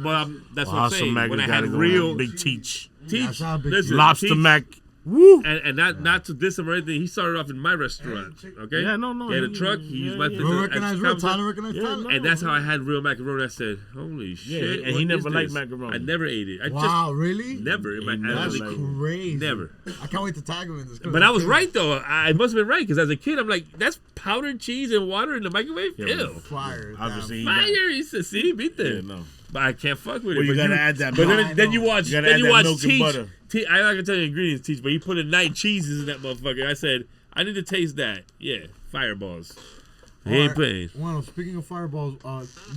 that's what I'm House of saying. Mac When I has had gotta go real on Big Teach. teach, That's how big listen, Lobster Teach- Mac. Woo! and not to diss him or anything. He started off in my restaurant. Okay. Yeah, no. He had a truck. He used my yeah. business Real as recognize real. counsel. Tyler recognize Yeah, Tyler. no. And that's how I had real macaroni. I said, "Holy shit!" and he what never is liked this? macaroni. I never ate it. I Wow, really? just never. In my, He never That's liked like, crazy. never. I can't wait to tag him in this. But I was right though. I must have been right because as a kid, I'm like, "That's powdered cheese and water in the microwave." Yeah, Ew. Fire. Obviously, he Fire! He said, "See, beat Yeah, there." no. But I can't fuck with it. Well, you But gotta add that But milk. then you watch. You gotta Then add you that watch milk and Teach. butter. I'm not gonna tell you the ingredients, Teach. But he put in 9 cheeses in that motherfucker. I said, "I need to taste that." Yeah, fireballs. He ain't playing. Well, speaking of fireballs,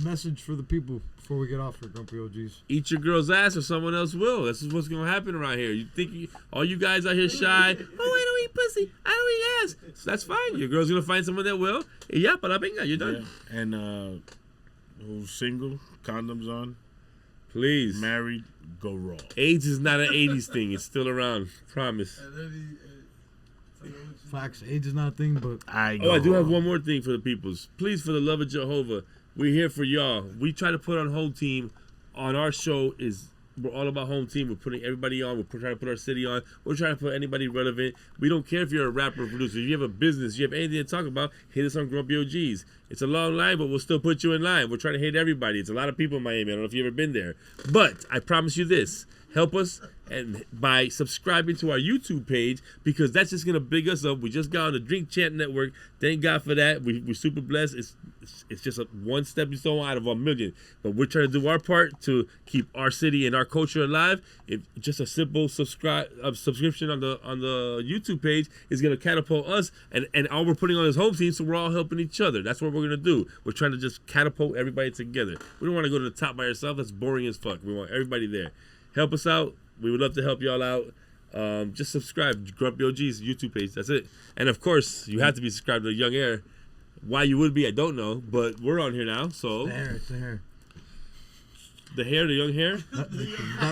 message for the people before we get off here, Grumpy OGs. Eat your girl's ass or someone else will. This is what's gonna happen around here. You think all you guys out here shy? Oh, I don't eat pussy. I don't eat ass. So that's fine. Your girl's gonna find someone that will. Yeah, but you're done. Yeah. And who's single, condoms on, Please. married, go raw. AIDS is not an 80s thing. It's still around. Promise. Facts. AIDS is not a thing, but I Oh, I do have one more thing for the peoples. Please, for the love of Jehovah, we're here for y'all. We try to put on home team. On our show we're all about home team. We're putting everybody on. We're trying to put our city on. We're trying to put anybody relevant. We don't care if you're a rapper or producer. If you have a business, you have anything to talk about, hit us on Grumpy OGs. It's a long line, but we'll still put you in line. We're trying to hit everybody. It's a lot of people in Miami. I don't know if you've ever been there. But I promise you this. Help us and by subscribing to our YouTube page, because that's just gonna big us up. We just got on the Drink Chant Network. Thank God for that. We're super blessed. It's just one stepping stone out of 1,000,000. But we're trying to do our part to keep our city and our culture alive. If just a simple subscription on the YouTube page is gonna catapult us, and all we're putting on is home team, so we're all helping each other. That's what we're gonna do. We're trying to just catapult everybody together. We don't want to go to the top by yourself. That's boring as fuck. We want everybody there. Help us out. We would love to help y'all out. Just subscribe, Grumpy OG's YouTube page. That's it. And of course, you have to be subscribed to Young Heir. Why you would be, I don't know, but we're on here now. So the hair, it's the hair. the Young Heir,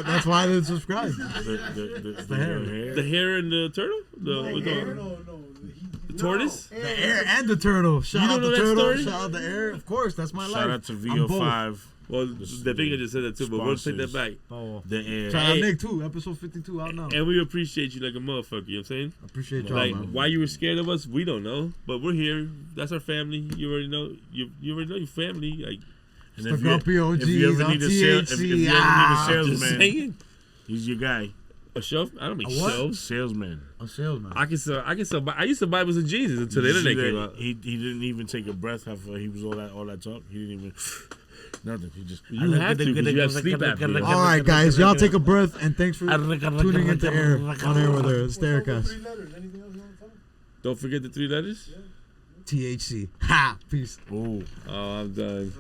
That's why they subscribe. The hair. the hare and the turtle, No. the tortoise. The air and the turtle. Shout You out don't know the that turtle. story? Shout out the air. Of course, that's my life. Shout out to I'm both. VO5, Well, the thing I just said that too, but we'll take that back. Oh. the air. Shout out Hey. Nick too. Episode 52 out now. And we appreciate you like a motherfucker. You know what I'm saying? Appreciate y'all, Like, man. why you were scared of us, we don't know. But we're here. That's our family. You already know. You already know your family. Like, And The Grumpy OGs if you ever on need a sales, if you ever THC. need a just salesman, saying. he's your guy. A shelf? I don't make A what? shelves. Salesman. A salesman. I can sell. I used to Bibles and Jesus until the Did you internet see came that? out. He didn't even take a breath after he was all that talk. He didn't even nothing. He just You have to, 'cause you have sleep apnea. All right, guys, y'all take a breath and thanks for tuning into Air on Air with Air. It's the Heir Cast. 3 letters. Anything else you want to tell? Don't forget the 3 letters. THC. Ha. Peace. oh. Oh, I'm done.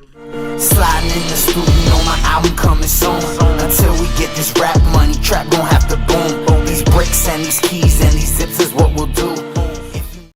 Sliding in the studio, my album coming soon. Until we get this rap money, trap gon' have to boom. These bricks and these keys and these zips is what we'll do.